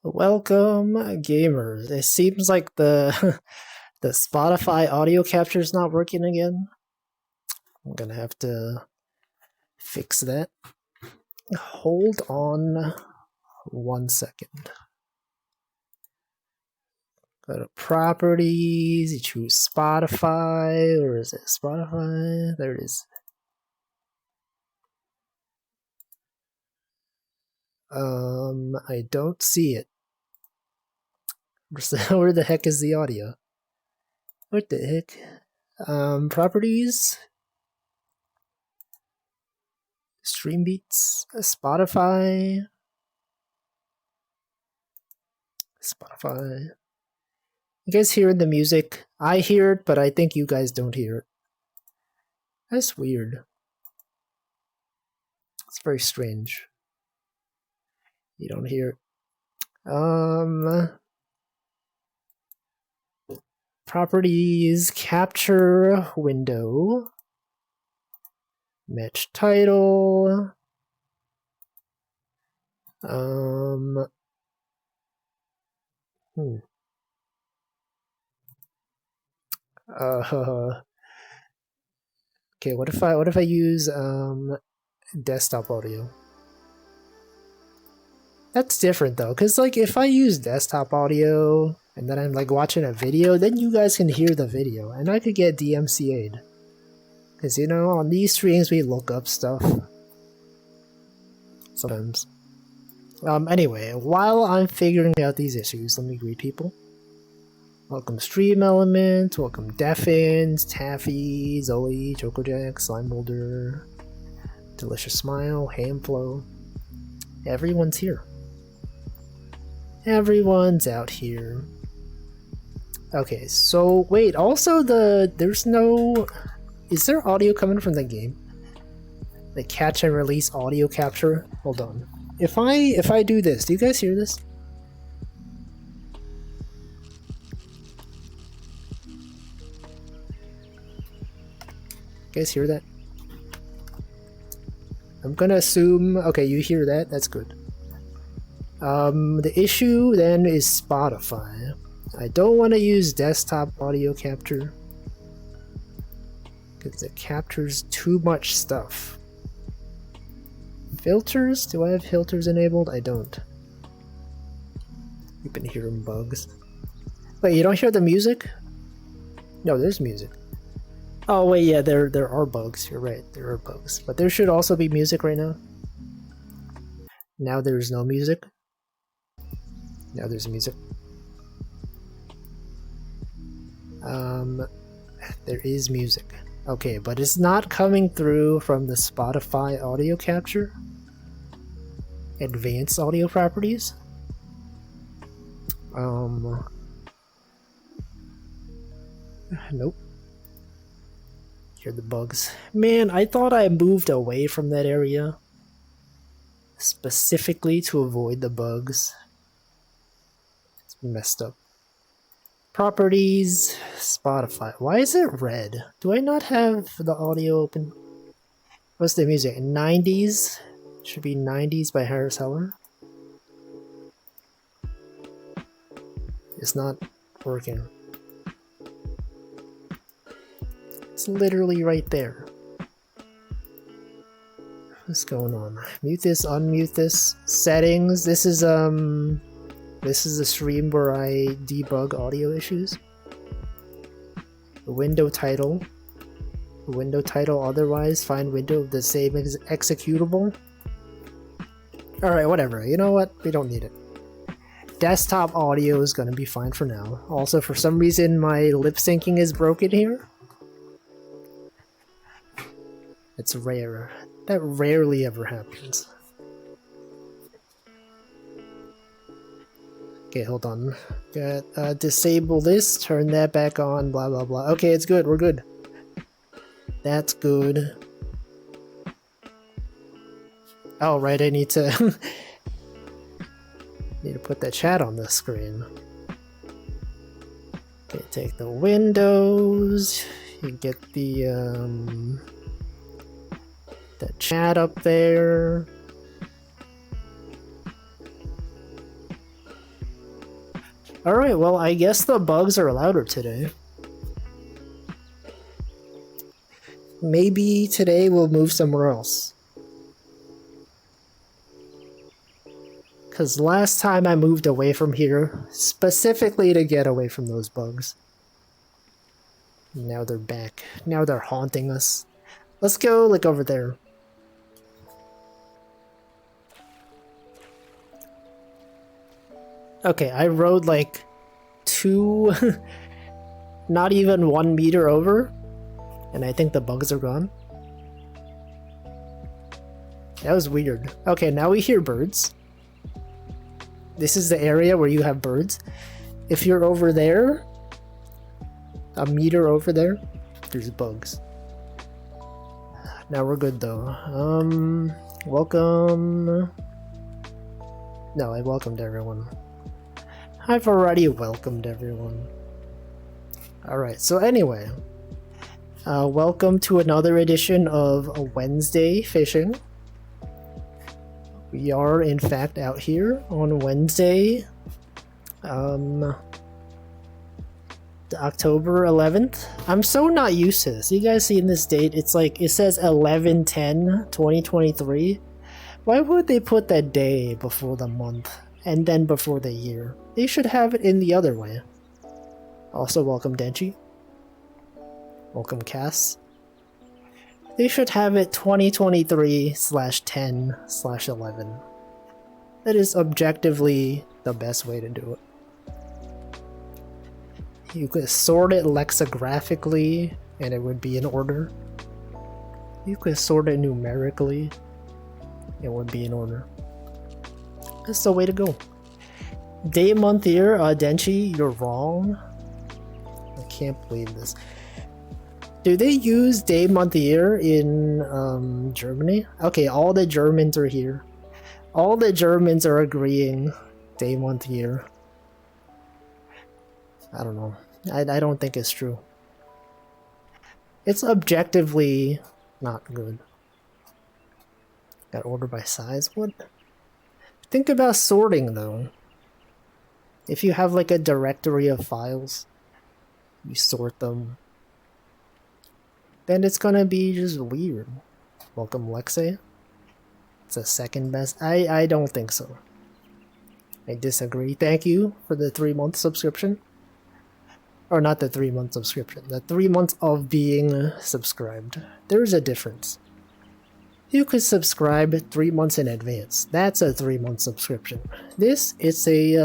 Welcome, gamers. It seems like the the Spotify audio capture is not working again. I'm gonna have to fix that. Hold on 1 second. Go to properties. You choose Spotify, or is it Spotify? There it is. I don't see it. Where the heck is the audio? What the heck? Properties. Stream Beats, Spotify. You guys hear the music? I hear it, but I think you guys don't hear it. That's weird. It's very strange. You don't hear it. Properties, capture window, match title. Okay, what if I use desktop audio? That's different though, because like if I use desktop audio and then I'm like watching a video, then you guys can hear the video and I could get DMCA'd. Because you know, on these streams we look up stuff. Sometimes. Anyway, while I'm figuring out these issues, let me greet people. Welcome Stream Element, welcome Deffins, Taffy, Zoe, Chocojack, Slimemolder, Delicious Smile, Hamflow. Everyone's here. Everyone's out here. Okay, so wait, also there's no... Is there audio coming from the game? The catch and release audio capture? Hold on. If I do this, do you guys hear this? You guys hear that? I'm gonna assume... Okay, you hear that? That's good. The issue then is Spotify. I don't want to use desktop audio capture because it captures too much stuff. Filters? Do I have filters enabled? I don't. You've been hearing bugs. Wait, you don't hear the music? No, there's music. Oh wait, yeah, there are bugs. You're right, there are bugs. But there should also be music right now. Now there's no music. Now there's music. There is music. Okay, but it's not coming through from the Spotify audio capture. Advanced audio properties. Nope. Hear the bugs. Man, I thought I moved away from that area specifically to avoid the bugs. It's messed up. Properties, Spotify. Why is it red? Do I not have the audio open? What's the music? 90s? Should be 90s by Harris Heller. It's not working. It's literally right there. What's going on? Mute this, unmute this. Settings. This is a stream where I debug audio issues. The window title. The window title otherwise. Find window of the same executable. Alright, whatever. You know what? We don't need it. Desktop audio is gonna be fine for now. Also, for some reason, my lip syncing is broken here. It's rare. That rarely ever happens. Okay, hold on. Got disable this, turn that back on, blah blah blah. Okay, it's good, we're good. That's good. Oh right, I need to need to put that chat on the screen. Okay, take the windows. You get the chat up there. Alright, well, I guess the bugs are louder today. Maybe today we'll move somewhere else. Because last time I moved away from here, specifically to get away from those bugs. Now they're back. Now they're haunting us. Let's go, like, over there. Okay, I rode, like, 2... not even 1 meter over. And I think the bugs are gone. That was weird. Okay, now we hear birds. This is the area where you have birds. If you're over there, a meter over there, there's bugs. Now we're good though. Welcome. No, I welcomed everyone. I've already welcomed everyone. Alright, so anyway. Welcome to another edition of Wednesday Fishing. We are, in fact, out here on Wednesday, October 11th. I'm so not used to this. You guys seeing this date? It's like, it says 11/10/2023. Why would they put that day before the month and then before the year? They should have it in the other way. Also, welcome Denchi. Welcome Cass. They should have it 2023/10/11. That is objectively the best way to do it. You could sort it lexigraphically and it would be in order. You could sort it numerically, it would be in order. That's the way to go. Day, month, year, Denchi, you're wrong. I can't believe this. Do they use day, month, year in Germany? Okay, all the Germans are here. All the Germans are agreeing day, month, year. I don't know. I don't think it's true. It's objectively not good. Got order by size? What? Think about sorting though. If you have like a directory of files, you sort them. Then it's gonna be just weird. Welcome Lexi. It's the second best. I don't think so. I disagree. Thank you for the 3-month subscription. Or not the 3-month subscription. The 3 months of being subscribed. There's a difference. You could subscribe 3 months in advance. That's a 3-month subscription. This is a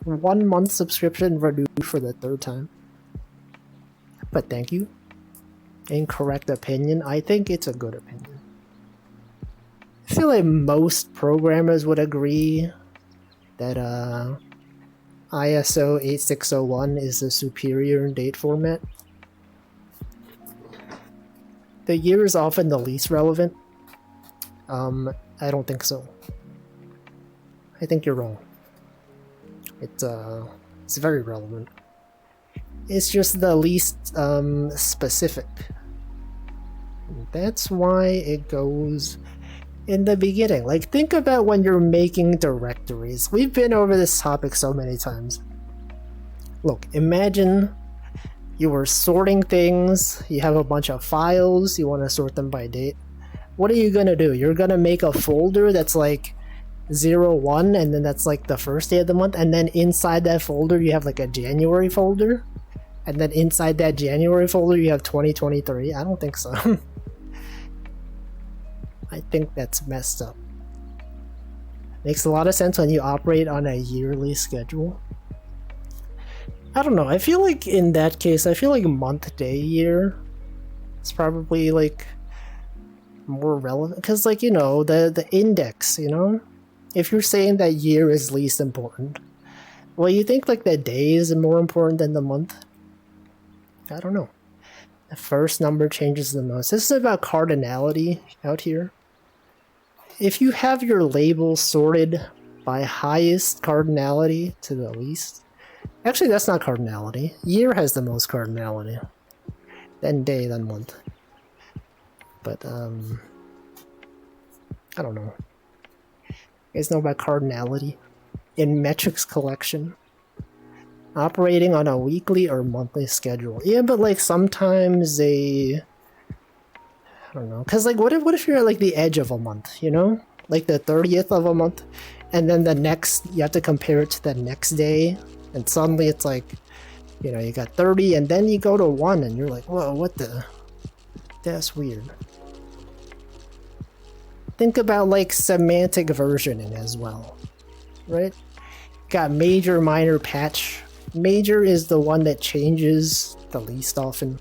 1-month subscription renewed for the 3rd time. But thank you. Incorrect opinion. I think it's a good opinion. I feel like most programmers would agree that ISO 8601 is the superior date format. The year is often the least relevant. I don't think so. I think you're wrong. It's very relevant. It's just the least specific. That's why it goes in the beginning. Like, think about when you're making directories. We've been over this topic so many times. Look, imagine you were sorting things, you have a bunch of files, you want to sort them by date. What are you gonna do? You're gonna make a folder that's like 01, and then that's like the first day of the month, and then inside that folder you have like a January folder, and then inside that January folder you have 2023. I don't think so. I think that's messed up. Makes a lot of sense when you operate on a yearly schedule. I don't know, I feel like in that case, I feel like month, day, year is probably like more relevant, because like, you know, the index, you know? If you're saying that year is least important, well, you think like the day is more important than the month? I don't know. The first number changes the most. This is about cardinality out here. If you have your label sorted by highest cardinality to the least, actually that's not cardinality. Year has the most cardinality. Then day, then month. But I don't know. You guys know about cardinality in metrics collection? operating on a weekly or monthly schedule. Yeah, but like sometimes they, I don't know, because like what if you're at like the edge of a month, you know, like the 30th of a month, and then the next you have to compare it to the next day, and suddenly it's like, you know, you got 30 and then you go to 1 and you're like, whoa, what the, that's weird. Think about like semantic versioning as well, right? Got major, minor, patch. Major is the one that changes the least often.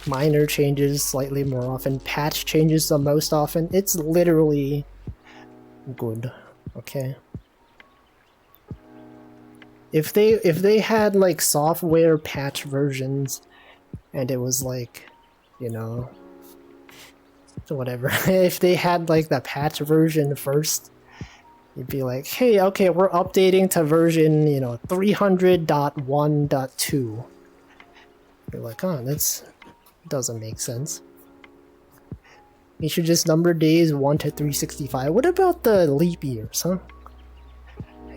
Minor changes slightly more often. Patch changes the most often. It's literally good, okay? If they had like software patch versions and it was like, you know, whatever, if they had like the patch version first, you'd be like, hey, okay, we're updating to version, you know, 300.1.2. You're like, oh, that doesn't make sense. You should just number days 1 to 365. What about the leap years, huh?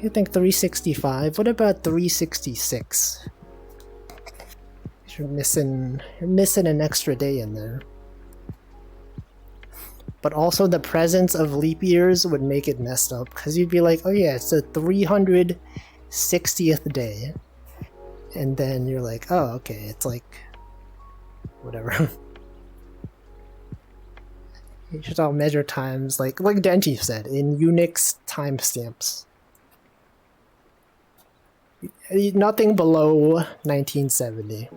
You think 365? What about 366? You're missing an extra day in there. But also the presence of leap years would make it messed up, because you'd be like, oh yeah, it's the 360th day. And then you're like, oh, okay, it's like, whatever. You should all measure times, like Denji said, in Unix timestamps. Nothing below 1970.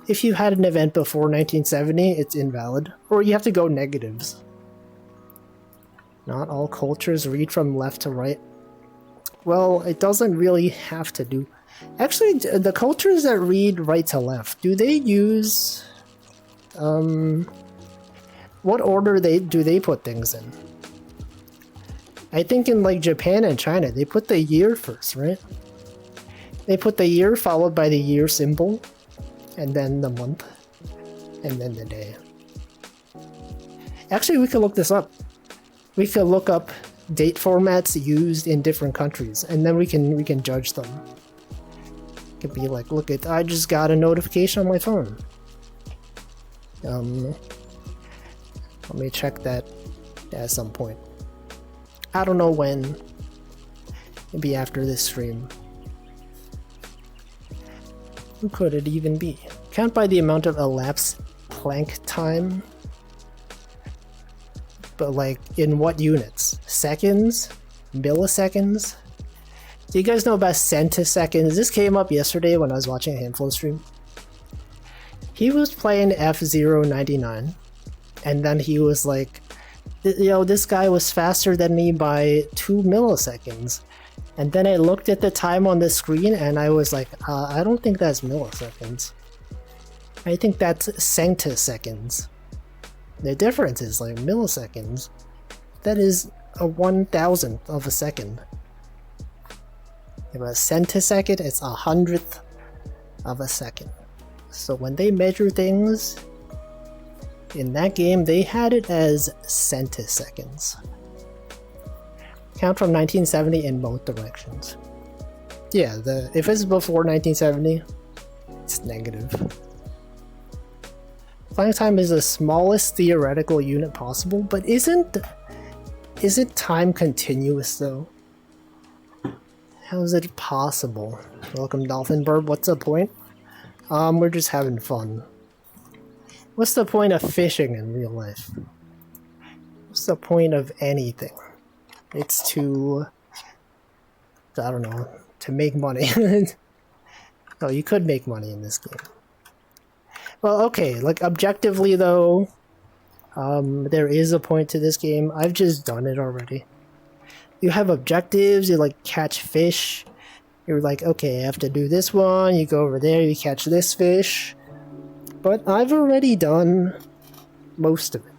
If you had an event before 1970, it's invalid, or you have to go negatives. Not all cultures read from left to right. Well, it doesn't really have to do. Actually, the cultures that read right to left, do they use... what order do they put things in? I think in like Japan and China, they put the year first, right? They put the year followed by the year symbol, and then the month, and then the day. Actually, we could look this up. We could look up date formats used in different countries, and then we can judge them. It could be like, look at, I just got a notification on my phone. Let me check that at some point. I don't know when. Maybe after this stream. Who could it even be? Count by the amount of elapsed Planck time. But like, in what units? Seconds? Milliseconds? Do you guys know about centiseconds? This came up yesterday when I was watching a Handful stream. He was playing F099, and then he was like, you know, this guy was faster than me by 2 milliseconds. And then I looked at the time on the screen and I was like, I don't think that's milliseconds. I think that's centiseconds. The difference is like milliseconds. That is a 1,000th of a second. If a centisecond, it's 100th of a second. So when they measure things in that game, they had it as centiseconds. Count from 1970 in both directions. Yeah, if it's before 1970, it's negative. Planck time is the smallest theoretical unit possible, but isn't time continuous though? How is it possible? Welcome, Dolphin Bird. What's the point? We're just having fun. What's the point of fishing in real life? What's the point of anything? It's to, I don't know, to make money. Oh, you could make money in this game. Well, okay, like objectively though, there is a point to this game. I've just done it already. You have objectives, you like catch fish. You're like, okay, I have to do this one. You go over there, you catch this fish. But I've already done most of it.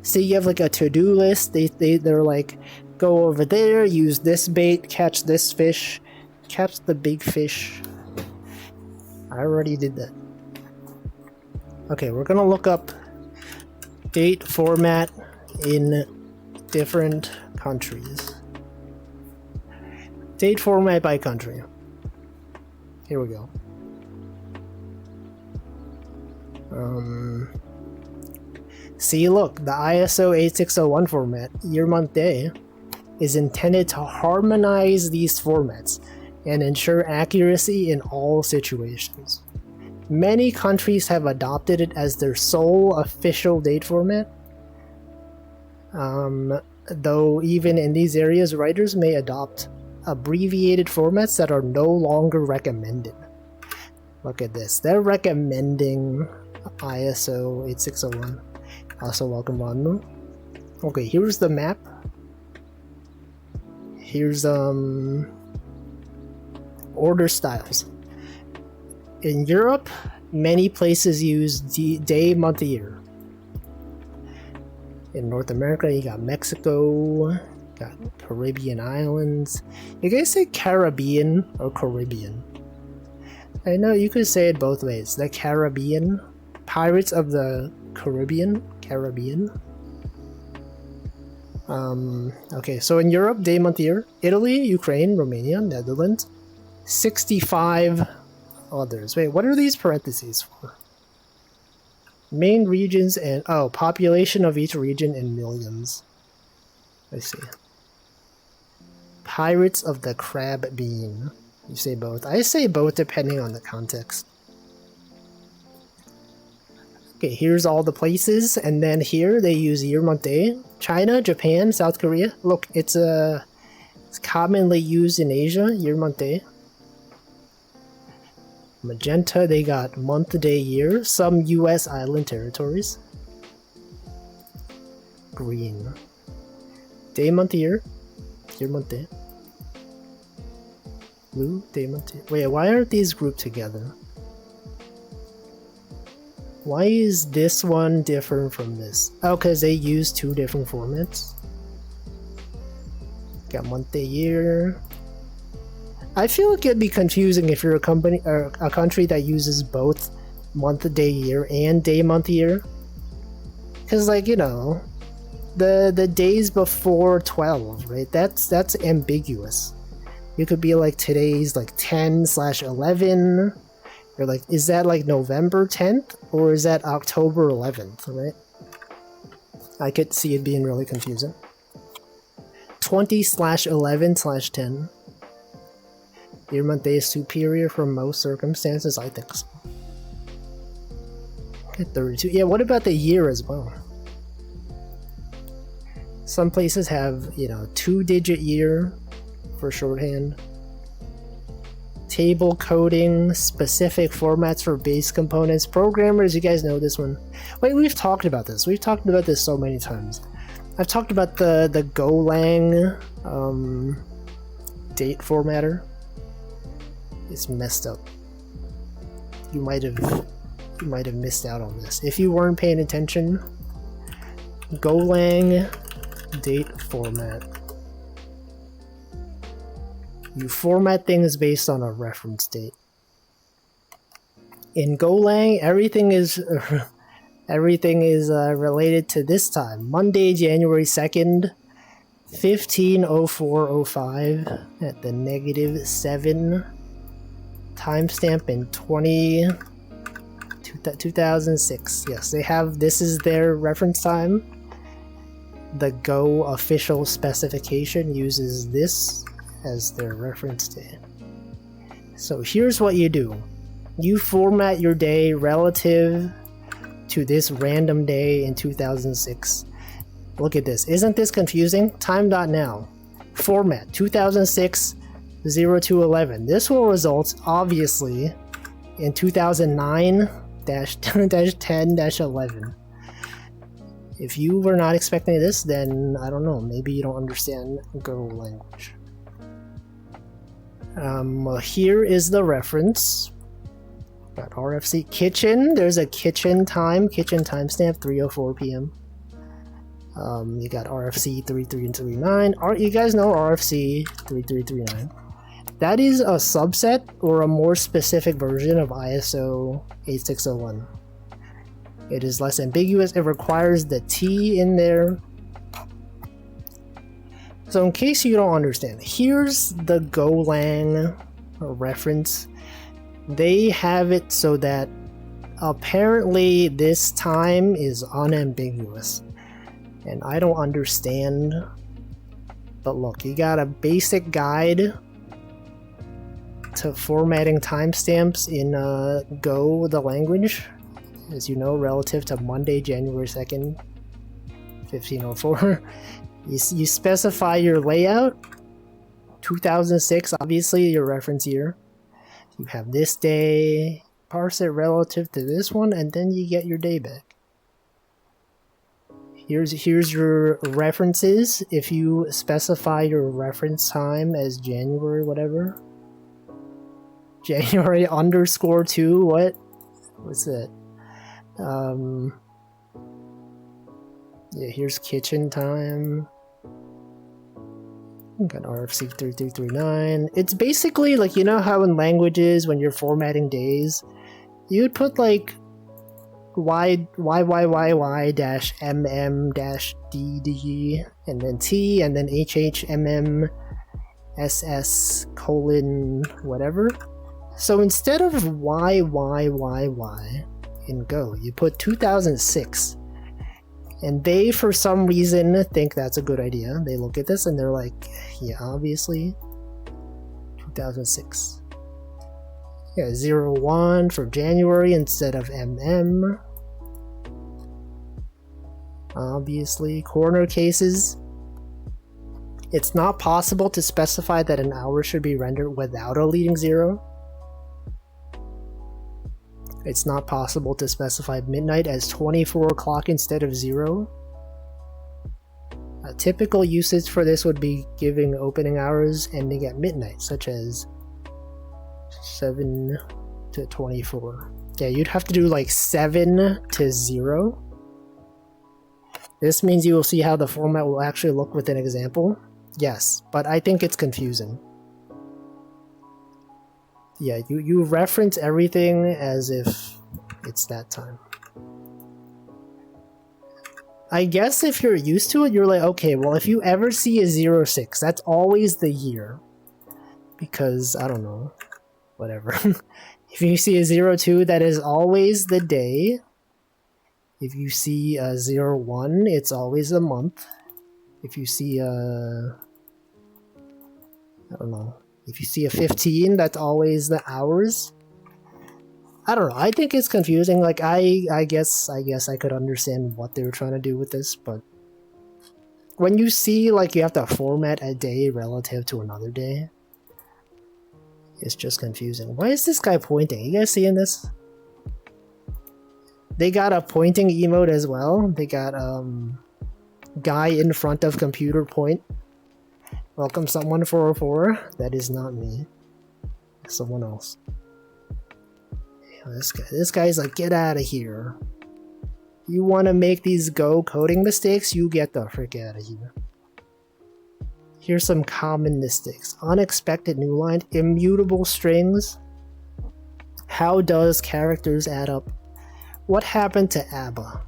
See, you have like a to-do list. They're like, go over there, use this bait, catch this fish, catch the big fish. I already did that. Okay, we're gonna look up date format in different countries. Date format by country. Here we go. See, look, the ISO 8601 format, year, month, day, is intended to harmonize these formats and ensure accuracy in all situations. Many countries have adopted it as their sole official date format. Though even in these areas, writers may adopt abbreviated formats that are no longer recommended. Look at this. They're recommending ISO 8601. Also, welcome Ranmu. Okay, here's the map. Here's order styles. In Europe, many places use day, month, year. In North America, you got Mexico, got Caribbean islands. You guys say Caribbean or Caribbean? I know you could say it both ways. The Caribbean, Pirates of the Caribbean. Okay, so in Europe, day, month, year. Italy, Ukraine, Romania, Netherlands. 65 others. Wait, what are these parentheses for? Main regions and population of each region in millions. I see. Pirates of the Caribbean. You say both. I say both depending on the context. Okay, here's all the places, and then here they use year, month, day. China, Japan, South Korea. Look, it's commonly used in Asia, year, month, day. Magenta, they got month, day, year. Some US island territories. Green. Day, month, year. Year, month, day. Blue, day, month, day. Wait, why aren't these grouped together? Why is this one different from this? Oh, because they use two different formats. Got month, day, year. I feel like it'd be confusing if you're a company or a country that uses both month, day, year and day, month, year. Because, like, you know, the days before 12, right? That's ambiguous. You could be like, today's like 10/11. Or like, is that like November 10th or is that October 11th, right? I could see it being really confusing. 20/11/10. Year, month, day is superior for most circumstances. I think so. Okay, 32. Yeah, what about the year as well? Some places have, you know, 2-digit year for shorthand. Table coding, specific formats for base components. Programmers, you guys know this one. Wait, we've talked about this. We've talked about this so many times. I've talked about the Golang date formatter. It's messed up. You might have missed out on this. If you weren't paying attention, Golang date format. You format things based on a reference date. In Golang, everything is related to this time. Monday, January 2nd, 15:04:05 at the -7 timestamp in 2006. Yes, they have, this is their reference time. The Go official specification uses this as their reference date. So here's what you do. You format your day relative to this random day in 2006. Look at this. Isn't this confusing? Time.now. Format 2006 0211. This will result, obviously, in 2009-10-11. If you were not expecting this, then I don't know. Maybe you don't understand Go language. Well, here is the reference. Got RFC kitchen. There's a kitchen timestamp 3:04 p.m. You got RFC 3339. You guys know RFC 3339. That is a subset or a more specific version of ISO 8601. It is less ambiguous. It requires the T in there. So in case you don't understand, here's the Golang reference. they have it so that apparently this time is unambiguous. And I don't understand. But look, you got a basic guide to formatting timestamps in Go, the language, as you know, relative to Monday, January 2nd, 1504. You specify your layout, 2006, obviously, your reference year. You have this day, parse it relative to this one, and then you get your day back. Here's your references. If you specify your reference time as January whatever. January _2, what? What's that? Yeah, here's kitchen time. Got RFC 3339. It's basically like, you know how in languages when you're formatting days, you would put like YYYY-MM-DD and then T and then HHMM-SS colon whatever. So instead of YYYY in Go, you put 2006. And they, for some reason, think that's a good idea. They look at this and they're like, yeah, obviously, 2006. Yeah, 01 for January instead of MM. Obviously, corner cases. It's not possible to specify that an hour should be rendered without a leading zero. It's not possible to specify midnight as 24 o'clock instead of 0. A typical usage for this would be giving opening hours ending at midnight, such as 7 to 24. Yeah, you'd have to do like 7 to 0. This means you will see how the format will actually look with an example. Yes, but I think it's confusing. Yeah, you reference everything as if it's that time. I guess if you're used to it, you're like, okay, well, if you ever see a 06, that's always the year. Because, I don't know, whatever. If you see a 02, that is always the day. If you see a 01, it's always a month. If you see a... I don't know. If you see a 15, that's always the hours. I don't know. I think it's confusing. Like, I guess I could understand what they were trying to do with this, but when you see, like, you have to format a day relative to another day, it's just confusing. Why is this guy pointing? You guys seeing this? They got a pointing emote as well. They got, guy in front of computer point. Welcome someone 404. That is not me. Someone else. Yeah, this guy's like, get out of here. You want to make these Go coding mistakes? You get the frick out of here. Here's some common mistakes. Unexpected new line. Immutable strings. How does characters add up? What happened to ABBA?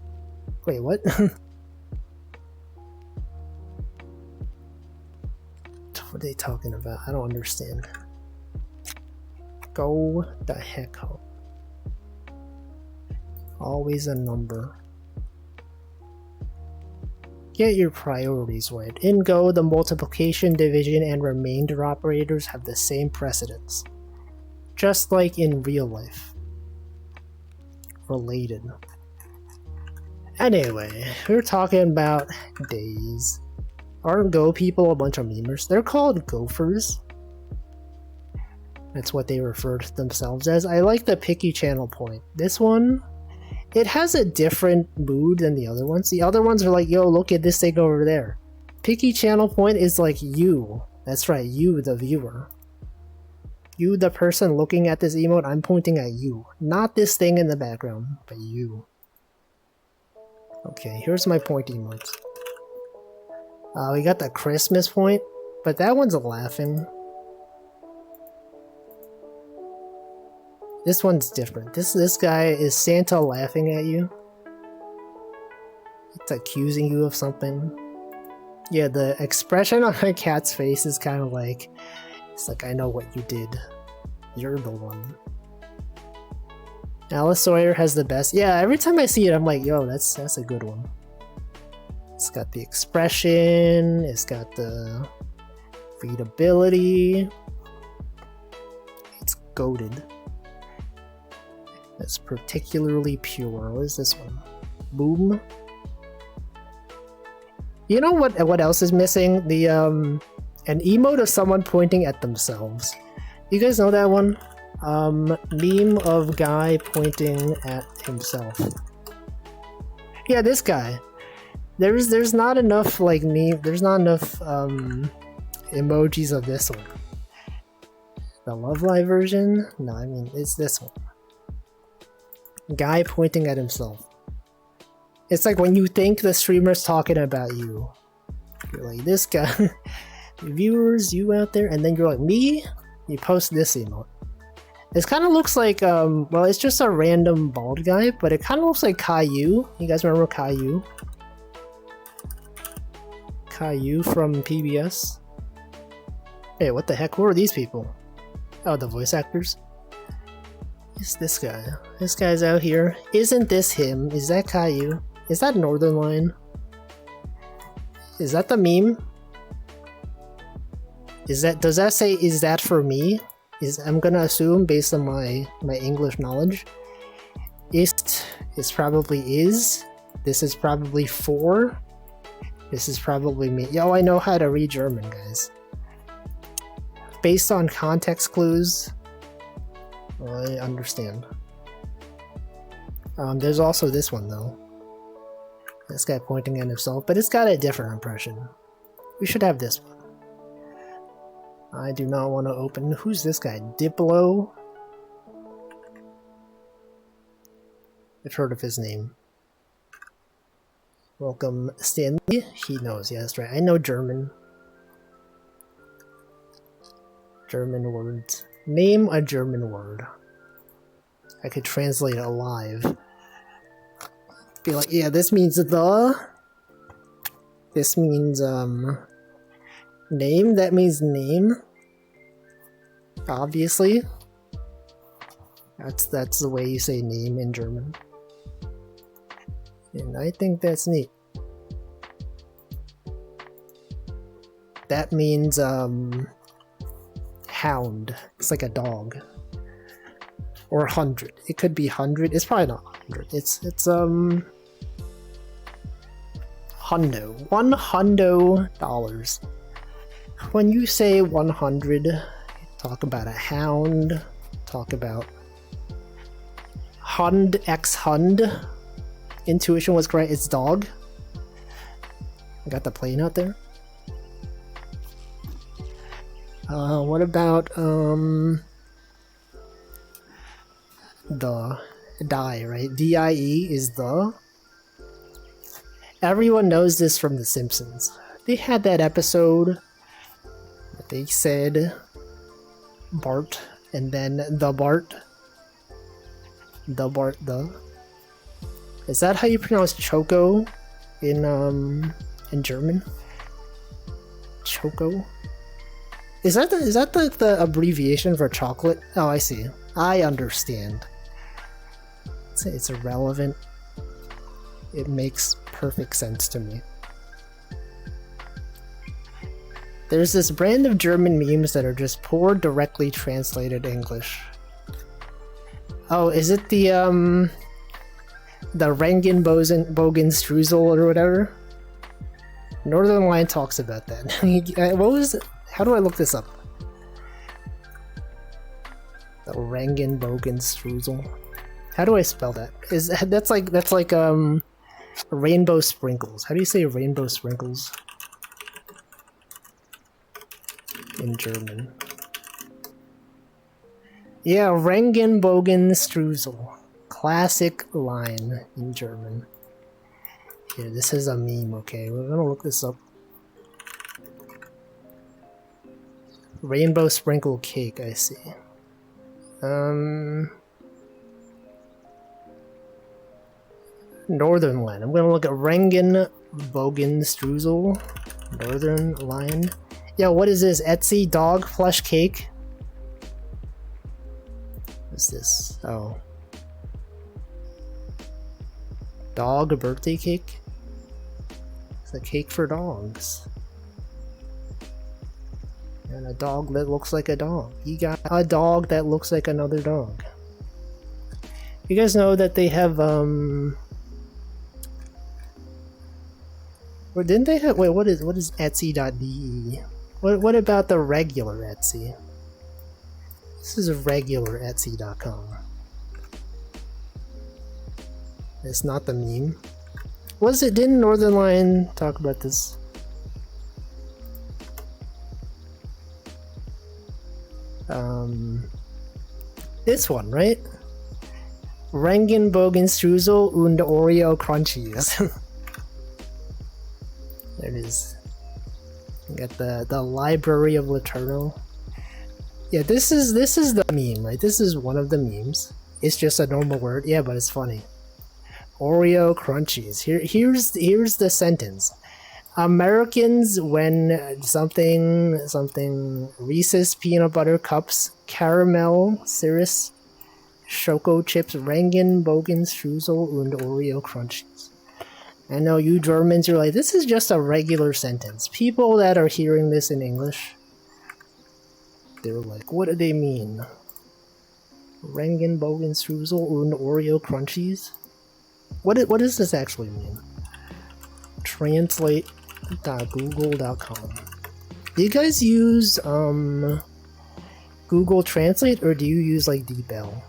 Wait, what? What are they talking about? I don't understand. Go the heck home. Always a number. Get your priorities right. In Go, the multiplication, division, and remainder operators have the same precedence. Just like in real life. Related. Anyway, we're talking about days. Aren't Go people a bunch of memers? They're called gophers. That's what they refer to themselves as. I like the picky channel point. This one, it has a different mood than the other ones. The other ones are like, yo, look at this thing over there. Picky channel point is like you. That's right, you, the viewer. You, the person looking at this emote, I'm pointing at you. Not this thing in the background, but you. Okay, here's my point emotes. We got the Christmas point, but that one's laughing. This one's different. This guy is Santa laughing at you. It's accusing you of something. Yeah, the expression on my cat's face is kind of like, it's like, I know what you did. You're the one. Alice Sawyer has the best. Yeah, every time I see it, I'm like, yo, that's a good one. It's got the expression. It's got the readability. It's goated. That's particularly pure. What is this one? Boom. You know what else is missing? The an emote of someone pointing at themselves. You guys know that one? Meme of guy pointing at himself. Yeah, this guy. There's not enough like meme. There's not enough emojis of this one. The Love Live version? No, I mean it's this one. Guy pointing at himself. It's like when you think the streamer's talking about you. You're like, this guy. Viewers, you out there, and then you're like, me? You post this emote. This kind of looks like, well, it's just a random bald guy, but it kind of looks like Caillou. You guys remember Caillou? Caillou from PBS? Hey, what the heck? Who are these people? Oh, the voice actors? It's this guy. This guy's out here. Isn't this him? Is that Caillou? Is that Northern Line? Is that the meme? Does that say, is that for me? I'm gonna assume based on my English knowledge. Ist is probably is. This is probably for. This is probably me. Yo, I know how to read German, guys. Based on context clues, I understand. There's also this one though. This guy pointing at himself, but it's got a different impression. We should have this one. I do not want to open. Who's this guy? Diplo? I've heard of his name. Welcome, Stanley. He knows. Yeah, that's right. I know German. German words. Name a German word. I could translate it live. Be like, yeah, this means the. This means, name? That means name. Obviously. That's the way you say name in German. And I think that's neat. That means, hound. It's like a dog. Or 100. It could be 100. It's probably not 100. It's hundo. $100. When you say 100, talk about a hound, talk about Hund x Hund. Intuition was correct, it's dog. I got the plane out there. What about, the die, right? D-I-E is the. Everyone knows this from The Simpsons. They had that episode. They said Bart and then the Bart. The Bart the. Is that how you pronounce Choco in German? Choco? Is that the abbreviation for chocolate? Oh, I see. I understand. It's irrelevant. It makes perfect sense to me. There's this brand of German memes that are just poor directly translated English. Oh, is it the Regenbogen Streusel or whatever? Northern Line talks about that. What was it? How do I look this up? The Regenbogen Streusel. How do I spell that? That's like rainbow sprinkles. How do you say rainbow sprinkles in German? Yeah, Regenbogen Streusel. Classic line in German. Here, this is a meme, okay? We're gonna look this up. Rainbow sprinkle cake, I see. Northern Line. I'm gonna look at Regenbogen Streusel. Northern Line. Yeah, what is this? Etsy dog plush cake? What's this? Oh. Dog birthday cake? It's a cake for dogs. And a dog that looks like a dog. You got a dog that looks like another dog. You guys know that they have, or didn't they have, wait, what is Etsy.de? What about the regular Etsy? This is a regular Etsy.com. It's not the meme. Was it? Didn't Northernlion talk about this? This one, right? Regenbogenstrudel und Oreo Crunchies. There it is. You got the Library of Laterno. Yeah, this is the meme, right? This is one of the memes. It's just a normal word, yeah, but it's funny. Oreo Crunchies. Here's the sentence. Americans, when something Reese's peanut butter cups, caramel, Cirrus, Choco chips, Regenbogenstrudel und Oreo Crunchies. I know you Germans are like, this is just a regular sentence. People that are hearing this in English, they're like, what do they mean? Regenbogenstrudel und Oreo Crunchies? What does this actually mean? Translate.google.com. Do you guys use Google Translate, or do you use like DeepL?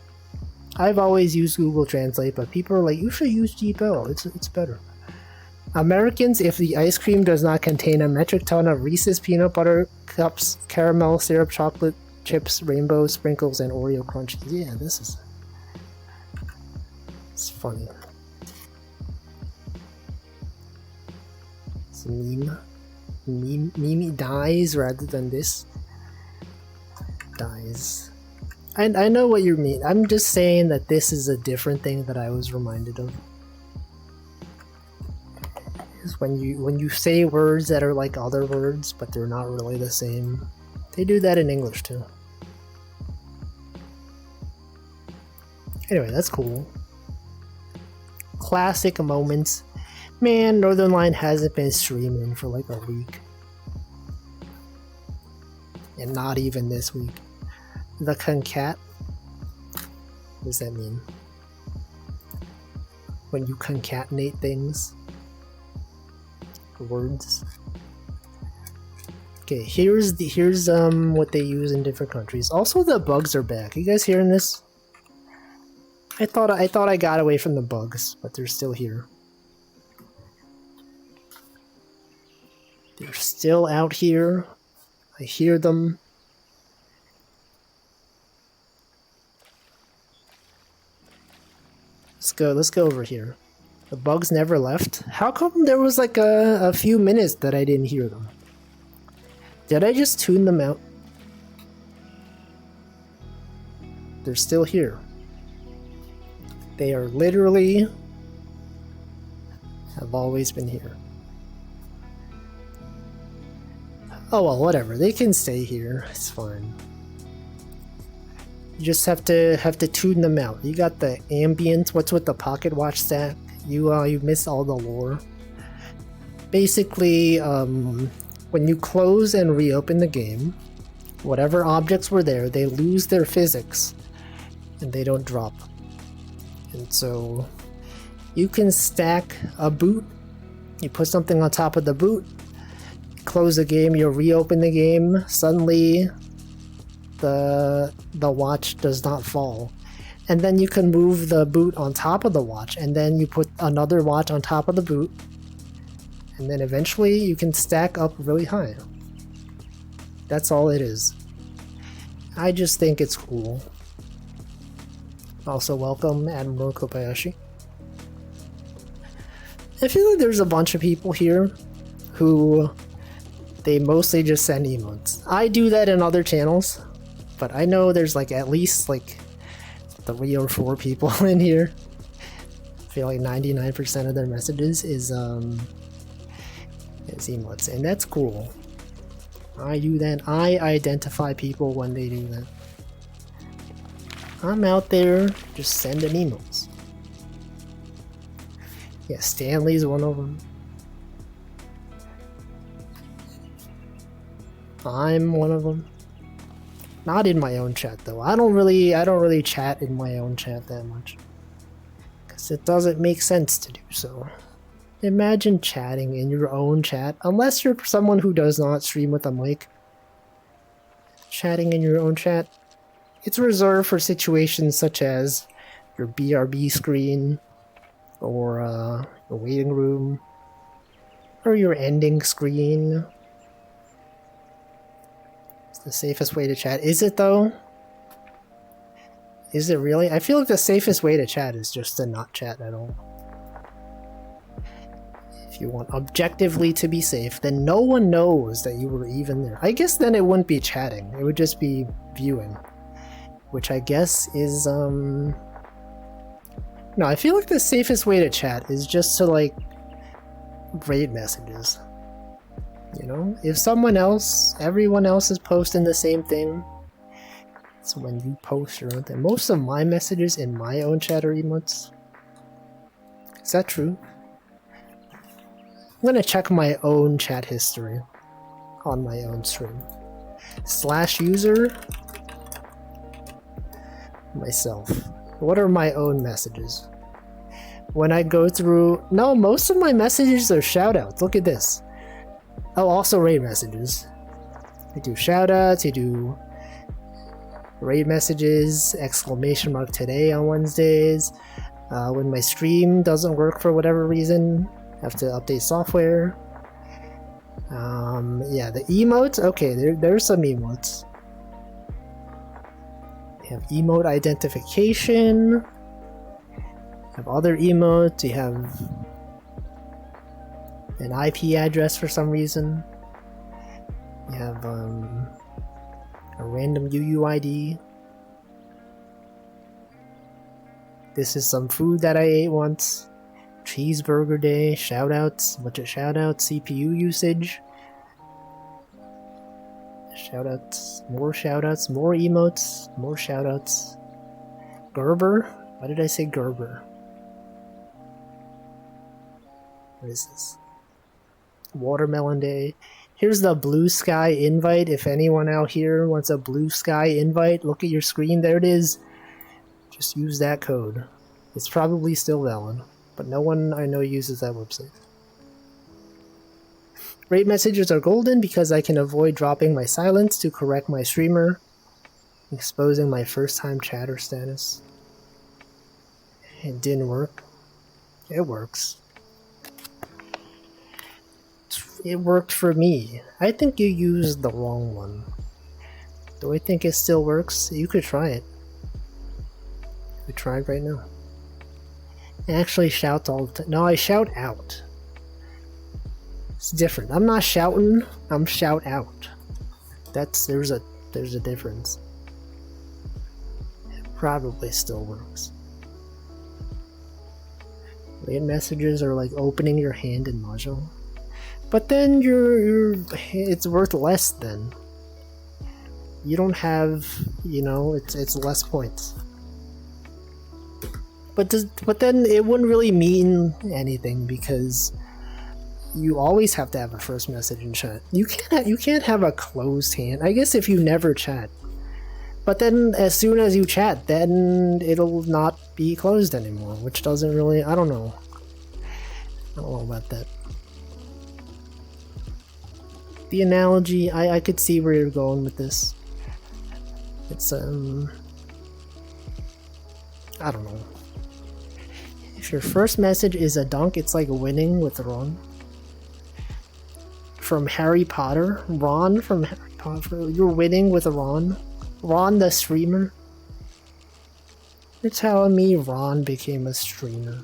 I've always used Google Translate, but people are like, you should use DeepL. It's better. Americans, if the ice cream does not contain a metric ton of Reese's peanut butter cups, caramel, syrup, chocolate chips, rainbow sprinkles, and Oreo crunchies. Yeah, it's funny. It's a meme. Meme dies rather than this. Dies. I know what you mean. I'm just saying that this is a different thing that I was reminded of. Is when you say words that are like other words, but they're not really the same. They do that in English too. Anyway, that's cool. Classic moments. Man, Northernlion hasn't been streaming for like a week. And not even this week. The concat? What does that mean? When you concatenate things? Words. Okay, here's what they use in different countries. Also, the bugs are back. You guys hearing this? I thought I got away from the bugs, but they're still here. They're still out here. I hear them. Let's go over here. The bugs never left? How come there was like a few minutes that I didn't hear them? Did I just tune them out? They're still here. They are literally have always been here. Oh well, whatever. They can stay here. It's fine. You just have to tune them out. You got the ambient. What's with the pocket watch stack? You miss all the lore. Basically, when you close and reopen the game, whatever objects were there, they lose their physics and they don't drop. And so you can stack a boot. You put something on top of the boot, close the game, you reopen the game, suddenly the watch does not fall. And then you can move the boot on top of the watch, and then you put another watch on top of the boot, and then eventually you can stack up really high. That's all it is. I just think it's cool. Also, welcome Admiral Kobayashi. I feel like there's a bunch of people here who they mostly just send emotes. I do that in other channels, but I know there's like at least like 3 or 4 people in here. I feel like 99% of their messages is emotes, and that's cool. I do that. I identify people when they do that. I'm out there just sending emotes. Yeah, Stanley's one of them. I'm one of them. Not in my own chat though. I don't really chat in my own chat that much. Cause it doesn't make sense to do so. Imagine chatting in your own chat, unless you're someone who does not stream with a mic. Chatting in your own chat, it's reserved for situations such as your BRB screen, or the waiting room, or your ending screen. It's the safest way to chat. Is it though? Is it really? I feel like the safest way to chat is just to not chat at all. If you want objectively to be safe, then no one knows that you were even there. I guess then it wouldn't be chatting. It would just be viewing. Which I guess is, No, I feel like the safest way to chat is just to, like, rate messages. You know? If everyone else is posting the same thing, so when you post your own thing. Most of my messages in my own chat are emotes. Is that true? I'm gonna check my own chat history on my own stream. /user myself. What are my own messages? When I go through... No, most of my messages are shoutouts. Look at this. Oh, also raid messages. I do shoutouts, I do raid messages, / today on Wednesdays. When my stream doesn't work for whatever reason, I have to update software. Yeah, the emotes. Okay, there's some emotes. We have emote identification. We have other emotes. We have an IP address for some reason. We have a random UUID. This is some food that I ate once. Cheeseburger day, shoutouts, bunch of shoutouts, CPU usage. Shoutouts, more emotes, more shoutouts. Gerber? Why did I say Gerber? What is this? Watermelon day. Here's the Blue Sky invite. If anyone out here wants a Blue Sky invite, look at your screen. There it is. Just use that code. It's probably still valid, but no one I know uses that website. Rate messages are golden because I can avoid dropping my silence to correct my streamer, exposing my first-time chatter status. It didn't work. It works. It worked for me. I think you used the wrong one. Do I think it still works? You could try it. We tried right now. I actually shout all the time. No, I shout out. It's different. I'm not shouting, I'm shout out. There's a difference. It probably still works. Raid messages are like opening your hand in Mahjong. But then it's worth less then. You don't have, it's less points. But then it wouldn't really mean anything because you always have to have a first message in chat. You can't have a closed hand. I guess if you never chat. But then as soon as you chat, then it'll not be closed anymore, which doesn't really, I don't know. I don't know about that. The analogy, I could see where you're going with this. It's, I don't know. If your first message is a dunk, it's like winning with Ron. From Harry Potter. Ron from Harry Potter. You're winning with Ron. Ron the streamer. You're telling me Ron became a streamer.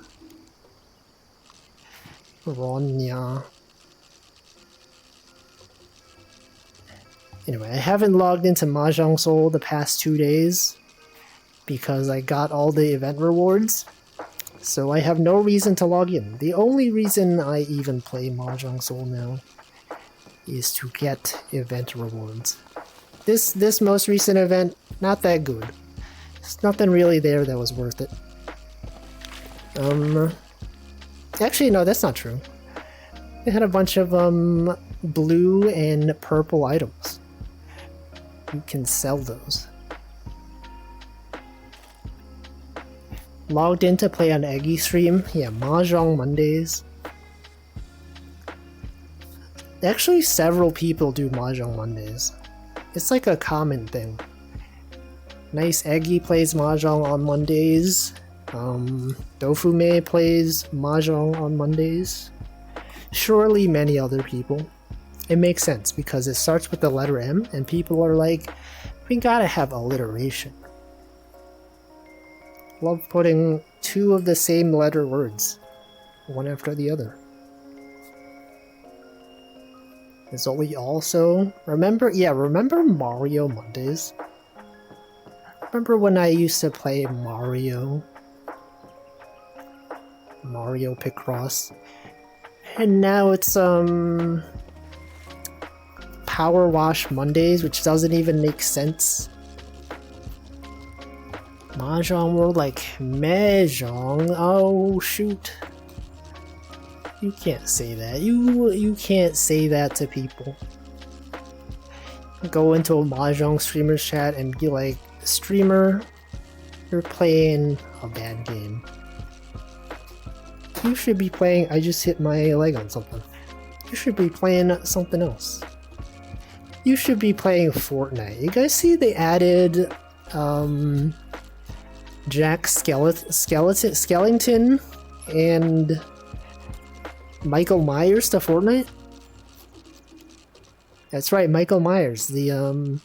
Ron, yeah. Anyway, I haven't logged into Mahjong Soul the past 2 days because I got all the event rewards. So I have no reason to log in. The only reason I even play Mahjong Soul now is to get event rewards. This most recent event, not that good. There's nothing really there that was worth it. Actually, no, that's not true. They had a bunch of blue and purple items. You can sell those. Logged in to play on Eggy stream. Yeah, Mahjong Mondays. Actually, several people do Mahjong Mondays. It's like a common thing. Nice Eggy plays Mahjong on Mondays. Dofume plays Mahjong on Mondays. Surely many other people. It makes sense because it starts with the letter M and people are like, we gotta have alliteration. Love putting two of the same letter words, one after the other. Zoli also, remember Mario Mondays? Remember when I used to play Mario Picross? And now it's Power Wash Mondays, which doesn't even make sense. Mahjong World, like Mahjong. Oh shoot! You can't say that. You can't say that to people. Go into a Mahjong streamer's chat and be like, streamer, you're playing a bad game. You should be playing. I just hit my leg on something. You should be playing something else. You should be playing Fortnite. You guys see they added Jack Skellington and Michael Myers to Fortnite? That's right, Michael Myers, the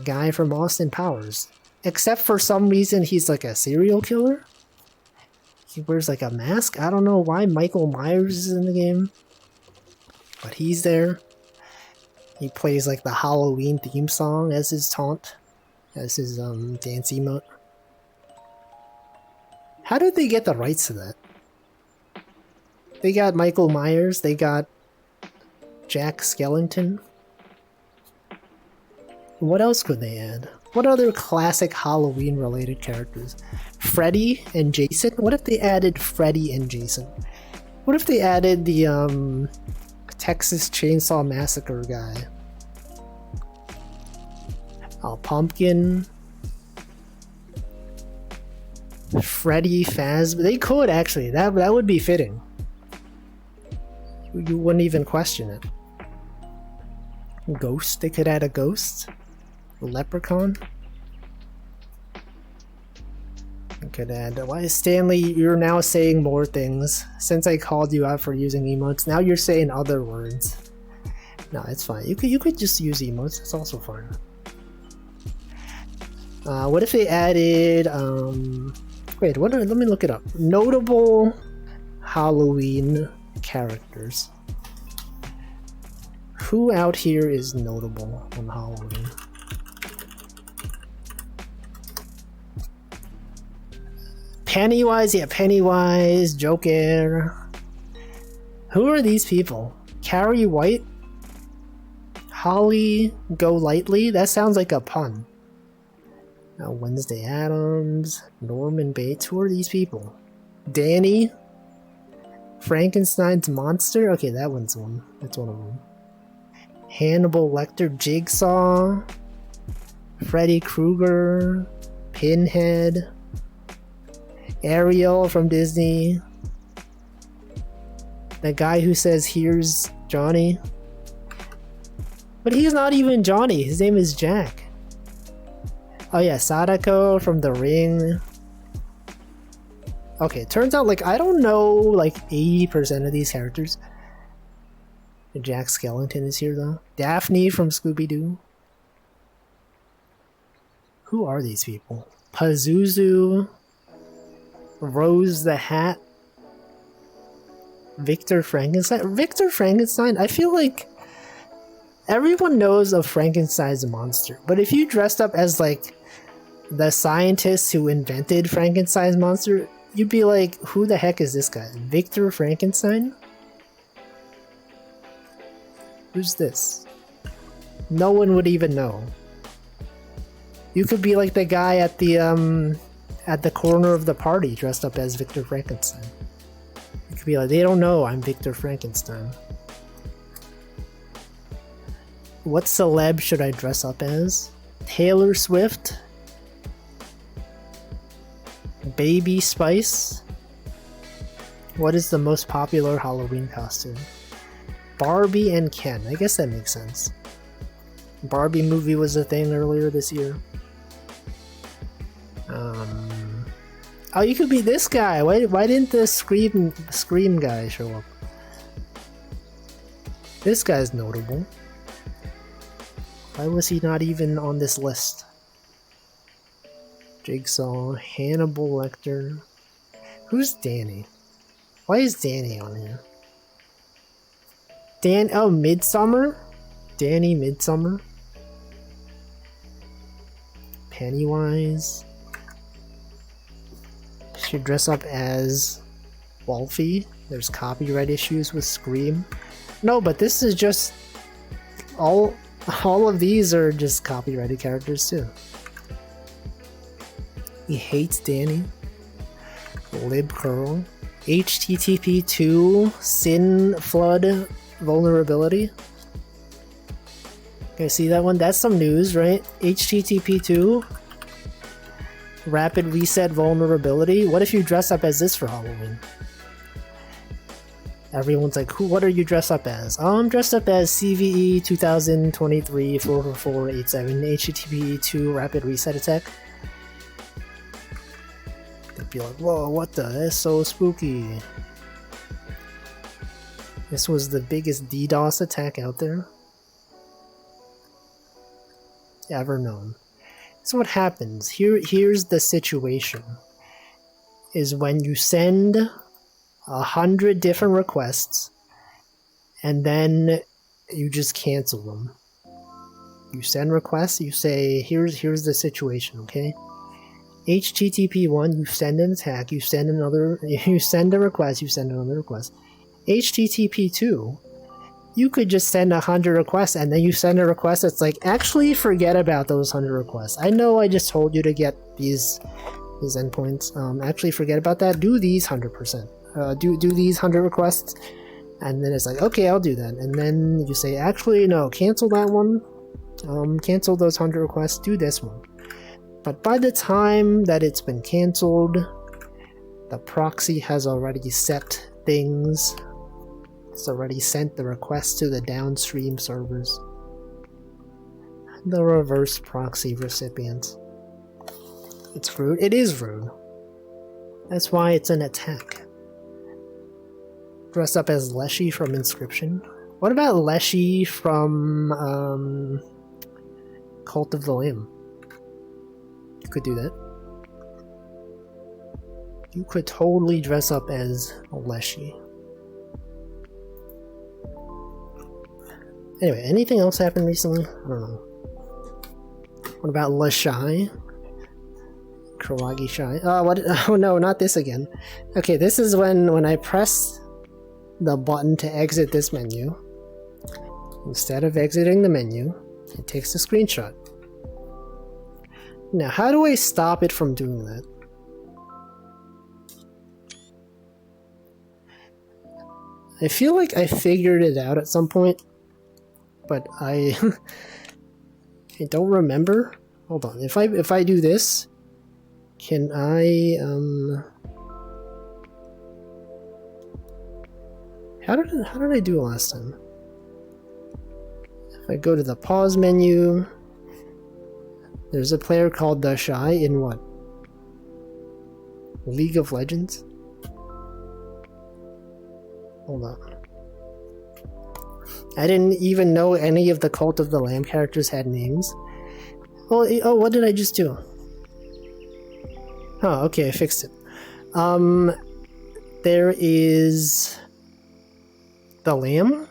guy from Austin Powers. Except for some reason he's like a serial killer. He wears like a mask. I don't know why Michael Myers is in the game, but he's there. He plays like the Halloween theme song as his taunt, as his dance emote. How did they get the rights to that? They got Michael Myers, they got Jack Skellington. What else could they add? What other classic Halloween related characters? Freddy and Jason? What if they added Freddy and Jason? What if they added the Texas Chainsaw Massacre guy? Pumpkin. Freddy Fazbear. They could actually. That would be fitting. You wouldn't even question it. Ghost. They could add a ghost. Leprechaun. They could add. Why is Stanley? You're now saying more things since I called you out for using emotes. Now you're saying other words. No, it's fine. You could just use emotes. It's also fine. What if they added? Wait. What? Let me look it up. Notable Halloween characters. Who out here is notable on Halloween? Pennywise, yeah, Pennywise, Joker. Who are these people? Carrie White? Holly Golightly? That sounds like a pun. Wednesday Addams, Norman Bates. Who are these people? Danny? Frankenstein's monster? Okay, that one's one. That's one of them. Hannibal Lecter, Jigsaw, Freddy Krueger, Pinhead, Ariel from Disney, the guy who says, "Here's Johnny." But he's not even Johnny, his name is Jack. Oh yeah, Sadako from The Ring. Okay, it turns out, like, I don't know, like, 80% of these characters. Jack Skellington is here, though. Daphne from Scooby-Doo. Who are these people? Pazuzu. Rose the Hat. Victor Frankenstein. Victor Frankenstein? I feel like everyone knows of Frankenstein's monster. But if you dressed up as, like, the scientist who invented Frankenstein's monster, you'd be like, who the heck is this guy? Victor Frankenstein? Who's this? No one would even know. You could be like the guy at the corner of the party dressed up as Victor Frankenstein. could be like, they don't know I'm Victor Frankenstein. What celeb should I dress up as? Taylor Swift? Baby Spice? What is the most popular Halloween costume? Barbie and Ken. I guess that makes sense. Barbie movie was a thing earlier this year. Oh, you could be this guy. Why didn't the Scream guy show up? This guy's notable. Why was he not even on this list? Jigsaw, Hannibal Lecter. Who's Danny? Why is Danny on here? Oh, Midsummer? Danny Midsummer? Pennywise? Should dress up as Wolfie. There's copyright issues with Scream. No, but this is just... All of these are just copyrighted characters too. He hates Danny. Lib Curl. HTTP 2 Sin Flood Vulnerability. Okay, see that one? That's some news, right? HTTP 2 Rapid Reset Vulnerability. What if you dress up as this for Halloween? Everyone's like, what are you dressed up as? Oh, I'm dressed up as CVE 2023 44487 HTTP 2 Rapid Reset Attack. They'd be like, whoa, what the? That's so spooky. This was the biggest DDoS attack out there ever known. So what happens? Here's the situation. Is when you send 100 different requests and then you just cancel them. You send requests, you say, here's the situation, okay? HTTP 1, you send an attack, you send a request, you send another request. HTTP 2, you could just send 100 requests and then you send a request that's like, actually forget about those 100 requests. I know I just told you to get these endpoints. Actually forget about that. Do these 100%. Do these 100 requests. And then it's like, okay, I'll do that. And then you say, actually, no, cancel that one. Cancel those 100 requests. Do this one. But by the time that it's been canceled, the proxy has already set things. It's already sent the request to the downstream servers. The reverse proxy recipients. It's rude. It is rude. That's why it's an attack. Dress up as Leshy from Inscription. What about Leshy from Cult of the Lamb? You could do that. You could totally dress up as Leshy. Anyway, anything else happened recently? I don't know. What about Lashai? Kuragi Shy. What? Oh no, not this again. Okay, this is when I press the button to exit this menu. Instead of exiting the menu, it takes a screenshot. Now, how do I stop it from doing that? I feel like I figured it out at some point, but I don't remember. Hold on. If I do this, can I How did I do it last time? If I go to the pause menu, there's a player called The Shy in what? League of Legends? Hold on. I didn't even know any of the Cult of the Lamb characters had names. Oh, what did I just do? Oh, okay, I fixed it. There is the Lamb.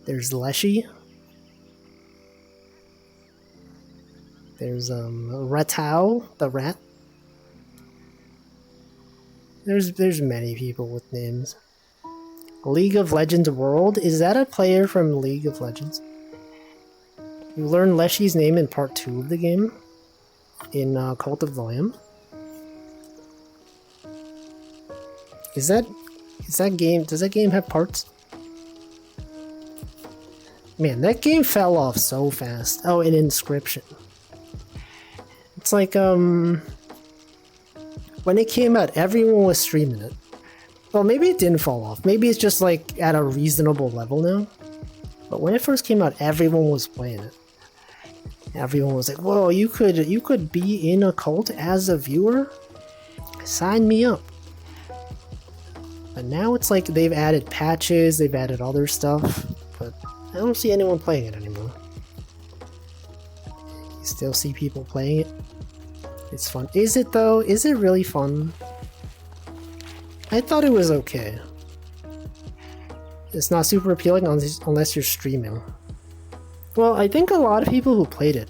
There's Leshy. There's Ratau, the rat. There's many people with names. League of Legends World? Is that a player from League of Legends? You learn Leshy's name in part 2 of the game. In Cult of the Lamb. Is that Does that game have parts? Man, that game fell off so fast. Oh, and Inscription. It's like, when it came out, everyone was streaming it. Well, maybe it didn't fall off. Maybe it's just like at a reasonable level now. But when it first came out, everyone was playing it. Everyone was like, whoa, you could be in a cult as a viewer? Sign me up. But now it's like they've added patches, they've added other stuff, but I don't see anyone playing it anymore. You still see people playing it. It's fun. Is it though? Is it really fun? I thought it was okay. It's not super appealing unless you're streaming. Well, I think a lot of people who played it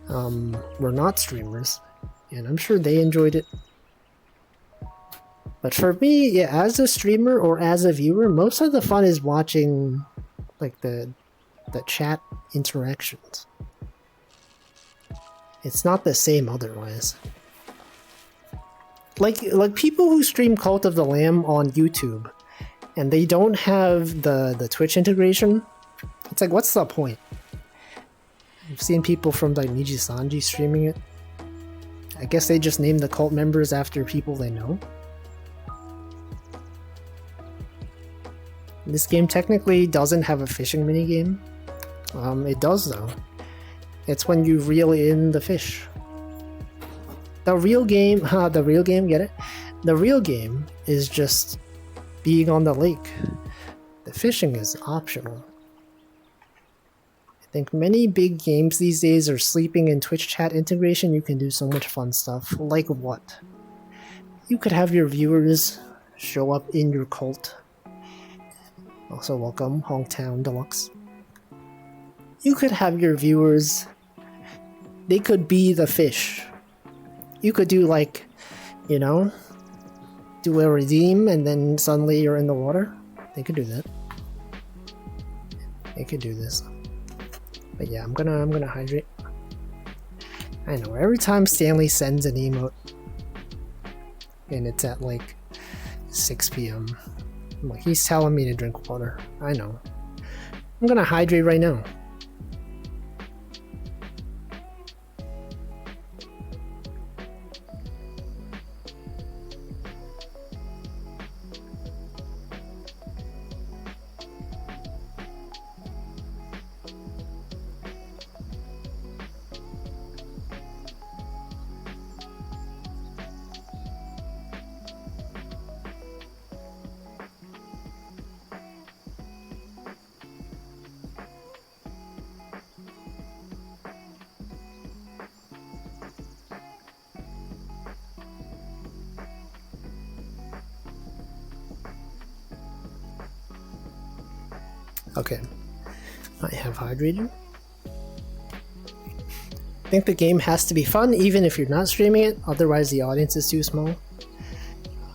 were not streamers, and I'm sure they enjoyed it. But for me, yeah, as a streamer or as a viewer, most of the fun is watching like the chat interactions. It's not the same otherwise. Like people who stream Cult of the Lamb on YouTube and they don't have the Twitch integration, it's like, what's the point? I've seen people from like Niji Sanji streaming it. I guess they just name the cult members after people they know. This game technically doesn't have a fishing minigame. It does though. It's when you reel in the fish. The real game, get it? The real game is just being on the lake. The fishing is optional. I think many big games these days are sleeping in Twitch chat integration. You can do so much fun stuff. Like what? You could have your viewers show up in your cult. Also welcome, Hongtown Deluxe. You could have your viewers, they could be the fish. You could do like, you know, do a redeem and then suddenly you're in the water. They could do that. They could do this. But yeah, I'm gonna hydrate. I know, every time Stanley sends an emote and it's at like 6 p.m. Like, he's telling me to drink water. I know. I'm gonna hydrate right now. Okay, I have hydrated. I think the game has to be fun even if you're not streaming it, otherwise the audience is too small.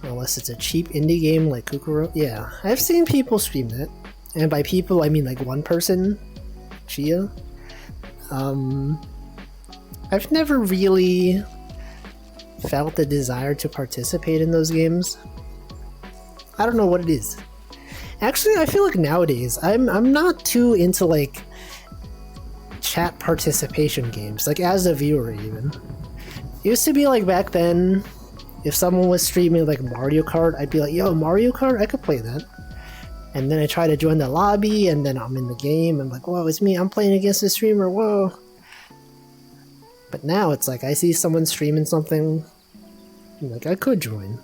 Unless it's a cheap indie game like Kukuro. Yeah, I've seen people stream that. And by people, I mean like one person, Chia. I've never really felt the desire to participate in those games. I don't know what it is. Actually, I feel like nowadays, I'm not too into like chat participation games, like as a viewer even. It used to be like back then, if someone was streaming like Mario Kart, I'd be like, yo, Mario Kart, I could play that. And then I try to join the lobby and then I'm in the game, I'm like, whoa, it's me, I'm playing against the streamer, whoa. But now it's like, I see someone streaming something, I'm like, I could join.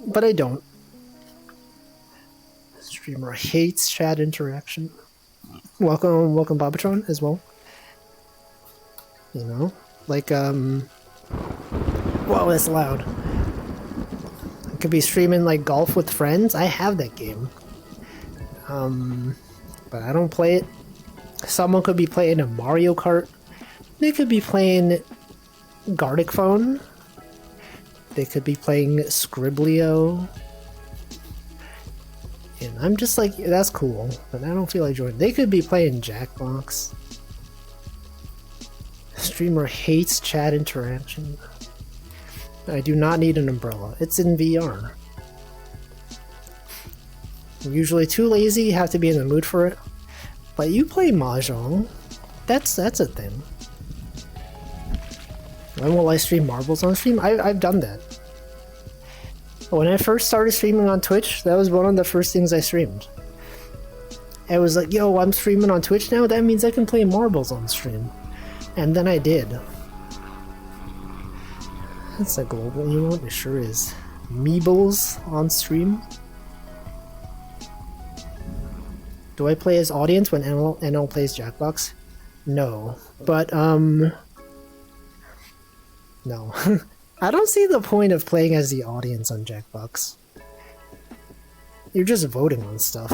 But I don't. Streamer hates chat interaction. Welcome Babatron as well. You know, like whoa, that's loud. I could be streaming like golf with friends. I have that game. But I don't play it. Someone could be playing a Mario Kart. They could be playing Gartic Phone. They could be playing Scriblio. And I'm just like, that's cool, but I don't feel like joining. They could be playing Jackbox. Streamer hates chat interaction. I do not need an umbrella. It's in VR. Usually too lazy, have to be in the mood for it. But you play Mahjong. That's a thing. When will I stream marbles on stream? I've done that. When I first started streaming on Twitch, that was one of the first things I streamed. I was like, yo, I'm streaming on Twitch now, that means I can play marbles on stream. And then I did. That's a global emote, it sure is. Meebles on stream. Do I play as audience when NL plays Jackbox? No. But, no. I don't see the point of playing as the audience on Jackbox. You're just voting on stuff.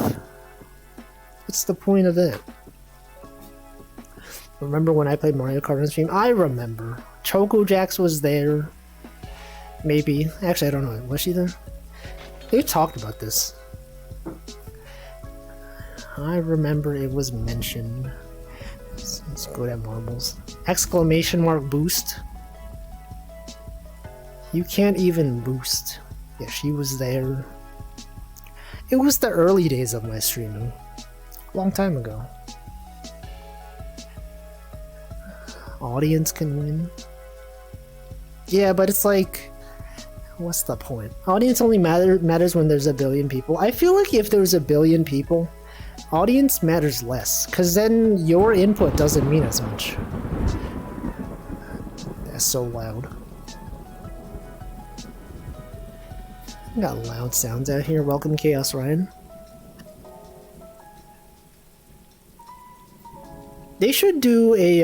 What's the point of it? Remember when I played Mario Kart on stream? I remember. Choco Jax was there. Maybe. Actually, I don't know. Was she there? They talked about this. I remember it was mentioned. Let's go to marbles. Exclamation mark boost. You can't even boost. Yeah, she was there. It was the early days of my streaming. Long time ago. Audience can win. Yeah, but it's like, what's the point? Audience only matters when there's a billion people. I feel like if there's a billion people, audience matters less, because then your input doesn't mean as much. That's so loud. Got loud sounds out here. Welcome, Chaos Ryan. They should do a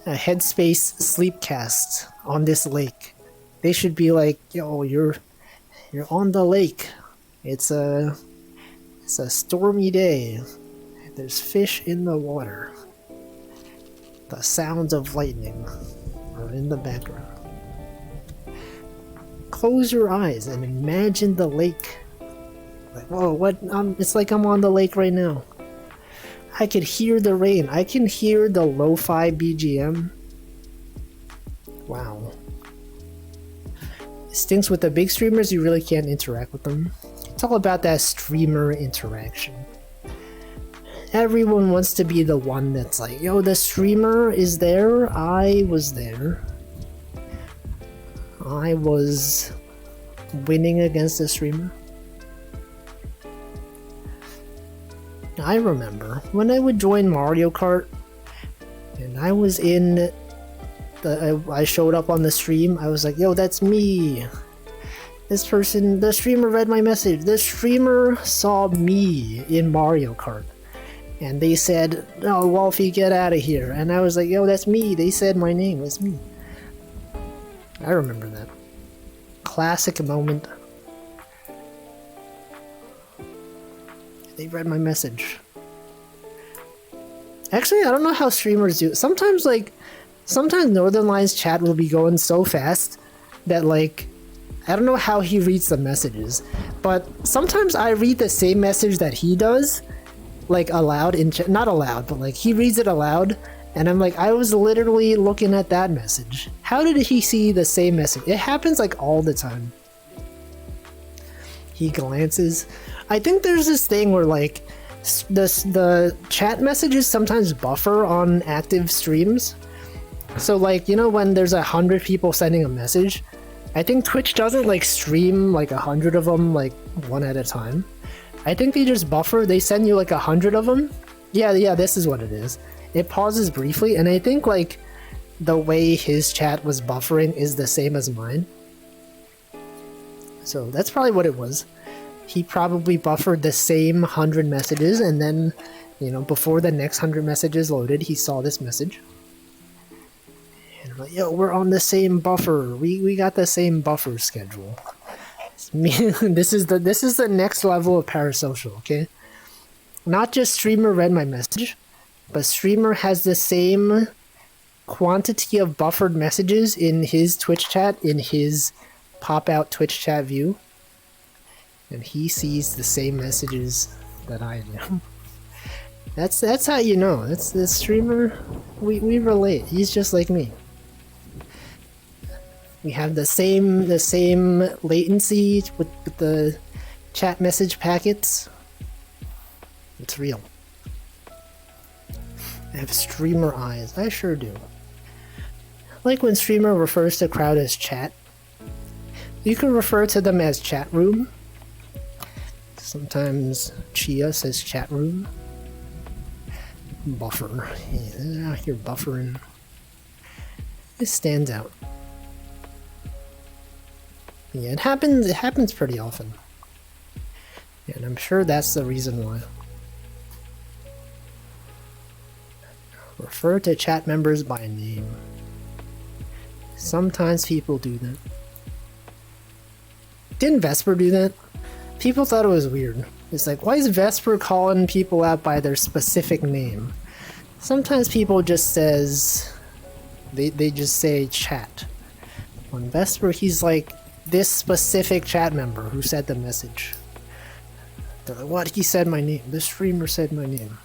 Headspace sleepcast on this lake. They should be like, yo, you're on the lake. It's a stormy day. There's fish in the water. The sounds of lightning are in the background. Close your eyes and imagine the lake. Like, whoa, what? It's like I'm on the lake right now. I could hear the rain. I can hear the lo-fi BGM. Wow. It stinks with the big streamers, you really can't interact with them. It's all about that streamer interaction. Everyone wants to be the one that's like, yo, the streamer is there. I was there. I was winning against the streamer. I remember when I would join Mario Kart and I was in I showed up on the stream, I was like, yo, that's me. This person, the streamer read my message. The streamer saw me in Mario Kart. And they said, no, Wolfie, get out of here. And I was like, yo, that's me. They said my name. It's me. I remember that. Classic moment. They read my message. Actually, I don't know how streamers do it. Sometimes Northern Lions chat will be going so fast that, like, I don't know how he reads the messages. But sometimes I read the same message that he does, like, aloud in chat. Not aloud, but, like, he reads it aloud. And I'm like, I was literally looking at that message. How did he see the same message? It happens, like, all the time. He glances. I think there's this thing where, like, the chat messages sometimes buffer on active streams. So, like, you know, when there's 100 people sending a message, I think Twitch doesn't, like, stream, like, 100 of them, like, one at a time. I think they just buffer. They send you, like, 100 of them. Yeah, this is what it is. It pauses briefly, and I think, like, the way his chat was buffering is the same as mine. So that's probably what it was. He probably buffered the same 100 messages, and then, you know, before the next 100 messages loaded, he saw this message. And I'm like, yo, we're on the same buffer. We got the same buffer schedule. This is the next level of parasocial, okay? Not just streamer read my message, but streamer has the same quantity of buffered messages in his Twitch chat, in his pop-out Twitch chat view. And he sees the same messages that I do. That's how you know. That's the streamer. We relate. He's just like me. We have the same latency with the chat message packets. It's real. I have streamer eyes. I sure do. Like when streamer refers to crowd as chat. You can refer to them as chat room. Sometimes Chia says chat room. Buffer. Yeah, they're out here buffering. It stands out. Yeah, it happens pretty often. And I'm sure that's the reason why. Refer to chat members by name. Sometimes people do that. Didn't Vesper do that? People thought it was weird. It's like, why is Vesper calling people out by their specific name? Sometimes people just says... They just say chat. On Vesper, he's like, this specific chat member who said the message. They're like, what? He said my name. This streamer said my name.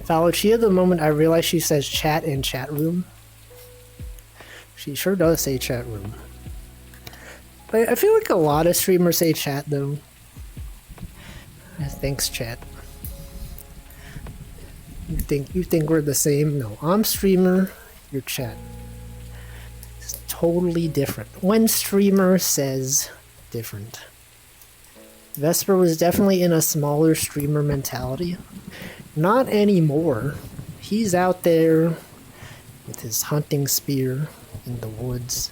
Followed Chia the moment I realized she says chat in chat room. She sure does say chat room. But I feel like a lot of streamers say chat though. Thanks, chat. You think we're the same? No, I'm streamer, you're chat. It's totally different. When streamer says different. Vesper was definitely in a smaller streamer mentality. Not anymore. He's out there with his hunting spear in the woods.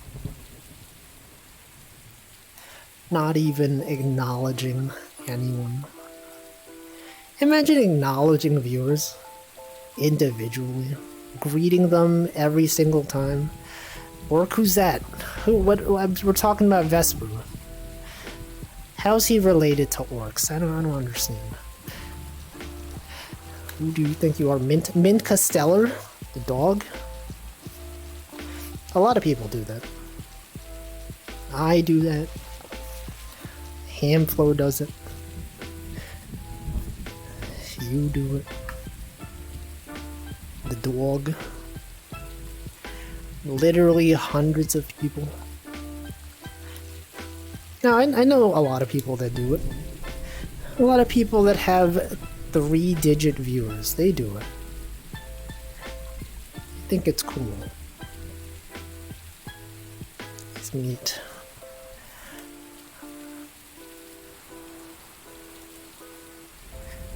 Not even acknowledging anyone. Imagine acknowledging viewers individually, greeting them every single time. Orc, who's that? We're talking about Vesper. How's he related to orcs? I don't understand. Who do you think you are? Mint Casteller? The dog? A lot of people do that. I do that. Hamflow does it. You do it. The dog. Literally hundreds of people. Now, I know a lot of people that do it. A lot of people that have 3-digit viewers, they do it. I think it's cool. It's neat.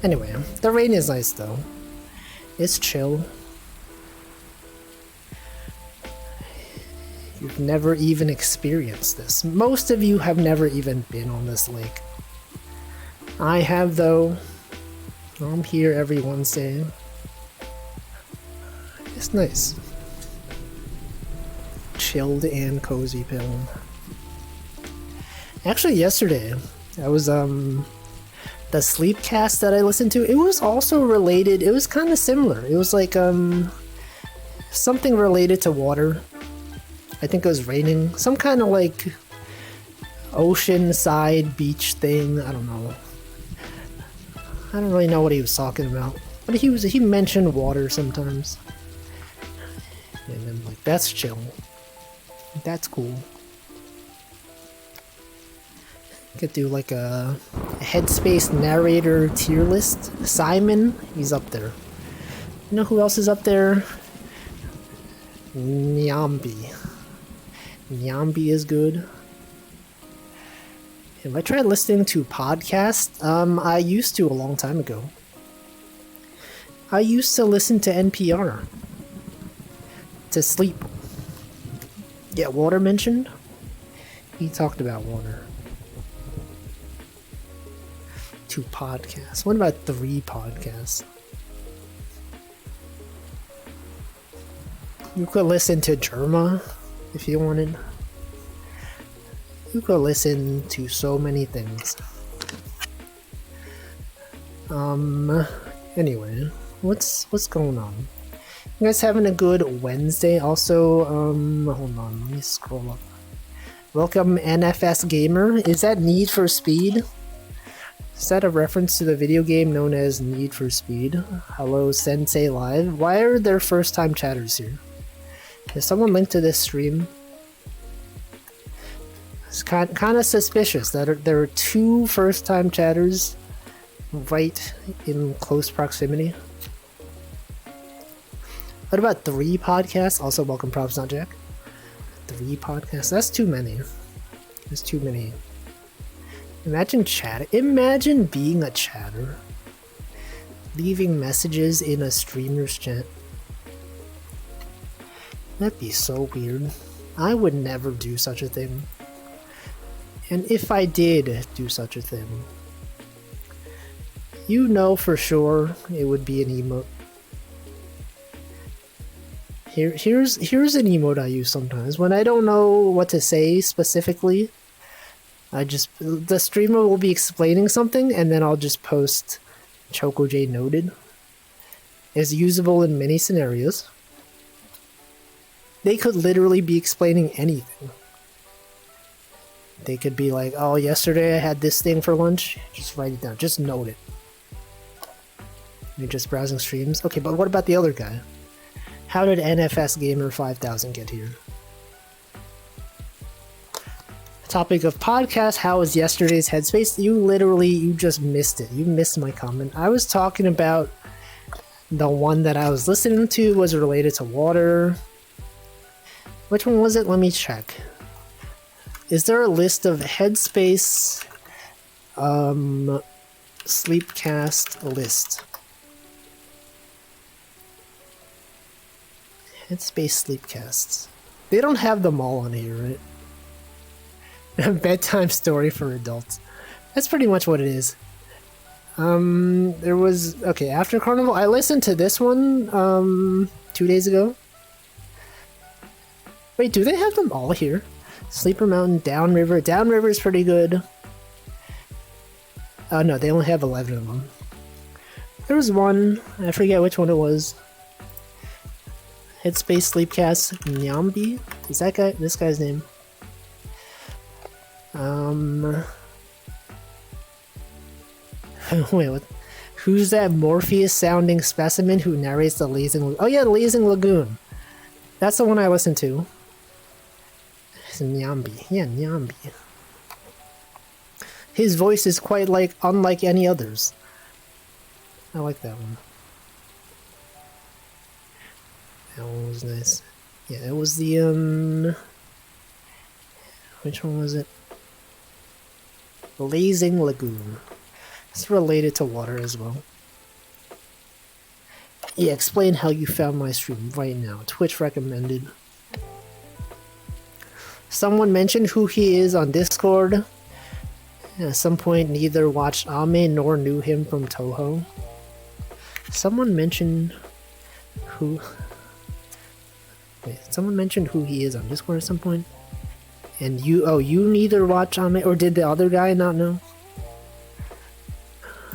Anyway, the rain is nice though. It's chill. You've never even experienced this. Most of you have never even been on this lake. I have though. I'm here every Wednesday. It's nice. Chilled and cozy pill. Actually yesterday, I was the Sleepcast that I listened to, it was also related, it was kind of similar. It was like something related to water. I think it was raining. Some kind of like ocean-side beach thing. I don't know. I don't really know what he was talking about. But he mentioned water sometimes. And I'm like, that's chill. That's cool. Could do like a Headspace narrator tier list. Simon, he's up there. You know who else is up there? Nyambi. Nyambi is good. Have I tried listening to podcasts? I used to a long time ago. I used to listen to NPR. To sleep. Yeah, water mentioned? He talked about water. 2 podcasts. What about 3 podcasts? You could listen to Germa if you wanted. You could listen to so many things. Anyway, what's going on? You guys having a good Wednesday? Also, hold on, let me scroll up. Welcome NFS Gamer. Is that Need for Speed? Is that a reference to the video game known as Need for Speed? Hello, Sensei Live. Why are there first-time chatters here? Has someone linked to this stream? It's kind of suspicious that there are two first-time chatters right in close proximity. What about 3 podcasts? Also, welcome, Props Not Jack. 3 podcasts? That's too many. There's too many. Imagine chat. Imagine being a chatter. Leaving messages in a streamer's chat. That'd be so weird. I would never do such a thing. And if I did do such a thing, you know for sure it would be an emote. Here's an emote I use sometimes when I don't know what to say specifically. The streamer will be explaining something and then I'll just post ChocoJ noted. It's usable in many scenarios. They could literally be explaining anything. They could be like, oh, yesterday I had this thing for lunch. Just write it down. Just note it. You're just browsing streams? Okay, but what about the other guy? How did NFS Gamer 5000 get here? Topic of podcast, how was yesterday's Headspace? You just missed it. You missed my comment. I was talking about the one that I was listening to was related to water. Which one was it? Let me check. Is there a list of Headspace Sleepcast list? Headspace Sleepcasts. They don't have them all on here, right? Bedtime story for adults. That's pretty much what it is. There was... Okay, after Carnival, I listened to this one 2 days ago. Wait, do they have them all here? Sleeper Mountain, Downriver. Downriver is pretty good. Oh no, they only have 11 of them. There was one, I forget which one it was. Headspace Sleepcast Nyambi? Is that guy? This guy's name? Wait, what? Who's that Morpheus-sounding specimen who narrates the Lazing... Oh yeah, the Lazing Lagoon. That's the one I listened to. It's Nyambi. Yeah, Nyambi. His voice is quite unlike any others. I like that one. That one was nice. Yeah, it was the, which one was it? Lazing Lagoon. It's related to water as well. Yeah, explain how you found my stream right now. Twitch recommended. Someone mentioned who he is on Discord. At some point, neither watched Ame nor knew him from Toho. Someone mentioned who... Wait, someone mentioned who he is on Discord at some point? And you neither watch Ame, or did the other guy not know?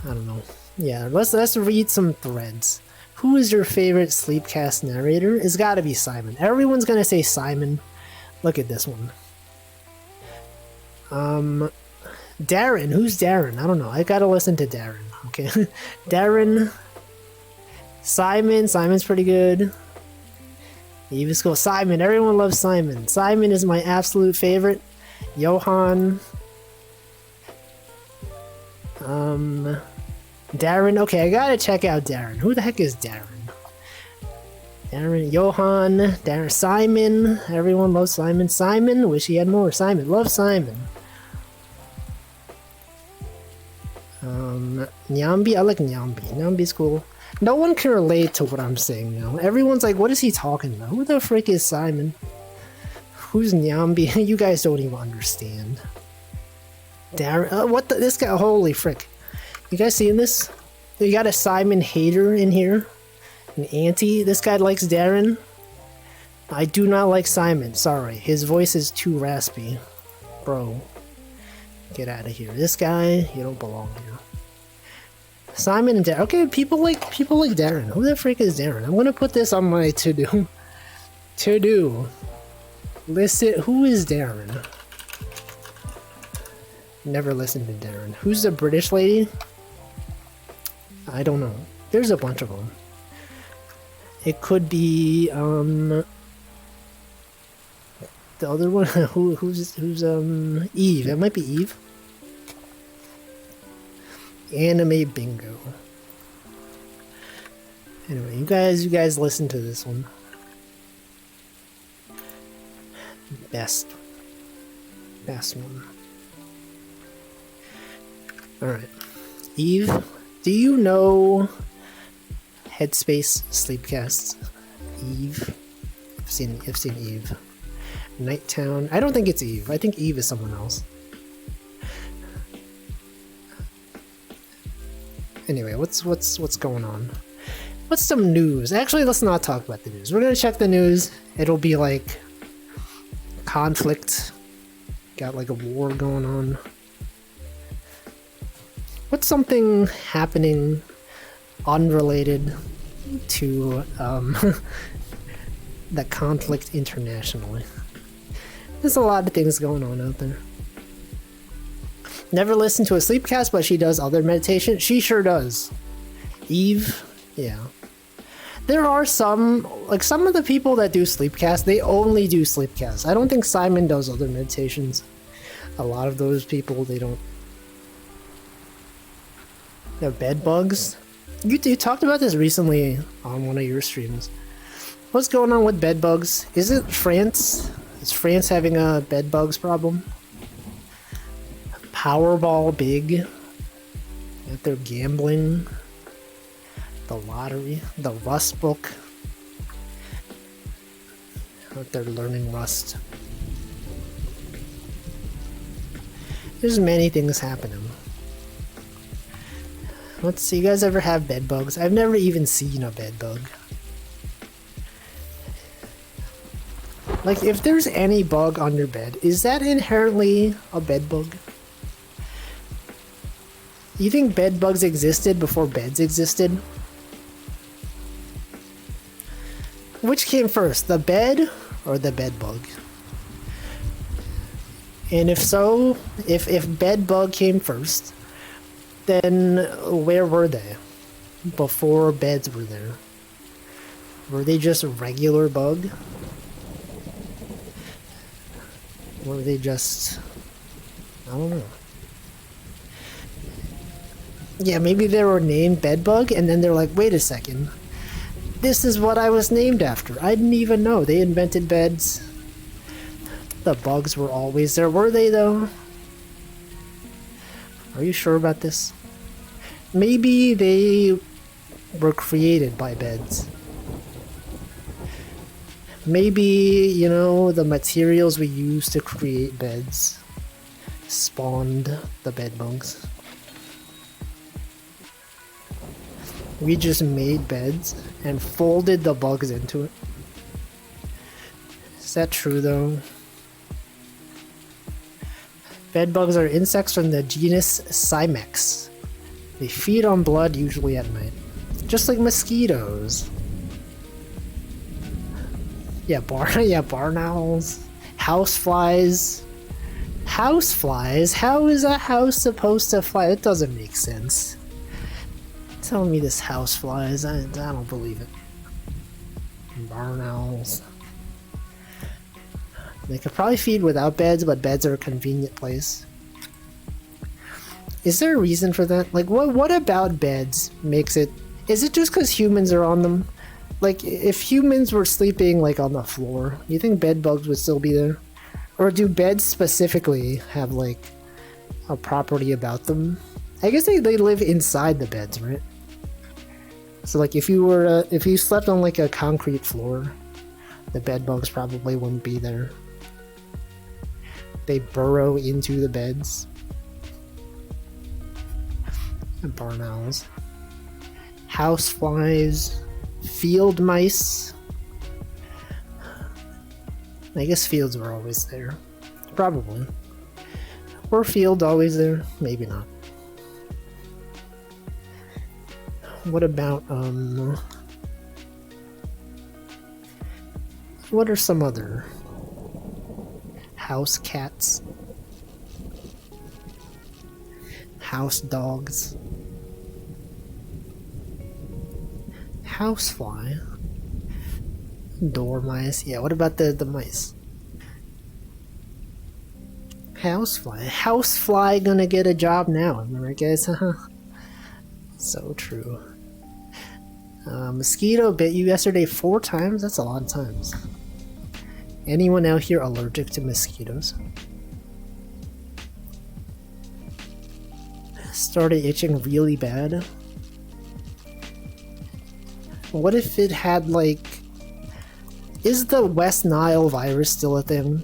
I don't know. Yeah, let's read some threads. Who is your favorite Sleepcast narrator? It's gotta be Simon. Everyone's gonna say Simon. Look at this one. Darren. Who's Darren? I don't know. I gotta listen to Darren. Okay. Darren. Simon. Simon's pretty good. Even school. Simon. Everyone loves Simon. Simon is my absolute favorite. Johan. Darren. Okay, I gotta check out Darren. Who the heck is Darren? Darren, Johan, Darren, Simon. Everyone loves Simon. Simon, wish he had more. Simon, love Simon. Nyambi, I like Nyambi. Nyambi's cool. No one can relate to what I'm saying now. Everyone's like, what is he talking about? Who the frick is Simon? Who's Nyambi? You guys don't even understand. Darren, what the? This guy, holy frick. You guys seeing this? You got a Simon hater in here. An anti. This guy likes Darren. I do not like Simon. Sorry. His voice is too raspy. Bro. Get out of here. This guy, you don't belong here. Simon and Darren. Okay, people like Darren. Who the freak is Darren? I'm gonna put this on my to-do. To-do. Listen, who is Darren? Never listened to Darren. Who's the British lady? I don't know. There's a bunch of them. It could be, the other one? who's Eve? It might be Eve. Anime bingo. Anyway, you guys listen to this one. Best one. Alright. Eve, do you know Headspace Sleepcasts? Eve? I've seen Eve. Nighttown. I don't think it's Eve. I think Eve is someone else. Anyway, what's going on? What's some news? Actually, let's not talk about the news. We're gonna check the news. It'll be like conflict. Got like a war going on. What's something happening unrelated to the conflict internationally? There's a lot of things going on out there. Never listened to a sleepcast, but she does other meditation. She sure does. Eve, yeah. There are some of the people that do sleepcast, they only do sleepcast. I don't think Simon does other meditations. A lot of those people, they don't. They're bed bugs. You talked about this recently on one of your streams. What's going on with bed bugs? Is it France? Is France having a bed bugs problem? Powerball big. That they're gambling. The lottery. The Rust book. That they're learning Rust. There's many things happening. Let's see, you guys ever have bed bugs? I've never even seen a bed bug. Like, if there's any bug on your bed, is that inherently a bed bug? You think bed bugs existed before beds existed? Which came first, the bed or the bed bug? And if so, if bed bug came first, then where were they before beds were there? Were they just a regular bug? Or were they just... I don't know. Yeah, maybe they were named bedbug, and then they're like, wait a second. This is what I was named after. I didn't even know. They invented beds. The bugs were always there. Were they, though? Are you sure about this? Maybe they were created by beds. Maybe, you know, the materials we use to create beds spawned the bed bugs. We just made beds and folded the bugs into it. Is that true, though? Bed bugs are insects from the genus Cymex. They feed on blood, usually at night. Just like mosquitoes. Yeah, barn owls. Houseflies. Houseflies? How is a house supposed to fly? It doesn't make sense. Tell me this house flies. I don't believe it. Barn owls. They could probably feed without beds, but beds are a convenient place. Is there a reason for that? Like, what about beds makes it... Is it just because humans are on them? Like, if humans were sleeping, like, on the floor, you think bed bugs would still be there? Or do beds specifically have, like, a property about them? I guess they live inside the beds, right? So, like, if you slept on, like, a concrete floor, the bed bugs probably wouldn't be there. They burrow into the beds. Barn owls. Houseflies. Field mice. I guess fields were always there. Probably. Were field always there? Maybe not. What about, what are some other house cats? House dogs? Housefly? Dormice? Yeah, what about the mice? Housefly. Housefly gonna get a job now, am I right, guys? So true. Mosquito bit you yesterday 4 times? That's a lot of times. Anyone out here allergic to mosquitoes? Started itching really bad. What if it had like... Is the West Nile virus still a thing?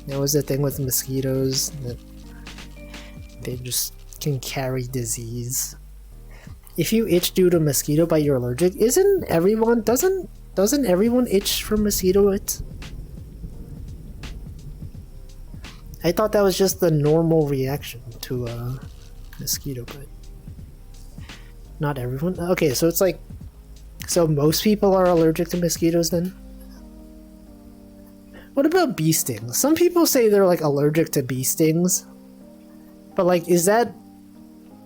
That was a thing with mosquitoes, that they just can carry disease. If you itch due to mosquito bite, you're allergic. Isn't everyone... Doesn't everyone itch from mosquito bites? I thought that was just the normal reaction to a mosquito bite. Not everyone? Okay, so it's like... So most people are allergic to mosquitoes then? What about bee stings? Some people say they're like allergic to bee stings. But like, is that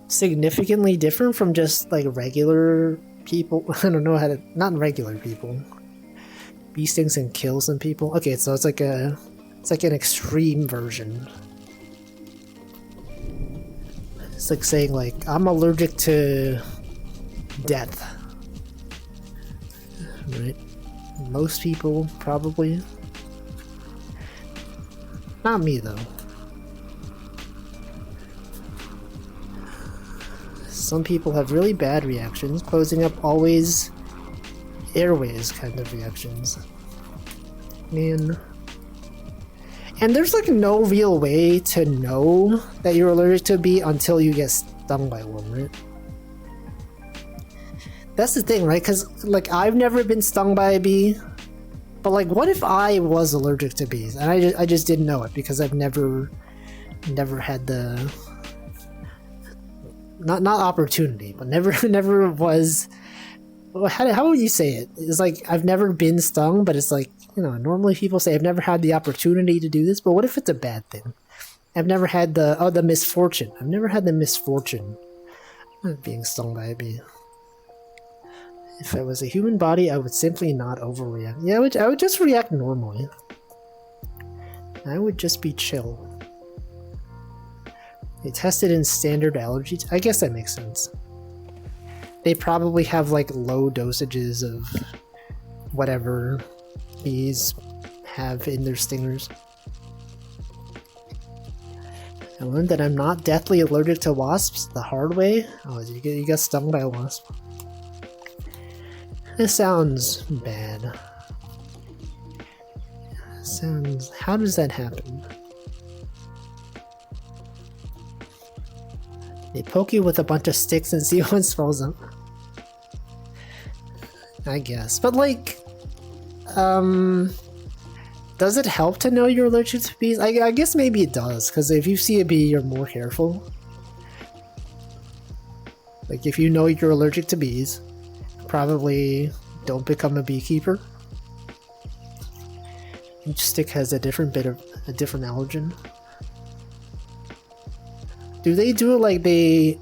significantly different from just like regular people? I don't know how to... Not regular people. Bee stings can kill some people. Okay, so it's like a... It's like an extreme version. It's like saying like, I'm allergic to death. Right? Most people, probably. Not me, though. Some people have really bad reactions, closing up always airways kind of reactions. Man. And there's like no real way to know that you're allergic to a bee until you get stung by one, right? That's the thing, right? Because like I've never been stung by a bee, but like what if I was allergic to bees and I just didn't know it because I've never had the not opportunity, but never was. How would you say it? It's like I've never been stung, but it's like, you know, normally people say I've never had the opportunity to do this, but what if it's a bad thing? I've never had the misfortune. I've never had the misfortune of being stung by a bee. If I was a human body, I would simply not overreact. Yeah, I would just react normally. I would just be chill. They tested in standard allergies. I guess that makes sense. They probably have like low dosages of whatever bees have in their stingers. I learned that I'm not deathly allergic to wasps the hard way. Oh, you got stung by a wasp. This sounds bad. How does that happen? They poke you with a bunch of sticks and see what swells up. I guess. But like, does it help to know you're allergic to bees? I guess maybe it does, because if you see a bee, you're more careful. Like if you know you're allergic to bees, probably don't become a beekeeper. Each stick has a different allergen. Do they do it like they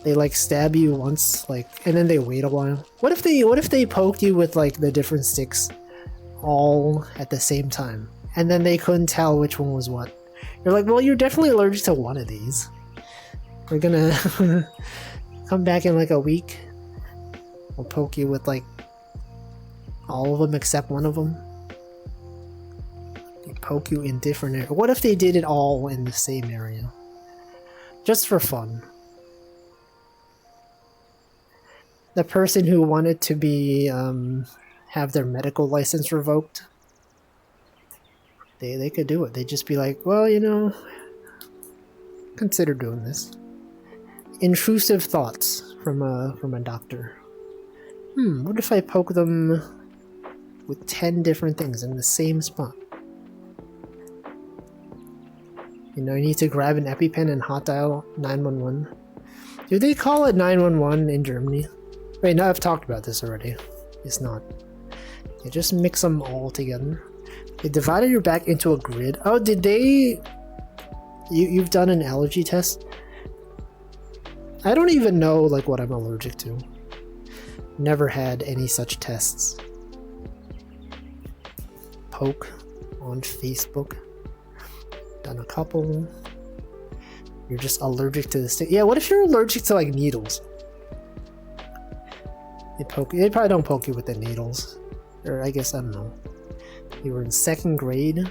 like stab you once, like, and then they wait a while? What if they poked you with like the different sticks all at the same time, and then they couldn't tell which one was what? You're like, well, you're definitely allergic to one of these. We're gonna come back in like a week. We'll poke you with like all of them except one of them. They poke you in different areas. What if they did it all in the same area? Just for fun. The person who wanted to be have their medical license revoked, they could do it. They'd just be like, well, you know, consider doing this. Intrusive thoughts from a doctor. What if I poke them with 10 different things in the same spot? You know, you need to grab an EpiPen and hot dial 911. Do they call it 911 in Germany? Wait, no, I've talked about this already. It's not. You just mix them all together. They divided your back into a grid. Oh, did they... You've done an allergy test? I don't even know, like, what I'm allergic to. Never had any such tests. Poke on Facebook. Done a couple. You're just allergic to the stick. Yeah, what if you're allergic to like needles? They probably don't poke you with the needles. Or I guess, I don't know. You were in 2nd grade.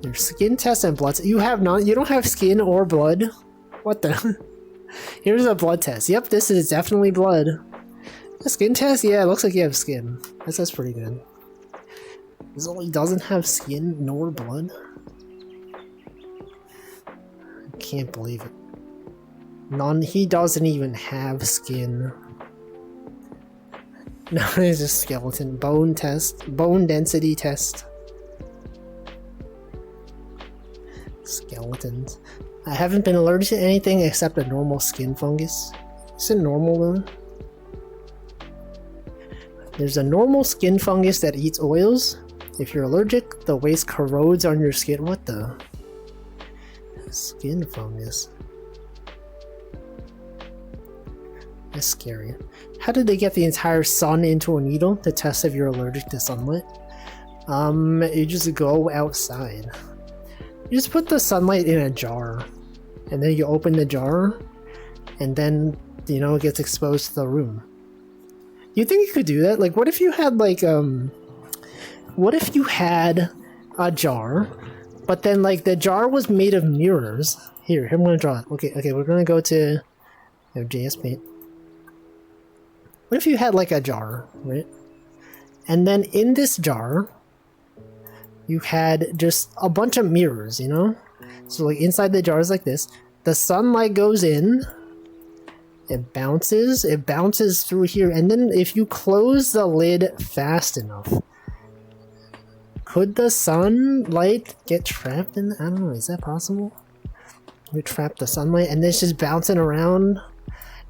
Your skin test and blood. You don't have skin or blood? What the? Here's a blood test. Yep, this is definitely blood. A skin test? Yeah, it looks like you have skin. That's pretty good. This only doesn't have skin nor blood? I can't believe it. He doesn't even have skin. No, it's a skeleton. Bone test. Bone density test. Skeletons. I haven't been allergic to anything except a normal skin fungus. Is it normal though? There's a normal skin fungus that eats oils. If you're allergic, the waste corrodes on your skin. What the? Skin fungus. That's scary. How did they get the entire sun into a needle to test if you're allergic to sunlight? You just go outside. You just put the sunlight in a jar, and then you open the jar, and then, you know, it gets exposed to the room. You think you could do that? Like, what if you had, like, what if you had a jar, but then, like, the jar was made of mirrors? Here, I'm gonna draw it. Okay, we're gonna go to JS Paint. What if you had, like, a jar, right? And then in this jar, you had just a bunch of mirrors, you know? So, like, inside the jar is like this. The sunlight goes in. It bounces through here, and then if you close the lid fast enough, could the sunlight get trapped in? I don't know, is that possible? You trap the sunlight, and it's just bouncing around,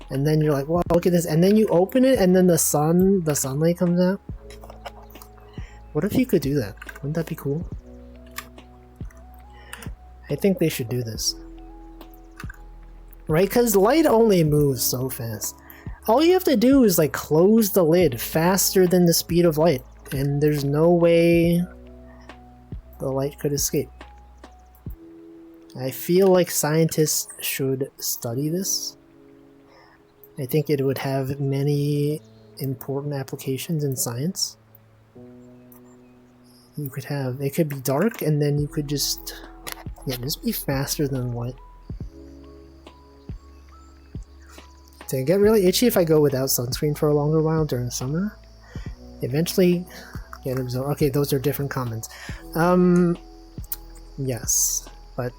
and then you're like, "Wow, look at this!" And then you open it, and then the sunlight comes out. What if you could do that? Wouldn't that be cool? I think they should do this. Right? Because light only moves so fast. All you have to do is like close the lid faster than the speed of light, and there's no way the light could escape. I feel like scientists should study this. I think it would have many important applications in science. It could be dark, and then you could just be faster than light. Did I get really itchy if I go without sunscreen for a longer while during the summer? Eventually get absorbed. Okay, those are different comments. Yes, but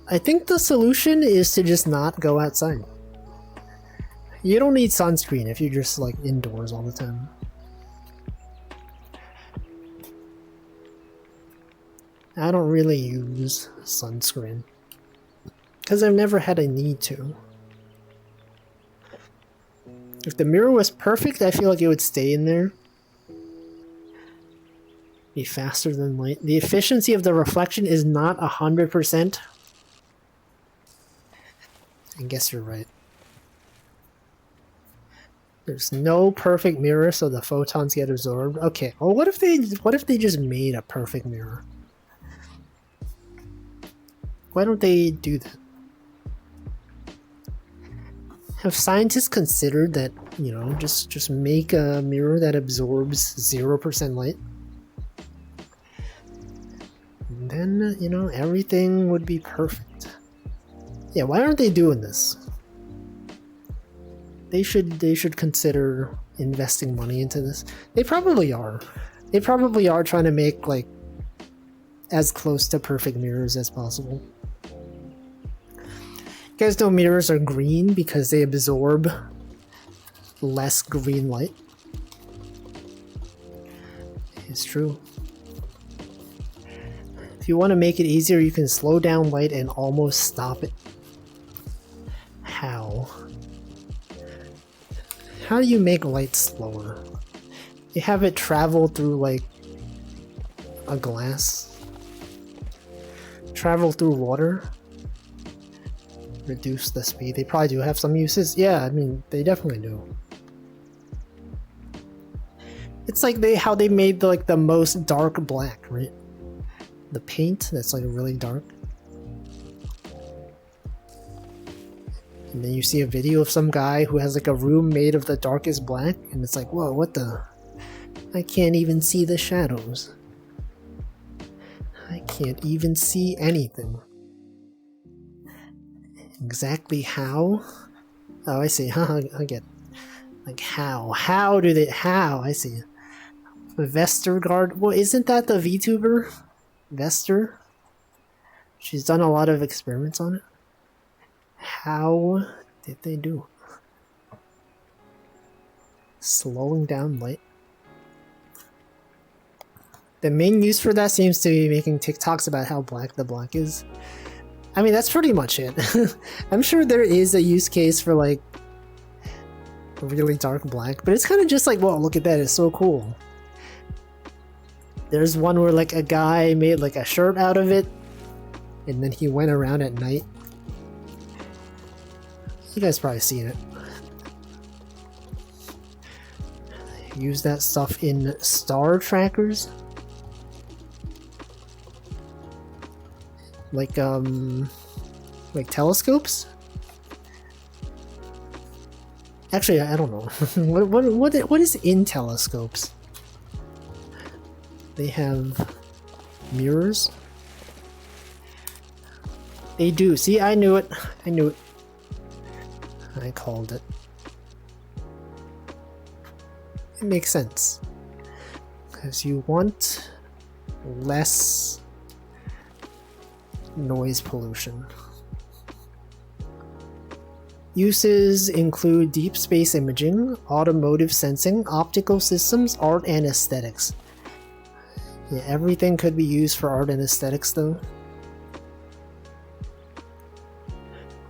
I think the solution is to just not go outside. You don't need sunscreen if you're just like indoors all the time. I don't really use sunscreen because I've never had a need to. If the mirror was perfect, I feel like it would stay in there. Be faster than light. The efficiency of the reflection is not 100%. I guess you're right. There's no perfect mirror, so the photons get absorbed. Okay, well, what if they just made a perfect mirror? Why don't they do that? Have scientists considered that, you know, just make a mirror that absorbs 0% light? And then, you know, everything would be perfect. Yeah, why aren't they doing this? They should consider investing money into this. They probably are. They probably are trying to make, like, as close to perfect mirrors as possible. You guys know mirrors are green because they absorb less green light. It's true. If you want to make it easier, you can slow down light and almost stop it. How? How do you make light slower? You have it travel through like a glass? Travel through water? Reduce the speed. They probably do have some uses. Yeah, I mean, they definitely do. It's like how they made like the most dark black, right? the paint that's like really dark. And then you see a video of some guy who has like a room made of the darkest black, and it's like, whoa, what the? I can't even see the shadows. I can't even see anything. Exactly how? Oh, I see. Haha, I get it. Like how? How do they? How? I see. Vestergaard. Well, isn't that the VTuber? Vester? She's done a lot of experiments on it. How did they do it? Slowing down light. The main use for that seems to be making TikToks about how black the black is. I mean, that's pretty much it. I'm sure there is a use case for like really dark black, but it's kind of just like, whoa, look at that, it's so cool. There's one where like a guy made like a shirt out of it, and then he went around at night. You guys probably seen it. Use that stuff in star trackers. Like telescopes? Actually, I don't know. what is in telescopes? They have mirrors. They do. See, I knew it. I knew it. I called it. It makes sense. Because you want less noise pollution. Uses include deep space imaging, automotive sensing, optical systems, art, and aesthetics. Yeah, everything could be used for art and aesthetics, though.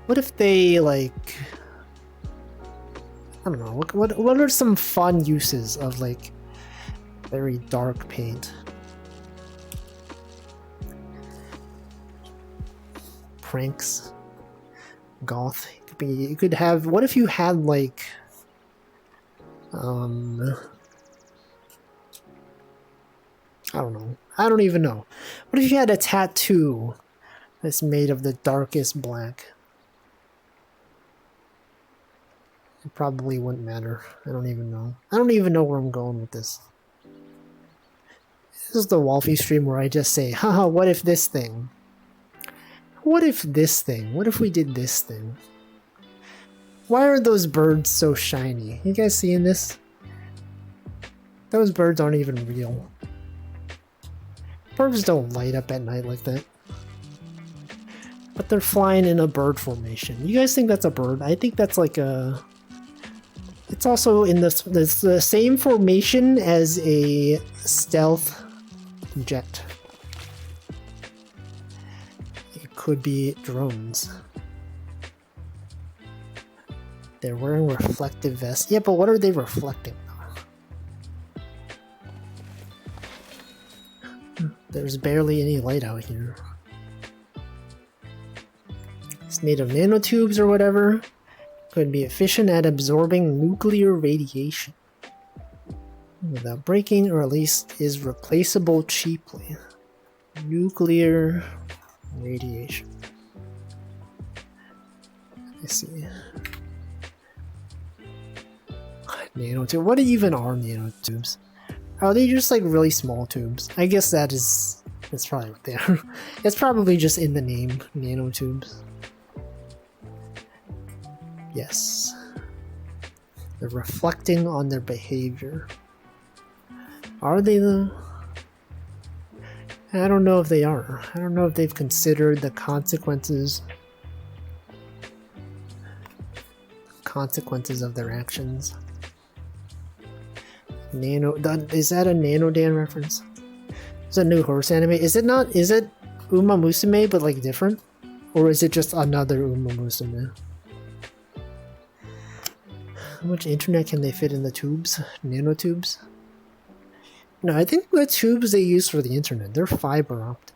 What if they, like... I don't know, what are some fun uses of, like, very dark paint? Pranks. Goth. You could have... What if you had, like... I don't know. I don't even know. What if you had a tattoo that's made of the darkest black? It probably wouldn't matter. I don't even know. I don't even know where I'm going with this. This is the Wolfie stream where I just say, haha, what if this thing? What if this thing? What if we did this thing? Why are those birds so shiny? You guys seeing this? Those birds aren't even real. Birds don't light up at night like that. But they're flying in a bird formation. You guys think that's a bird? I think that's like a... It's also in the same formation as a stealth jet. It could be drones. They're wearing reflective vests. Yeah, but what are they reflecting? There's barely any light out here. It's made of nanotubes or whatever. Could be efficient at absorbing nuclear radiation without breaking, or at least is replaceable cheaply. Nuclear radiation. Let's see. Nanotube. What even are nanotubes? Are they just like really small tubes? I guess that's probably what they are. It's probably just in the name, nanotubes. Yes. They're reflecting on their behavior. Are they though? I don't know if they are. I don't know if they've considered the consequences of their actions. Is that a Nanodan reference? It's a new horse anime. Is it not? Is it Uma Musume but like different? Or is it just another Uma Musume? How much internet can they fit in the tubes? Nanotubes? No, I think the tubes they use for the internet, they're fiber optic.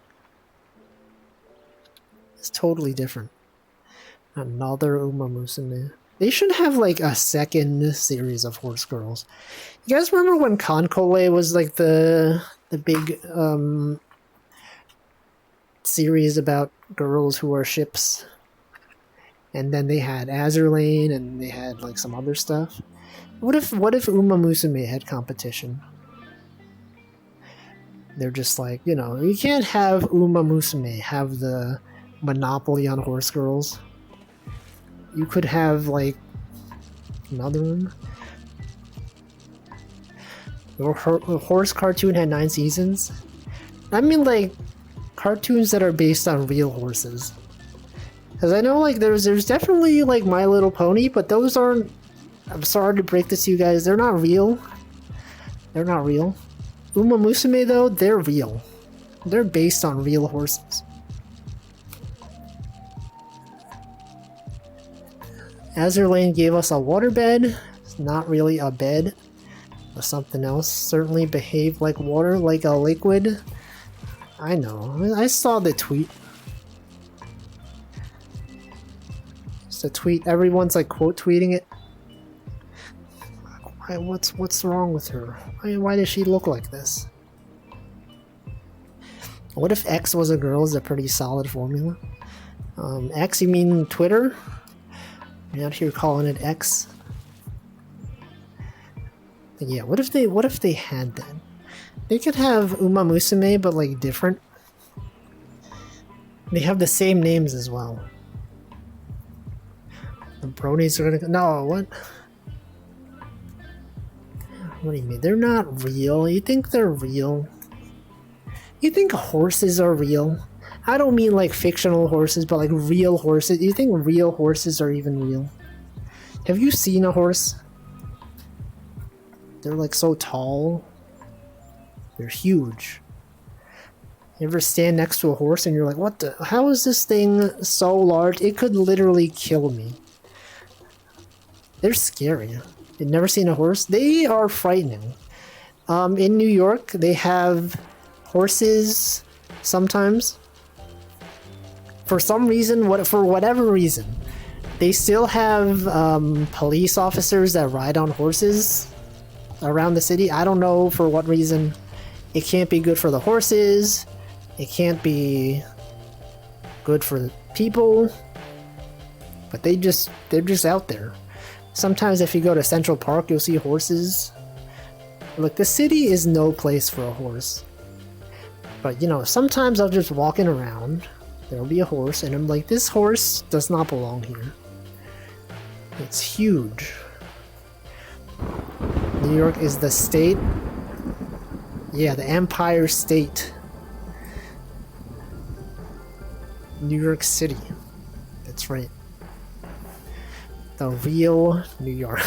It's totally different. Another Uma Musume. They should have like a second series of Horse Girls. You guys remember when Konkole was like the big series about girls who are ships. And then they had Azurlane, and they had like some other stuff. What if Uma Musume had competition? They're just like, you know, you can't have Uma Musume have the monopoly on horse girls. You could have like another one. The horse cartoon had 9 seasons. I mean, like cartoons that are based on real horses. Because I know, like, there's definitely, like, My Little Pony, but those aren't... I'm sorry to break this to you guys, they're not real. They're not real. Uma Musume, though, they're real. They're based on real horses. Azurlane gave us a waterbed. It's not really a bed. Or something else. Certainly behaved like water, like a liquid. I know. I saw the tweet. A tweet, everyone's like quote tweeting it. What's wrong with her? Why does she look like this? What if X was a girl? Is a pretty solid formula. X, you mean Twitter? You're out here calling it X. But yeah, what if they had that? They could have Uma Musume, but like different. They have the same names as well. The bronies are gonna... No, what? What do you mean? They're not real. You think they're real? You think horses are real? I don't mean like fictional horses, but like real horses. You think real horses are even real? Have you seen a horse? They're like so tall. They're huge. You ever stand next to a horse and you're like, what the... How is this thing so large? It could literally kill me. They're scary. You've never seen a horse? They are frightening. In New York, they have horses sometimes. For some reason, for whatever reason, they still have police officers that ride on horses around the city. I don't know for what reason. It can't be good for the horses. It can't be good for people. But they're just out there. Sometimes if you go to Central Park, you'll see horses. Look, the city is no place for a horse. But, you know, sometimes I'll just walking around. There'll be a horse, and I'm like, this horse does not belong here. It's huge. New York is the state. Yeah, the Empire State. New York City. That's right. The real New York.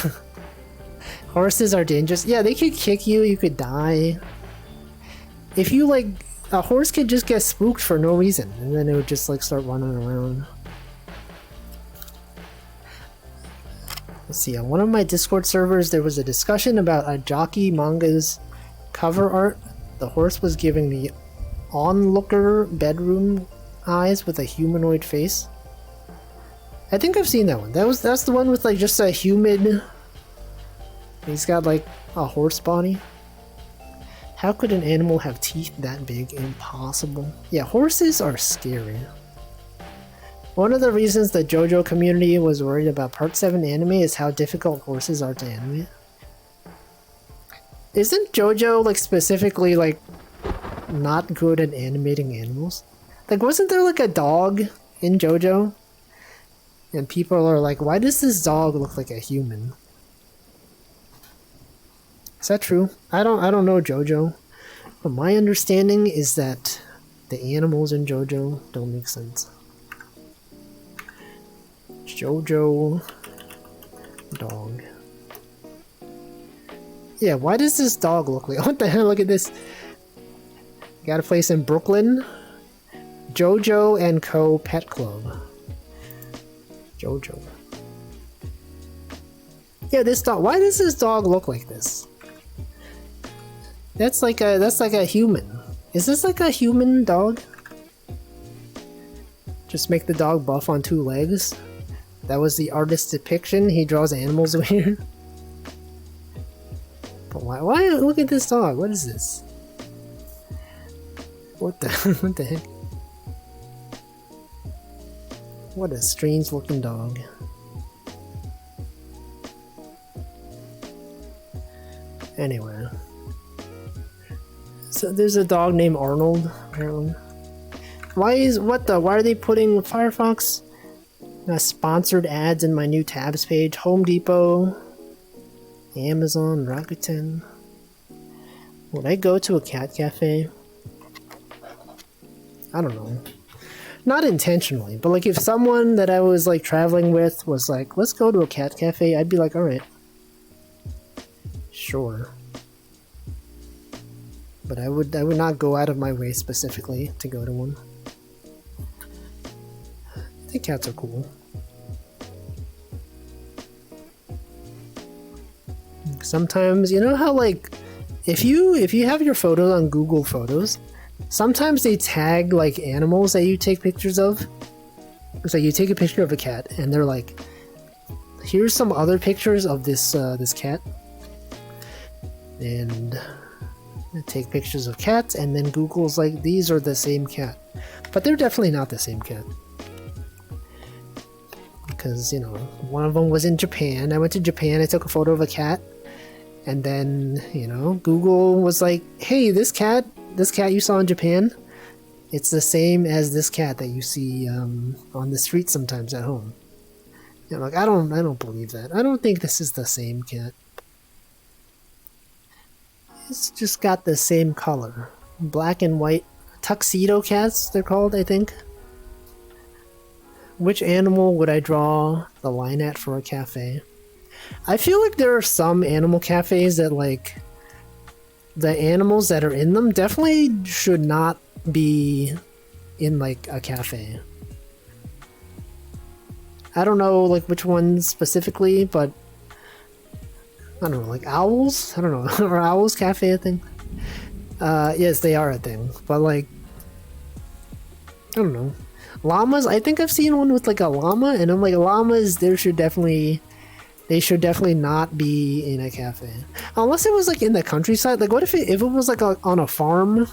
Horses are dangerous. Yeah, they could kick you, you could die. If you like, a horse could just get spooked for no reason, and then it would just like start running around. Let's see, on one of my Discord servers there was a discussion about a Jockey manga's cover art. The horse was giving the onlooker bedroom eyes with a humanoid face. I think I've seen that one. That's the one with like just a human. He's got like a horse body. How could an animal have teeth that big? Impossible. Yeah, horses are scary. One of the reasons the JoJo community was worried about Part 7 anime is how difficult horses are to animate. Isn't JoJo like specifically like not good at animating animals? Like wasn't there like a dog in JoJo? And people are like, why does this dog look like a human? Is that true? I don't know JoJo. But my understanding is that the animals in JoJo don't make sense. JoJo dog. Yeah, why does this dog look like... What the hell? Look at this. Got a place in Brooklyn. JoJo and Co. Pet Club. JoJo. Yeah, this dog. Why does this dog look like this? That's like a human. Is this like a human dog? Just make the dog buff on 2 legs. That was the artist's depiction. He draws animals weird. But why? Look at this dog. What is this? What the? What the heck? What a strange looking dog. Anyway. So there's a dog named Arnold, apparently. Why are they putting Firefox sponsored ads in my new tabs page? Home Depot, Amazon, Rakuten. Would I go to a cat cafe? I don't know. Not intentionally, but like if someone that I was like traveling with was like, let's go to a cat cafe, I'd be like, alright. Sure. But I would not go out of my way specifically to go to one. I think cats are cool. Sometimes, you know how like if you have your photos on Google Photos, sometimes they tag like animals that you take pictures of. It's like you take a picture of a cat and they're like, here's some other pictures of this this cat. And take pictures of cats, and then Google's like, these are the same cat. But they're definitely not the same cat. Because, you know, one of them was in Japan. I went to Japan, I took a photo of a cat. And then, you know, Google was like, hey, this cat you saw in Japan, it's the same as this cat that you see on the street sometimes at home. You know, like, I don't believe that. I don't think this is the same cat. It's just got the same color. Black and white. Tuxedo cats, they're called, I think. Which animal would I draw the line at for a cafe? I feel like there are some animal cafes that, like, the animals that are in them definitely should not be in, like, a cafe. I don't know, like, which ones specifically, but I don't know, like owls? I don't know. Are owls cafe a thing? Yes, they are a thing. But like, I don't know. Llamas? I think I've seen one with like a llama, and I'm like, llamas, they should definitely not be in a cafe. Unless it was like in the countryside. Like, what if it was like on a farm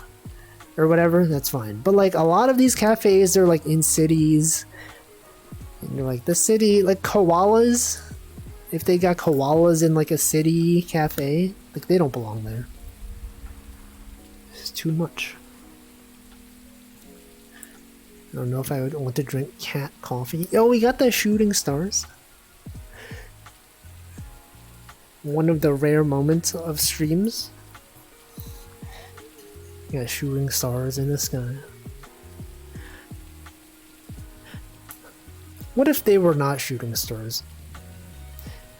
or whatever? That's fine. But like a lot of these cafes, they're like in cities. And you're like, the city, like koalas. If they got koalas in like a city cafe, like they don't belong there. It's too much. I don't know if I would want to drink cat coffee. Oh, we got the shooting stars. One of the rare moments of streams. We got shooting stars in the sky. What if they were not shooting stars?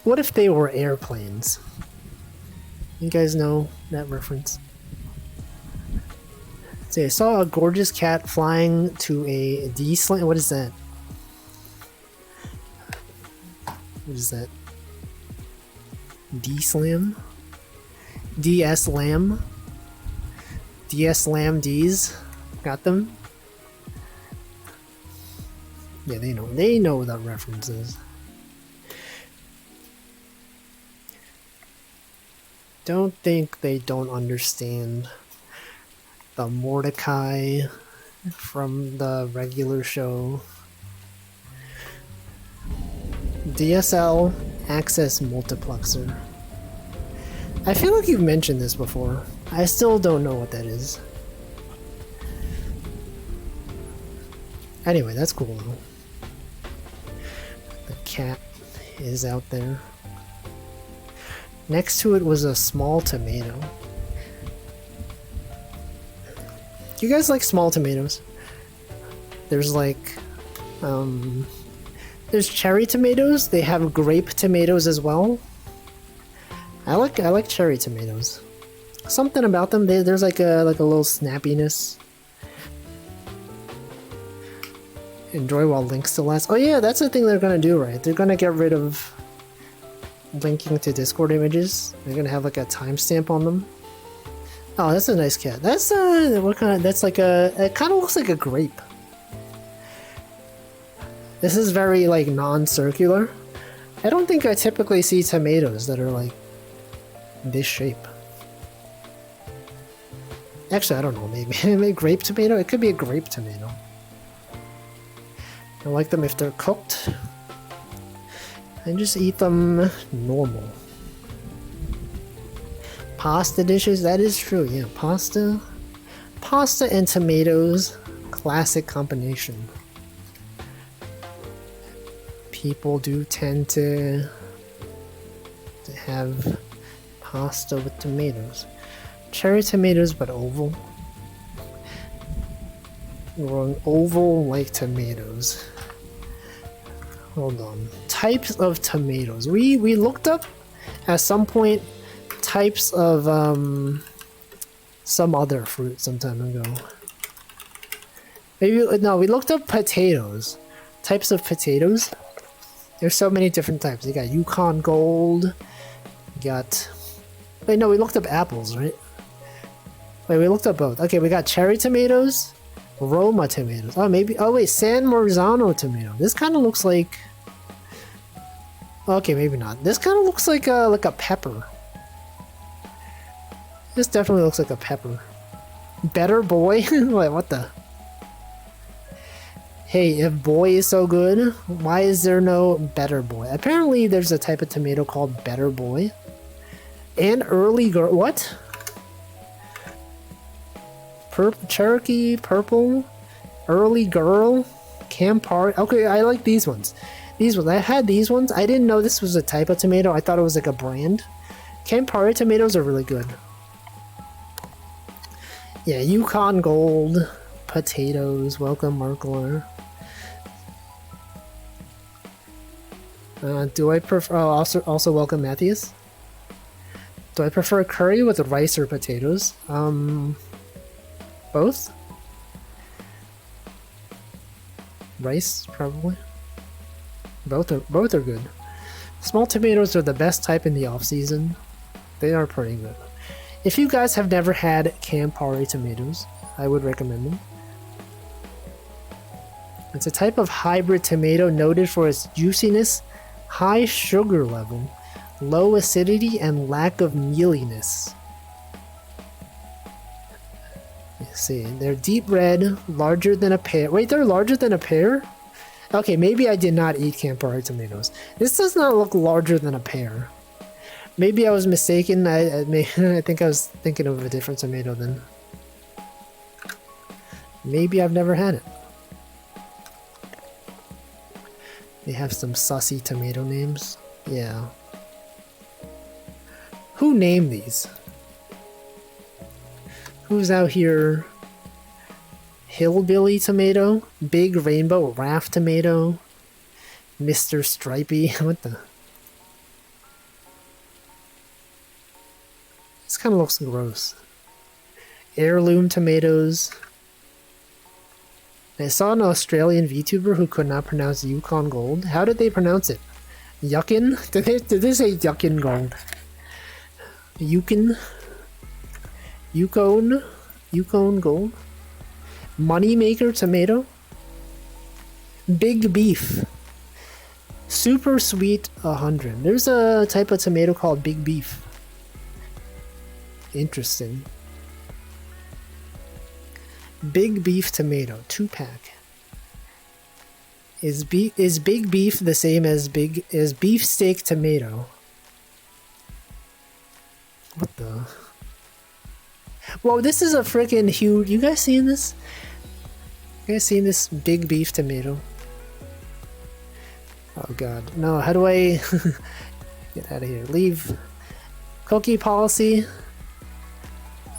What if they were airplanes? You guys know that reference? See, I saw a gorgeous cat flying to a D-slam. What is that? What is that? D-slam? DS-lam? DS-lam Ds? Got them? Yeah, they know what that reference is. Don't think they don't understand the Mordecai from the regular show. DSL Access Multiplexer. I feel like you've mentioned this before. I still don't know what that is. Anyway, that's cool though. The cat is out there. Next to it was a small tomato. Do you guys like small tomatoes? There's like, there's cherry tomatoes. They have grape tomatoes as well. I like cherry tomatoes. Something about them. There's like a little snappiness. Enjoy while links still last. Oh yeah, that's the thing they're gonna do, right? They're gonna get rid of linking to Discord images. They're gonna have like a timestamp on them. Oh, that's a nice cat. That's what kind of? That's like it kind of looks like a grape. This is very like non-circular. I don't think I typically see tomatoes that are like this shape. Actually, I don't know. Maybe grape tomato. It could be a grape tomato. I like them if they're cooked. I just eat them normal. Pasta dishes, that is true, yeah. Pasta and tomatoes, classic combination. People do tend to have pasta with tomatoes. Cherry tomatoes, but oval. Or oval like tomatoes. Hold on. Types of tomatoes. We looked up at some point types of some other fruit some time ago. Maybe no, we looked up potatoes. Types of potatoes. There's so many different types. You got Yukon Gold. You got. Wait, no, we looked up apples, right? Wait, we looked up both. Okay, we got cherry tomatoes, Roma tomatoes. Oh, maybe. Oh, wait, San Marzano tomato. This kind of looks like. Okay, maybe not. This kind of looks like a pepper. This definitely looks like a pepper. Better boy? Wait, what the? Hey, if boy is so good, why is there no better boy? Apparently, there's a type of tomato called better boy. And early girl. What? Cherokee purple, early girl, Campari. Okay, I like these ones. These ones. I had these ones. I didn't know this was a type of tomato. I thought it was like a brand. Campari tomatoes are really good. Yeah, Yukon Gold, potatoes. Welcome, Markler. Do I prefer? Oh, also welcome, Matthias. Do I prefer curry with rice or potatoes? Both? Rice, probably. Both are good. Small tomatoes are the best type in the off-season. They are pretty good. If you guys have never had Campari tomatoes, I would recommend them. It's a type of hybrid tomato noted for its juiciness, high sugar level, low acidity, and lack of mealiness. Let's see, they're deep red, larger than a pear. Wait, they're larger than a pear? Okay, maybe I did not eat Campari tomatoes. This does not look larger than a pear. Maybe I was mistaken. I think I was thinking of a different tomato then. Maybe I've never had it. They have some sussy tomato names. Yeah. Who named these? Who's out here? Hillbilly tomato? Big rainbow raft tomato? Mr. Stripey? What the? This kind of looks gross. Heirloom tomatoes. I saw an Australian VTuber who could not pronounce Yukon Gold. How did they pronounce it? Yuckin? Did they say Yuckin Gold? Yukon? Yukon Gold? Moneymaker tomato? Big beef. Super sweet 100. There's a type of tomato called big beef. Interesting. Big beef tomato, 2-pack. Is big beef the same as beefsteak tomato? What the? Whoa, this is a freaking huge. You guys seeing this? You guys seeing this big beef tomato? Oh god, no! How do I get out of here? Leave. Cookie policy.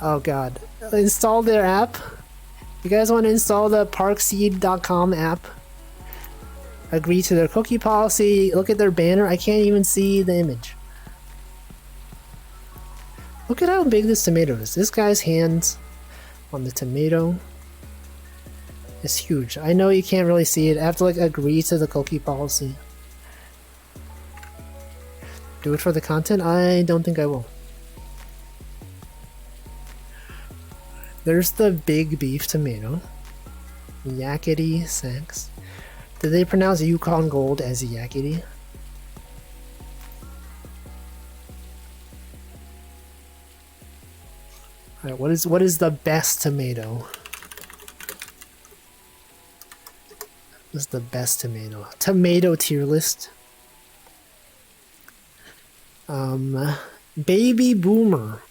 Oh god, install their app. You guys want to install the parkseed.com app? Agree to their cookie policy. Look at their banner. I can't even see the image. Look at how big this tomato is. This guy's hands on the tomato is huge. I know you can't really see it. I have to like agree to the cookie policy. Do it for the content? I don't think I will. There's the big beef tomato. Yakety sax. Did they pronounce Yukon Gold as yakety? Alright, what is the best tomato? This is the best tomato. Tomato tier list. Baby Boomer.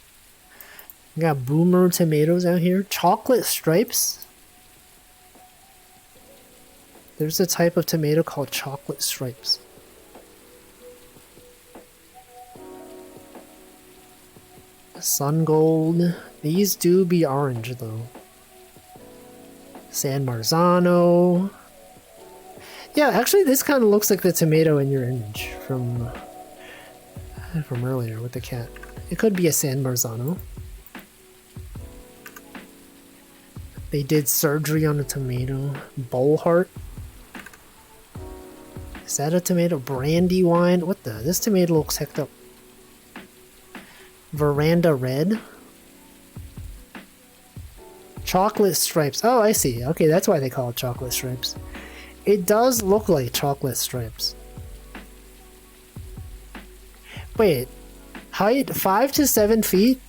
We got Boomer tomatoes out here. Chocolate Stripes. There's a type of tomato called Chocolate Stripes. Sun Gold. These do be orange though. San Marzano. Yeah, actually this kind of looks like the tomato in your image from earlier with the cat. It could be a San Marzano. They did surgery on a tomato. Bullheart. Is that a tomato? Brandywine? What the? This tomato looks hecked up. Veranda Red. Chocolate Stripes. Oh, I see. Okay, that's why they call it Chocolate Stripes. It does look like Chocolate Stripes. Wait. Height 5 to 7 feet?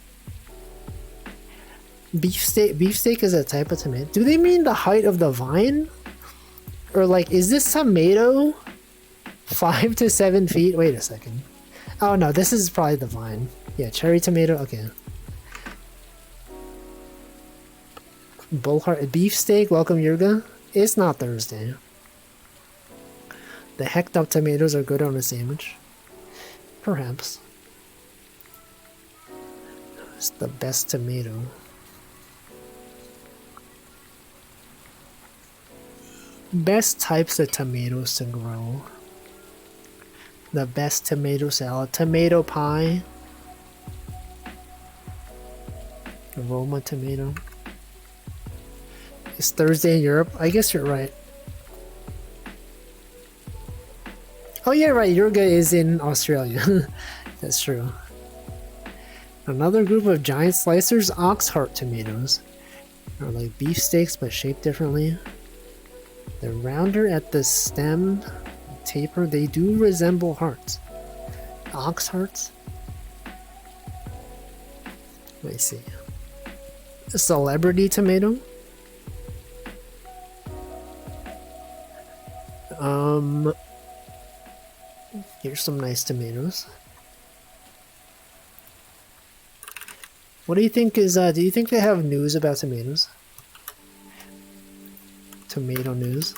Beefsteak is a type of tomato. Do they mean the height of the vine? Or like, is this tomato 5 to 7 feet? Wait a second. Oh no, this is probably the vine. Yeah, cherry tomato, okay. Bullheart, beefsteak, welcome Yurga. It's not Thursday. The hecked up tomatoes are good on a sandwich. Perhaps. It's the best tomato. Best types of tomatoes to grow. The best tomato salad. Tomato pie. Aroma tomato. It's Thursday in Europe. I guess you're right. Oh yeah, right. Yurga is in Australia. That's true. Another group of giant slicers. Oxheart tomatoes. Are like beefsteaks but shaped differently. They're rounder at the stem, taper. They do resemble hearts. Ox hearts? Let me see. A celebrity tomato? Here's some nice tomatoes. What do you think is, do you think they have news about tomatoes? Tomato news.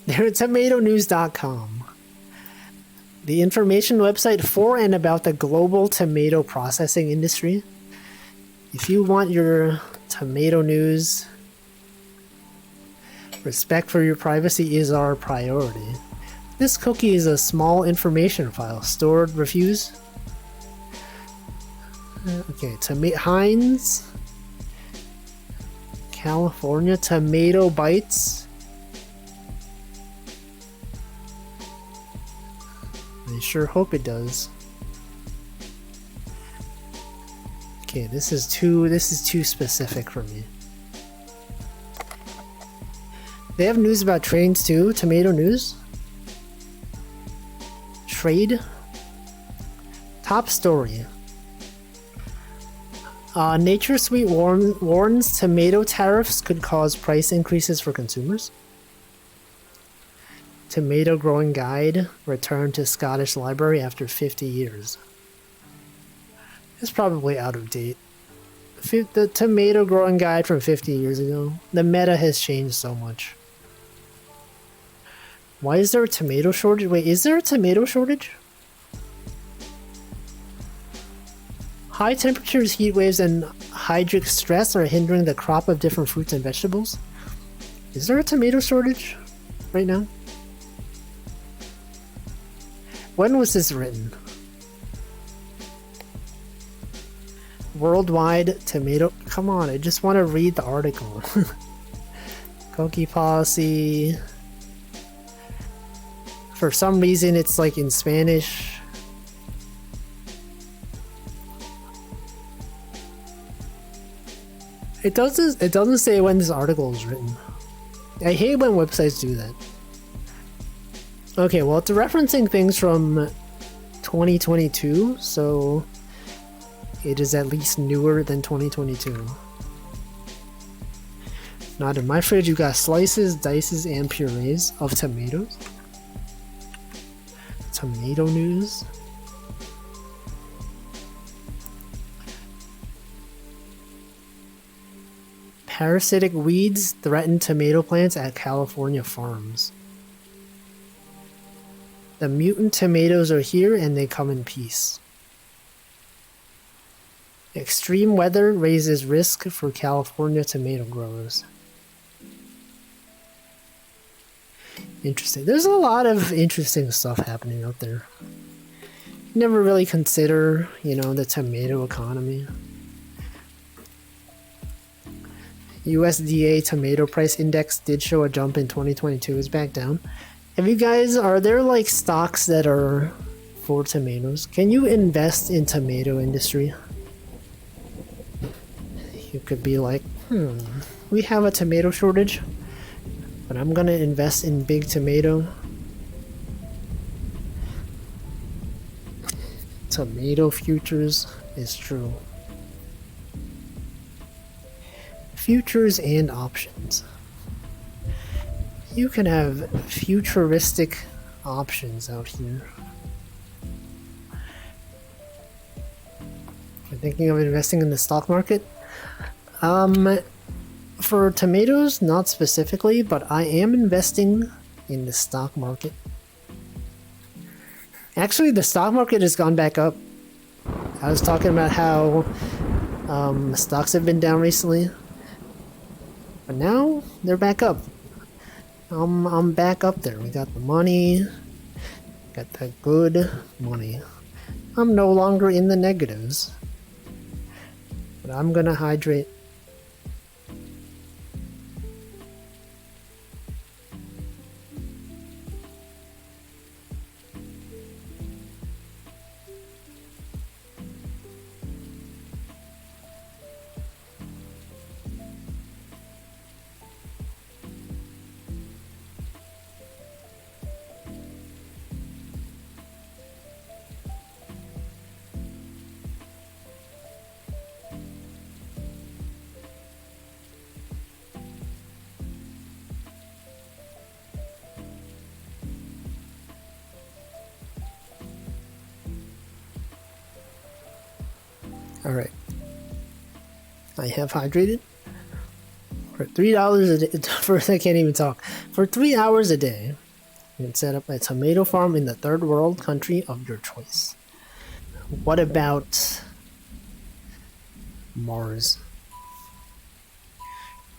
They're at tomatonews.com. The information website for and about the global tomato processing industry. If you want your tomato news, respect for your privacy is our priority. This cookie is a small information file. Stored reviews. Okay, Heinz. California Tomato Bites. I sure hope it does. Okay, this is too specific for me. They have news about trains too. Tomato news. Trade. Top story. NatureSweet warns tomato tariffs could cause price increases for consumers. Tomato growing guide returned to Scottish Library after 50 years. It's probably out of date. The tomato growing guide from 50 years ago. The meta has changed so much. Why is there a tomato shortage? Wait, is there a tomato shortage? High temperatures, heat waves, and hydric stress are hindering the crop of different fruits and vegetables. Is there a tomato shortage right now? When was this written? Worldwide tomato... Come on, I just want to read the article. Cookie policy... For some reason it's like in Spanish. It doesn't say when this article was written. I hate when websites do that. Okay, well it's referencing things from 2022, so it is at least newer than 2022. Now in my fridge, you got slices, dices, and purees of tomatoes. Tomato news. Parasitic weeds threaten tomato plants at California farms. The mutant tomatoes are here and they come in peace. Extreme weather raises risk for California tomato growers. Interesting. There's a lot of interesting stuff happening out there. You never really consider, the tomato economy. USDA tomato price index did show a jump in 2022. It's back down. Are there like stocks that are for tomatoes? Can you invest in tomato industry? You could be like, we have a tomato shortage, but I'm gonna invest in big tomato. Tomato futures is true. Futures and options. You can have futuristic options out here. You're thinking of investing in the stock market? For tomatoes, not specifically, but I am investing in the stock market. Actually, the stock market has gone back up. I was talking about how stocks have been down recently, but now they're back up. I'm back up there. We got the money, got that good money. I'm no longer in the negatives, but I'm gonna hydrate. Alright. I have hydrated. For $3 a day, first I can't even talk. For 3 hours a day, you can set up a tomato farm in the third world country of your choice. What about Mars?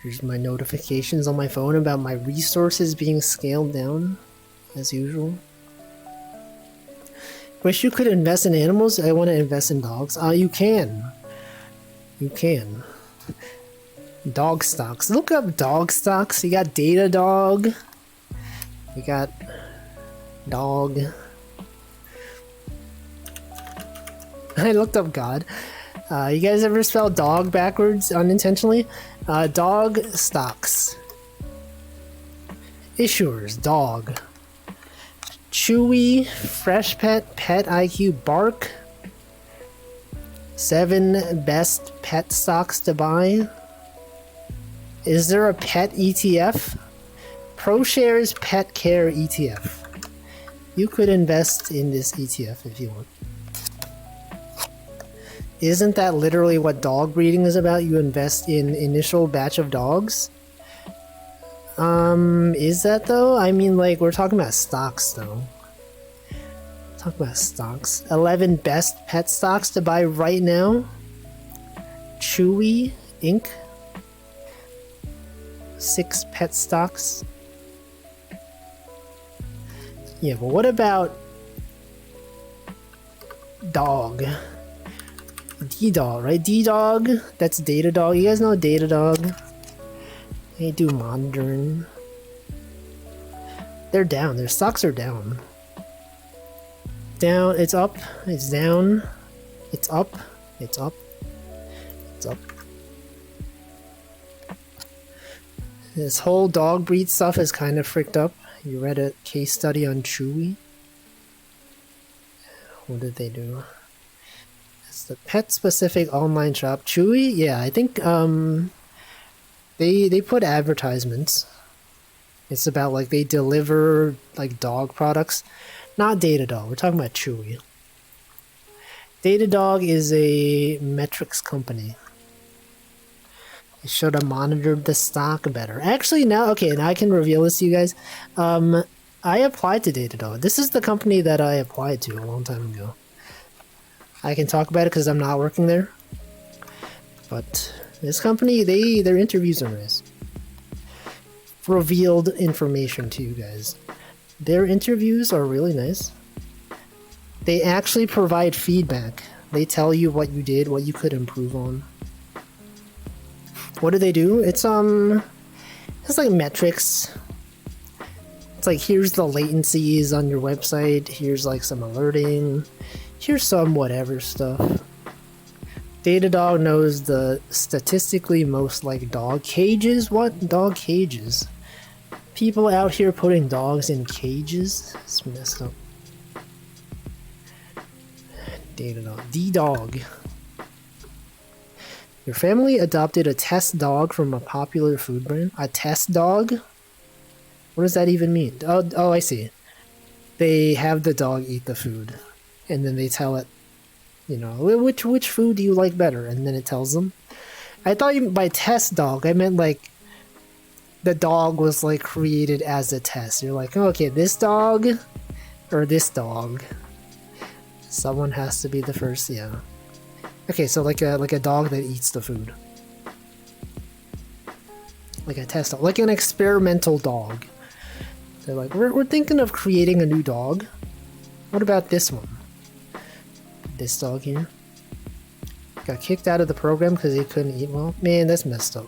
Here's my notifications on my phone about my resources being scaled down, as usual. Wish you could invest in animals. I want to invest in dogs. You can. You can. Dog stocks. Look up dog stocks. You got Datadog. You got dog. I looked up God. You guys ever spell dog backwards unintentionally? Dog stocks. Issuers. Dog. Chewy, Freshpet, Pet IQ, Bark. 7 best pet stocks to buy. Is there a pet ETF? ProShares Pet Care ETF. You could invest in this ETF if you want. Isn't that literally what dog breeding is about? You invest in initial batch of dogs? Is that though? I mean, like, we're talking about stocks though. Talk about stocks. 11 best pet stocks to buy right now. Chewy Inc. 6 pet stocks. Yeah, but what about dog? D-Dog, right? D-Dog? That's Datadog. You guys know Datadog? They do monitoring. They're down. Their stocks are down. Down, it's up, it's down, it's up, it's up, it's up. This whole dog breed stuff is kind of fricked up. You read a case study on Chewy? What did they do? It's the pet specific online shop. Chewy? Yeah, I think They put advertisements. It's about like they deliver like dog products. Not Datadog, we're talking about Chewy. Datadog is a metrics company. They should have monitored the stock better. Actually, now I can reveal this to you guys. I applied to Datadog. This is the company that I applied to a long time ago. I can talk about it because I'm not working there. But this company, their interviews are nice. Revealed information to you guys. Their interviews are really nice. They actually provide feedback. They tell you what you did, what you could improve on. What do they do? It's like metrics. It's like, here's the latencies on your website, here's like some alerting, here's some whatever stuff. Datadog knows the statistically most like dog cages. What? Dog cages? People out here putting dogs in cages? It's messed up. Datadog. D-Dog. Your family adopted a test dog from a popular food brand? A test dog? What does that even mean? Oh, I see. They have the dog eat the food, and then they tell it, you know, which food do you like better? And then it tells them. I thought by test dog, I meant like the dog was like created as a test. You're like, oh, okay, this dog or this dog. Someone has to be the first, yeah. Okay, so like a dog that eats the food. Like a test dog, like an experimental dog. They're like, we're thinking of creating a new dog. What about this one? This dog here. Got kicked out of the program because he couldn't eat well. Man, that's messed up.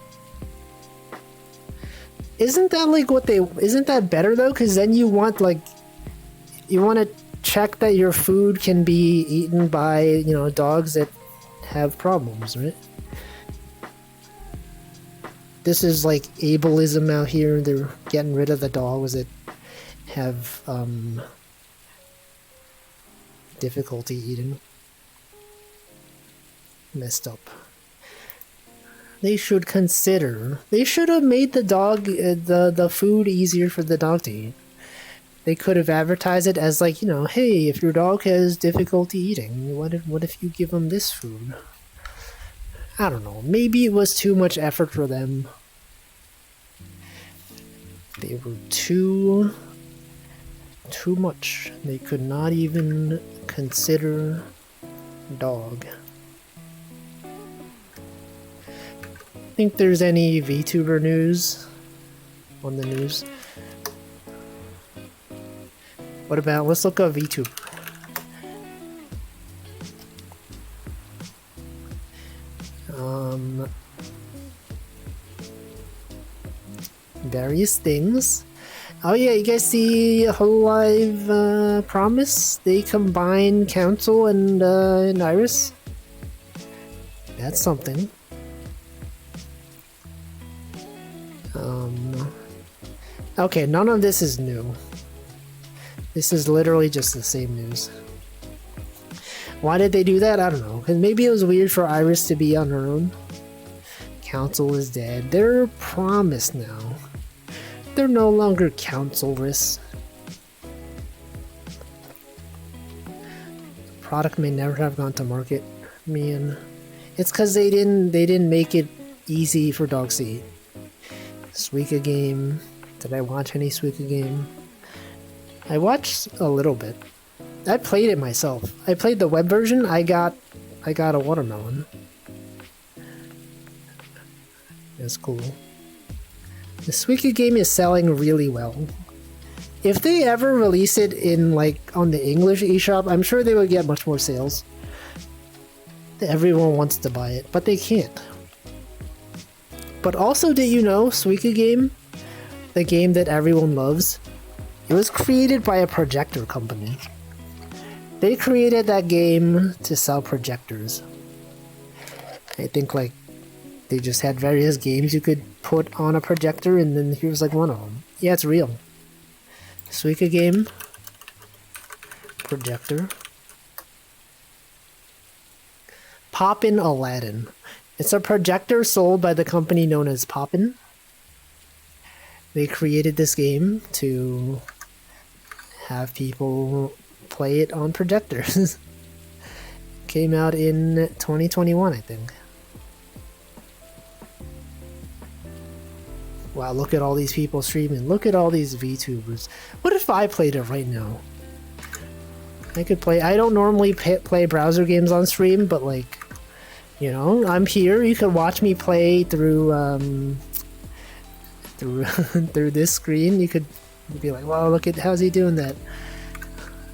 Isn't that like isn't that better though? Because then you want to check that your food can be eaten by, you know, dogs that have problems, right? This is like ableism out here. They're getting rid of the dogs that have difficulty eating. Messed up. They should consider. They should have made the dog the food easier for the dog to eat. They could have advertised it as like, you know, hey, if your dog has difficulty eating, what if you give them this food? I don't know. Maybe it was too much effort for them. They were too much. They could not even consider dog. Think there's any VTuber news on the news? What about, let's look up VTuber. Various things. Oh yeah, you guys see Hololive Promise? They combine Council and Iris. That's something. Okay, none of this is new. This is literally just the same news. Why did they do that? I don't know. Because maybe it was weird for Iris to be on her own. Council is dead. They're Promise now. They're no longer Councilress. Product may never have gone to market. Man, it's because they didn't make it easy for dogs to eat. Suika game. Did I watch any Suika game? I watched a little bit. I played it myself. I played the web version. I got a watermelon. That's cool. The Suika game is selling really well. If they ever release it in like on the English eShop, I'm sure they would get much more sales. Everyone wants to buy it, but they can't. But also, did you know Suika game, the game that everyone loves, it was created by a projector company. They created that game to sell projectors. I think like they just had various games you could put on a projector, and then here's like one of them. Yeah, it's real. Suika game. Projector. Poppin Aladdin. It's a projector sold by the company known as Poppin. They created this game to have people play it on projectors. Came out in 2021, I think. Wow, look at all these people streaming. Look at all these VTubers. What if I played it right now? I could play. I don't normally play browser games on stream, but like, you know, I'm here. You could watch me play through through this screen. You could be like, "Wow, look at how's he doing that?"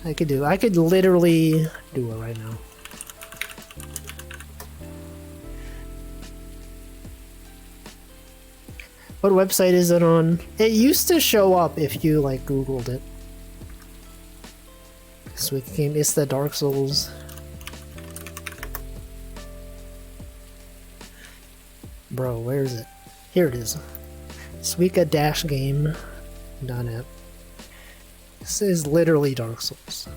I could literally do it right now. What website is it on? It used to show up if you like Googled it. Suika game. It's the Dark Souls. Bro, where is it? Here it is. Suika-game.net. This is literally Dark Souls.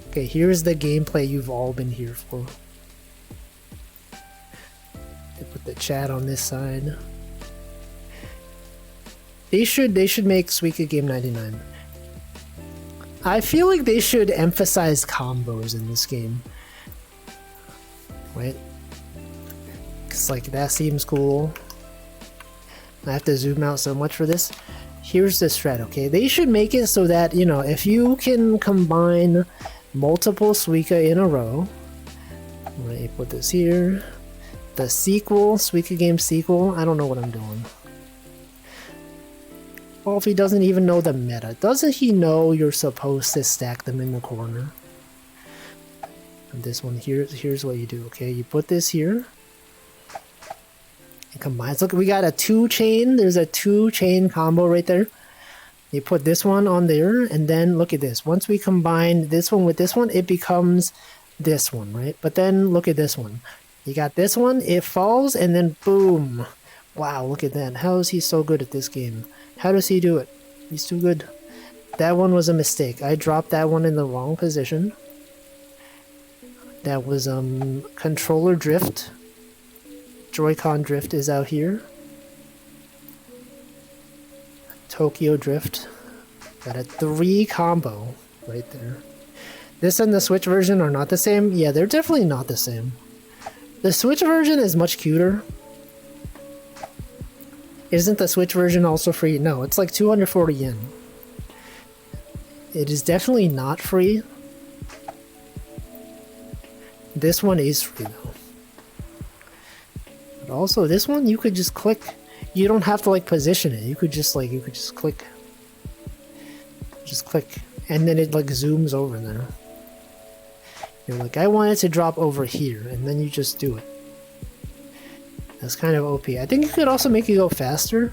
Okay, here's the gameplay you've all been here for. They put the chat on this side. They should make Suika Game 99. I feel like they should emphasize combos in this game. Right? Cause like that seems cool. I have to zoom out so much for this. Here's the strat, okay? They should make it so that, you know, if you can combine multiple Suika in a row. Let me put this here. The sequel, Suika Game sequel. I don't know what I'm doing. Well, if he doesn't even know the meta, doesn't he know you're supposed to stack them in the corner? And this one here, here's what you do, okay? You put this here. It combines. Look, we got a 2-chain. There's a 2-chain combo right there. You put this one on there, and then look at this. Once we combine this one with this one, it becomes this one, right? But then look at this one. You got this one, it falls, and then boom. Wow, look at that. How is he so good at this game? How does he do it? He's too good. That one was a mistake. I dropped that one in the wrong position. That was controller drift. Joy-Con drift is out here. Tokyo drift. Got a 3 combo right there. This and the Switch version are not the same. Yeah, they're definitely not the same. The Switch version is much cuter. Isn't the Switch version also free? No, it's like 240 yen. It is definitely not free. This one is free though. But also this one you could just click. You don't have to like position it. You could just click. Just click. And then it like zooms over there. You're like, I want it to drop over here, and then you just do it. That's kind of OP. I think you could also make it go faster.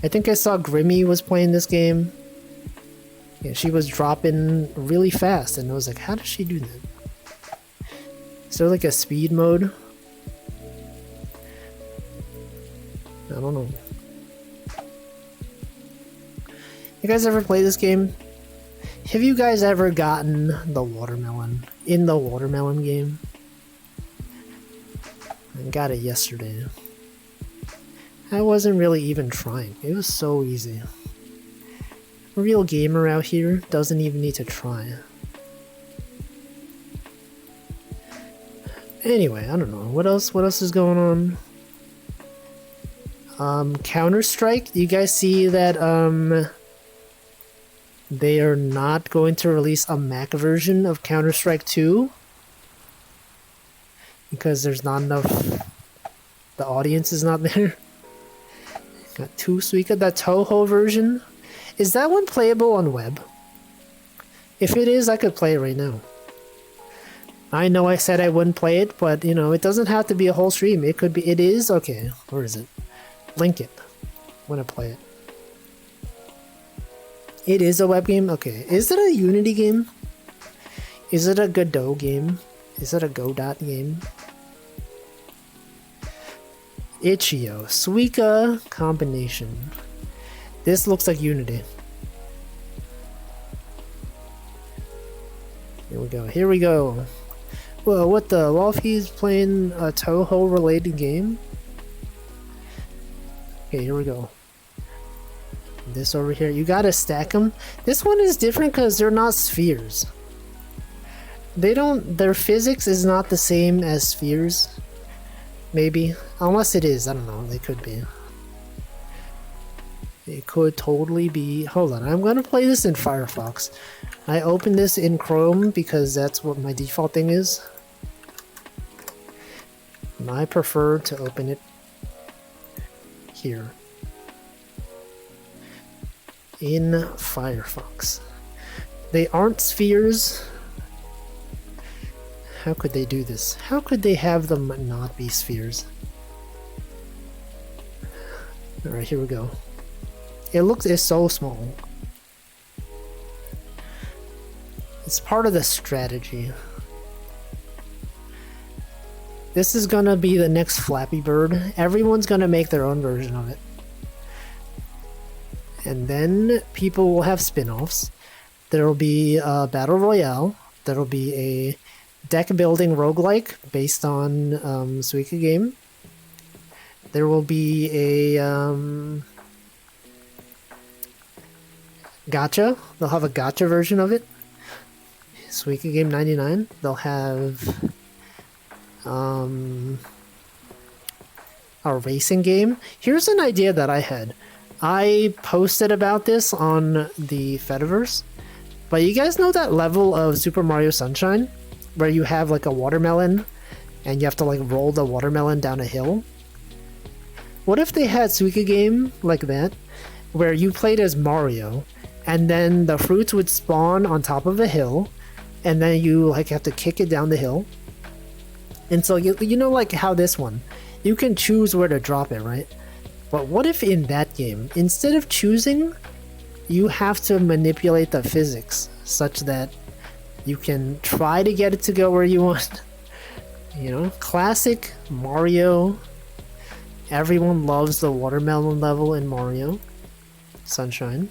I think I saw Grimmy was playing this game. Yeah, she was dropping really fast, and I was like, how does she do that? Is there like a speed mode? I don't know. You guys ever play this game? Have you guys ever gotten the watermelon in the watermelon game? I got it yesterday. I wasn't really even trying. It was so easy. A real gamer out here doesn't even need to try. Anyway, I don't know. What else is going on? Counter-Strike. You guys see that they are not going to release a Mac version of Counter-Strike 2? Because there's not enough. The audience is not there. Got 2 Suika. The Toho version. Is that one playable on web? If it is, I could play it right now. I know I said I wouldn't play it, but you know, it doesn't have to be a whole stream. It could be. It is? Okay. Where is it? Link it. I want to play it. It is a web game? Okay. Is it a Unity game? Is it a Godot game? Is it a Godot game? Itch.io. Suika combination. This looks like Unity. Here we go. Here we go. Well, what the? Wolfie's playing a Toho related game? Okay, here we go. This over here, you gotta stack them. This one is different because they're not spheres. Their physics is not the same as spheres. Maybe. Unless it is, I don't know, they could be. It could totally be. Hold on, I'm gonna play this in Firefox. I opened this in Chrome because that's what my default thing is. And I prefer to open it here. In Firefox. They aren't spheres. How could they do this? How could they have them not be spheres? Alright, here we go. It's so small. It's part of the strategy. This is gonna be the next Flappy Bird. Everyone's gonna make their own version of it. And then people will have spin-offs. There'll be a Battle Royale. There'll be a deck building roguelike based on Suika game. There will be a gacha. They'll have a gacha version of it. Suika game 99. They'll have a racing game. Here's an idea that I had. I posted about this on the Fediverse, but you guys know that level of Super Mario Sunshine where you have like a watermelon and you have to like roll the watermelon down a hill? What if they had Suika game like that where you played as Mario and then the fruits would spawn on top of a hill and then you like have to kick it down the hill? And so you know like how this one, you can choose where to drop it, right? But what if in that game, instead of choosing, you have to manipulate the physics such that you can try to get it to go where you want? You know, classic Mario. Everyone loves the watermelon level in Mario Sunshine.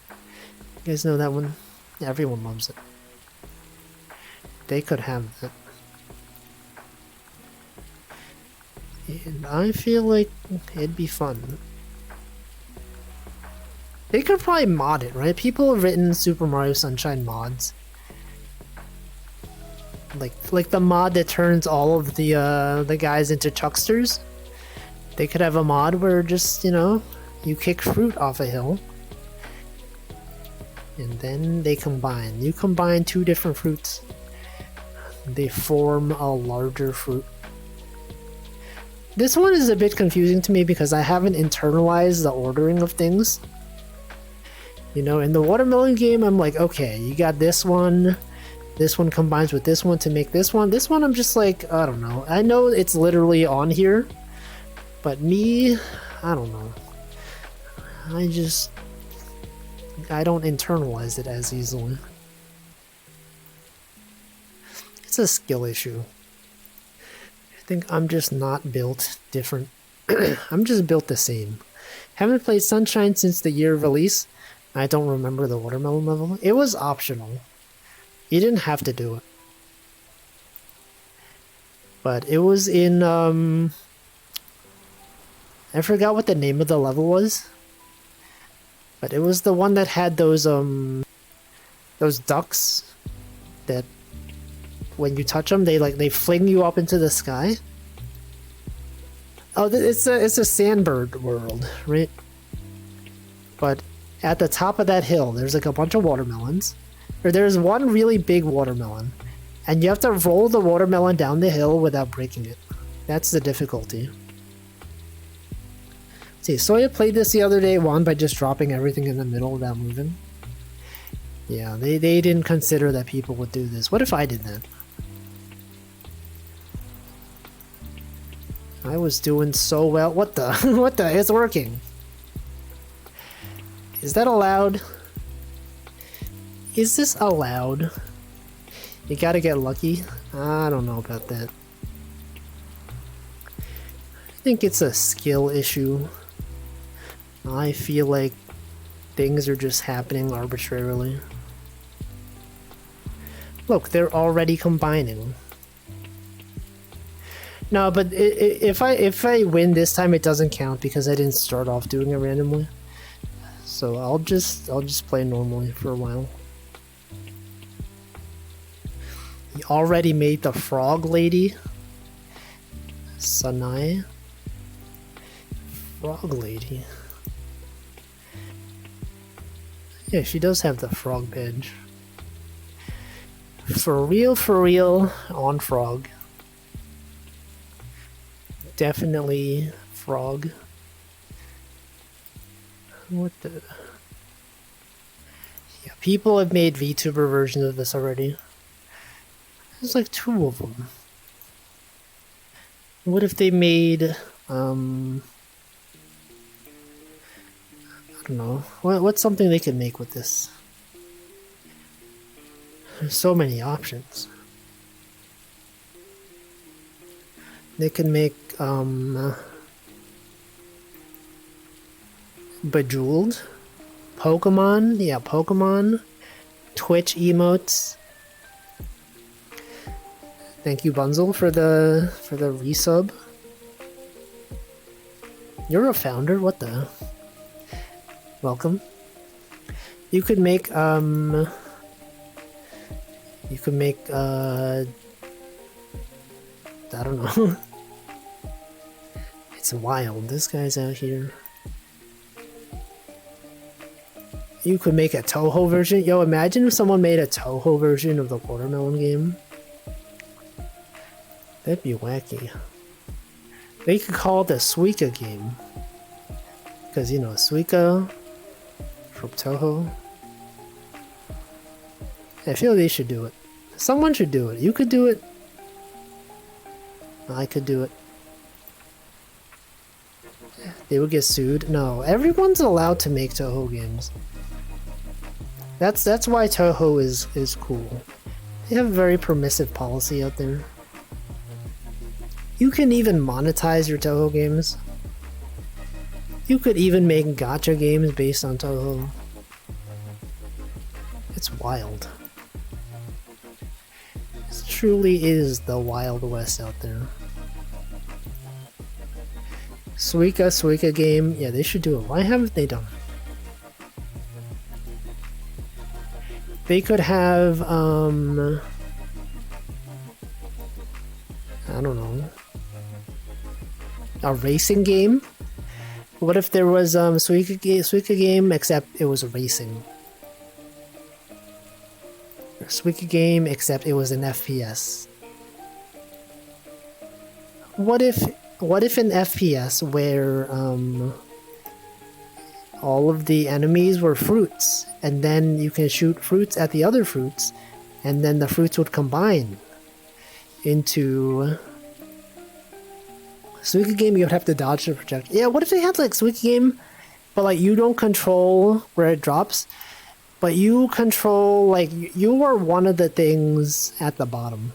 You guys know that one? Everyone loves it. They could have that. And I feel like it'd be fun. They could probably mod it, right? People have written Super Mario Sunshine mods. Like the mod that turns all of the guys into chucksters. They could have a mod where just, you know, you kick fruit off a hill. And then they combine. You combine two different fruits. They form a larger fruit. This one is a bit confusing to me because I haven't internalized the ordering of things. You know, in the watermelon game, I'm like, okay, you got this one combines with this one to make this one. This one, I'm just like, I don't know. I know it's literally on here, but me, I don't know. I don't internalize it as easily. It's a skill issue. I think I'm just not built different. I'm just built the same. Haven't played Sunshine since the year of release. I don't remember the watermelon level. It was optional. You didn't have to do it. But it was in, I forgot what the name of the level was. But it was the one that had those ducks that when you touch them, they fling you up into the sky. Oh, it's a Sandbird world, right? But at the top of that hill, there's like a bunch of watermelons. Or there's one really big watermelon, and you have to roll the watermelon down the hill without breaking it. That's the difficulty. See, Soya played this the other day, won by just dropping everything in the middle without moving. Yeah, they didn't consider that people would do this. What if I did that? I was doing so well. What the? What the? It's working. Is that allowed? Is this allowed? You gotta get lucky? I don't know about that. I think it's a skill issue. I feel like things are just happening arbitrarily. Look, they're already combining. No, but if I win this time, it doesn't count because I didn't start off doing it randomly. So I'll just play normally for a while. He already made the frog lady. Sanai. Frog lady. Yeah, she does have the frog badge. For real, on frog. Definitely frog. What the... Yeah, people have made VTuber versions of this already. There's like 2 of them. What if they made, I don't know. What's something they could make with this? There's so many options. They can make, Bejeweled, Pokemon, yeah, Pokemon, Twitch emotes. Thank you, Bunzel, for the resub. You're a founder. What the? Welcome. You could make I don't know. It's wild. This guy's out here. You could make a Toho version. Yo, imagine if someone made a Toho version of the Watermelon game. That'd be wacky. They could call it the Suika game. Because, you know, Suika from Toho. I feel they should do it. Someone should do it. You could do it. I could do it. They would get sued. No, everyone's allowed to make Toho games. That's why Toho is cool. They have a very permissive policy out there. You can even monetize your Toho games. You could even make gacha games based on Toho. It's wild. It truly is the Wild West out there. Suika game. Yeah, they should do it. Why haven't they done it? They could have, I don't know, a racing game? What if there was Suika game except it was racing? Or Suika game except it was an FPS? What if an FPS where all of the enemies were fruits, and then you can shoot fruits at the other fruits, and then the fruits would combine into Suika game? You would have to dodge the projectile. Yeah, what if they had like Suika game, but like you don't control where it drops, but you control, like, you are one of the things at the bottom,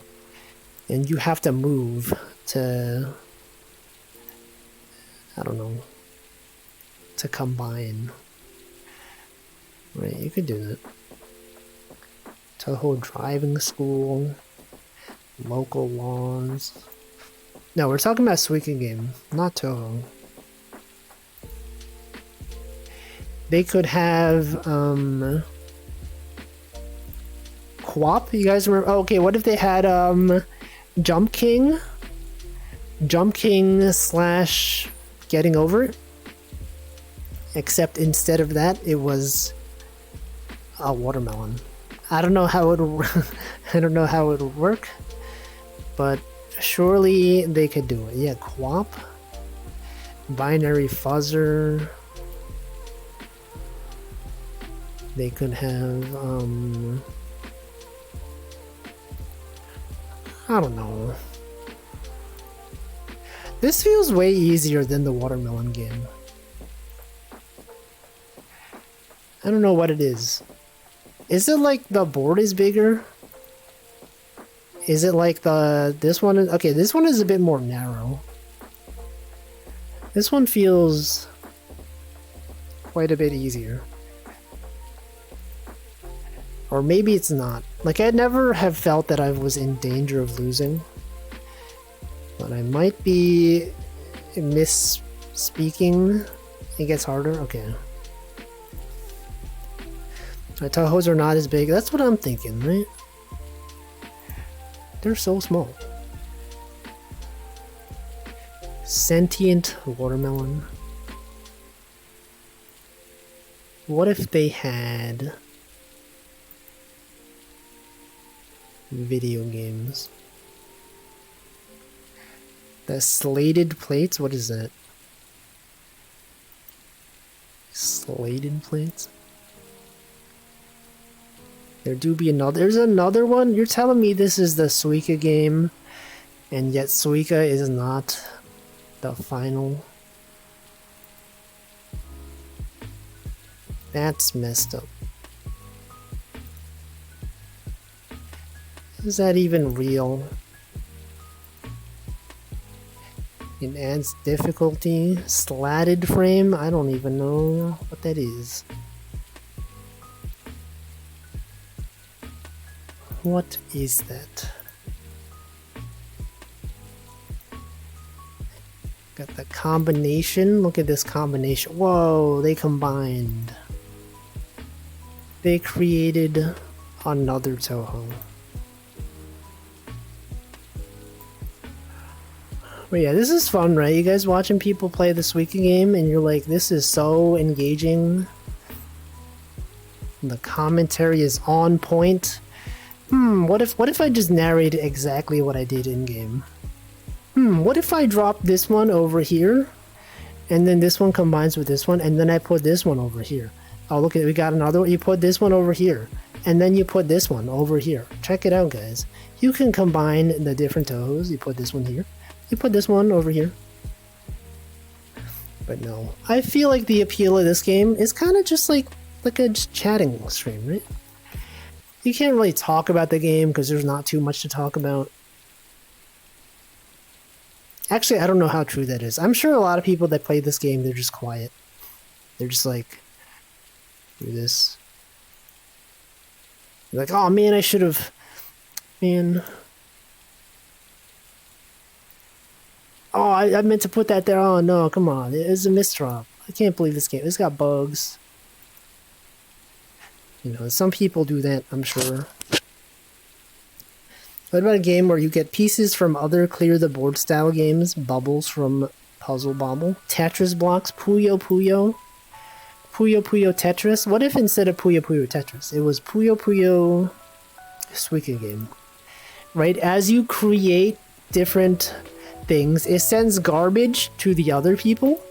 and you have to move to, I don't know, to combine. Right, you could do that. Toho driving school, local laws. No, we're talking about Suika game, not Toho. They could have QWOP. You guys remember? Oh, okay, what if they had Jump King slash Getting Over It? Except instead of that, it was a watermelon. I don't know how it I don't know how it would work, but surely they could do it. Yeah, QWOP, Binary Fuzzer. They could have I don't know. This feels way easier than the watermelon game. I don't know what it is. Is it like the board is bigger? Is it like this one? Okay, this one is a bit more narrow. This one feels quite a bit easier. Or maybe it's not. Like, I never have felt that I was in danger of losing. But I might be misspeaking. It gets harder? Okay. My Tahos are not as big. That's what I'm thinking, right? They're so small. Sentient watermelon. What if they had video games? The slated plates? What is that? Slated plates? There do be another. There's another one? You're telling me this is the Suika game, and yet Suika is not the final? That's messed up. Is that even real? It adds difficulty. Slatted frame? I don't even know what that is. What is that? Got the combination. Look at this combination. Whoa, they combined. They created another Toho. But yeah, this is fun, right? You guys watching people play the Suika game and you're like, this is so engaging. The commentary is on point. What if I just narrated exactly what I did in game? What if I drop this one over here and then this one combines with this one and then I put this one over here? Oh, look at it, we got another one. You put this one over here and then you put this one over here. Check it out, guys. You can combine the different Tohos. You put this one here. You put this one over here. But no. I feel like the appeal of this game is kind of just like a just chatting stream, right? You can't really talk about the game because there's not too much to talk about. Actually, I don't know how true that is. I'm sure a lot of people that play this game, they're just quiet. They're just like, do this. They're like, oh man, I should have... Man... Oh, I meant to put that there. Oh no, come on. It's a misdrop. I can't believe this game. It's got bugs. You know, some people do that, I'm sure. What about a game where you get pieces from other clear the board style games? Bubbles from Puzzle Bobble? Tetris blocks? Puyo Puyo? Puyo Puyo Tetris? What if instead of Puyo Puyo Tetris, it was Puyo Puyo Suika game? Right? As you create different things, it sends garbage to the other people.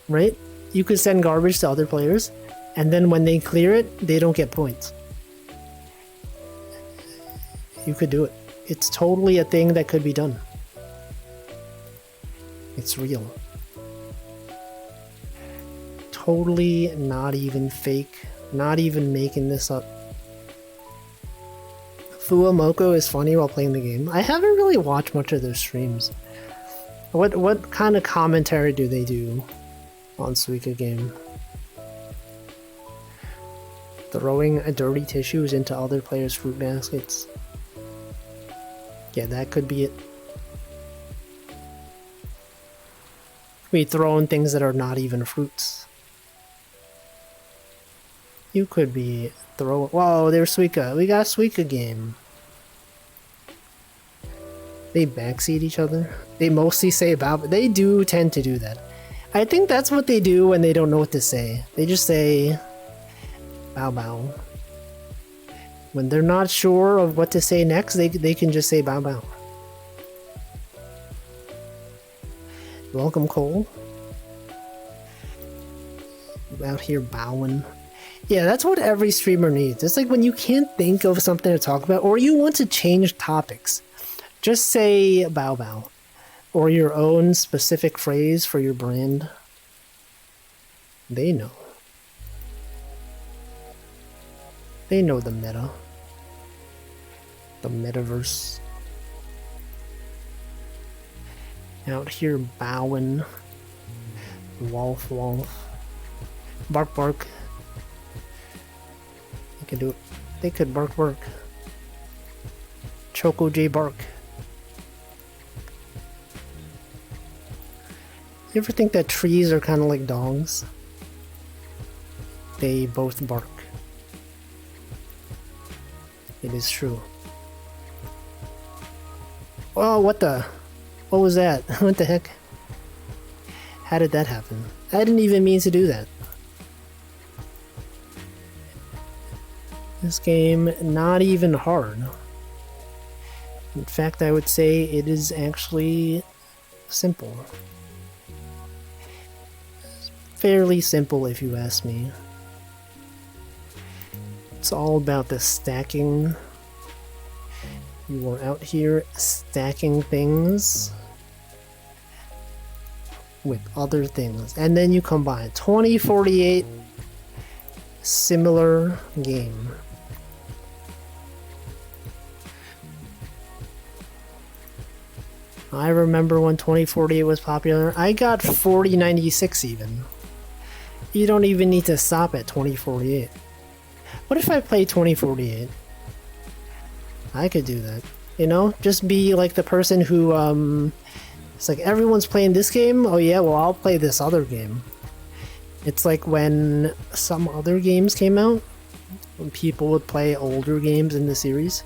Right? You could send garbage to other players. And then when they clear it, they don't get points. You could do it. It's totally a thing that could be done. It's real. Totally not even fake. Not even making this up. Fuamoko is funny while playing the game. I haven't really watched much of their streams. What kind of commentary do they do on Suika game? Throwing dirty tissues into other players' fruit baskets. Yeah, that could be it. We throw in things that are not even fruits. You could be throwing... Whoa, there's Suika. We got a Suika game. They backseat each other. They mostly say about... They do tend to do that. I think that's what they do when they don't know what to say. They just say... Bow bow. When they're not sure of what to say next, they can just say bow bow. Welcome, Cole. Out here bowing. Yeah, that's what every streamer needs. It's like when you can't think of something to talk about, or you want to change topics, just say bow bow. Or your own specific phrase for your brand. They know. They know the meta. The metaverse. Out here bowing. Wolf, wolf. Bark, bark. They could do it. They could bark, bark. Choco J bark. You ever think that trees are kind of like dogs? They both bark. It is true. Oh, what the? What was that? What the heck? How did that happen? I didn't even mean to do that. This game, not even hard. In fact, I would say it is actually simple. Fairly simple if you ask me. It's all about the stacking. You are out here stacking things with other things, and then you combine. 2048, similar game. I remember when 2048 was popular. I got 4096 even. You don't even need to stop at 2048. What if I play 2048? I could do that. You know? Just be like the person who, it's like everyone's playing this game? Oh yeah, well I'll play this other game. It's like when some other games came out, when people would play older games in the series.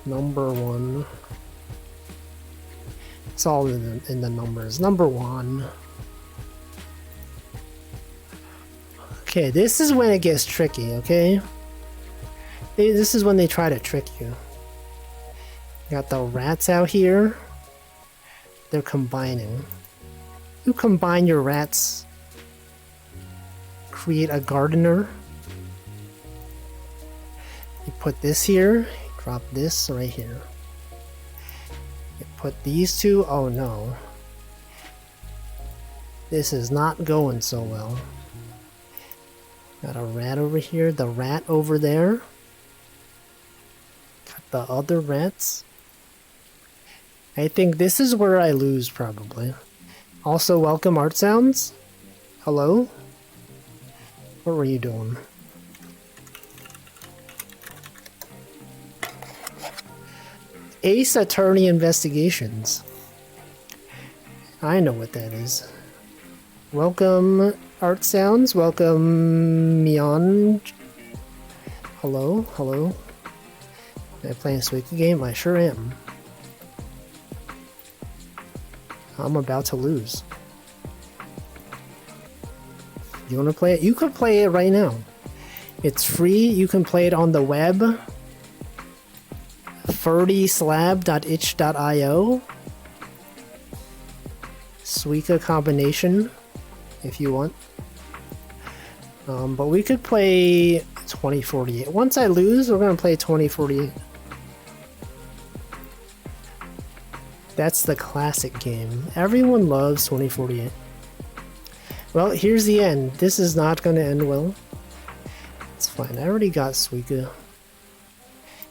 Number one. It's all in the numbers. Number one. Okay, this is when it gets tricky, okay? This is when they try to trick you. Got the rats out here. They're combining. You combine your rats. Create a gardener. You put this here. Drop this right here. You put these two. Oh no. This is not going so well. Got a rat over here. The rat over there. Got the other rats. I think this is where I lose, probably. Also, welcome Art Sounds. Hello? What were you doing? Ace Attorney Investigations. I know what that is. Welcome Art Sounds. Welcome Mion. Hello? Hello? Am I playing a Suika game? I sure am. I'm about to lose. You want to play it? You could play it right now. It's free. You can play it on the web. furdyslab.itch.io. Suika combination, if you want. But we could play 2048. Once I lose, we're going to play 2048. That's the classic game. Everyone loves 2048. Well, here's the end. This is not going to end well. It's fine. I already got Suika.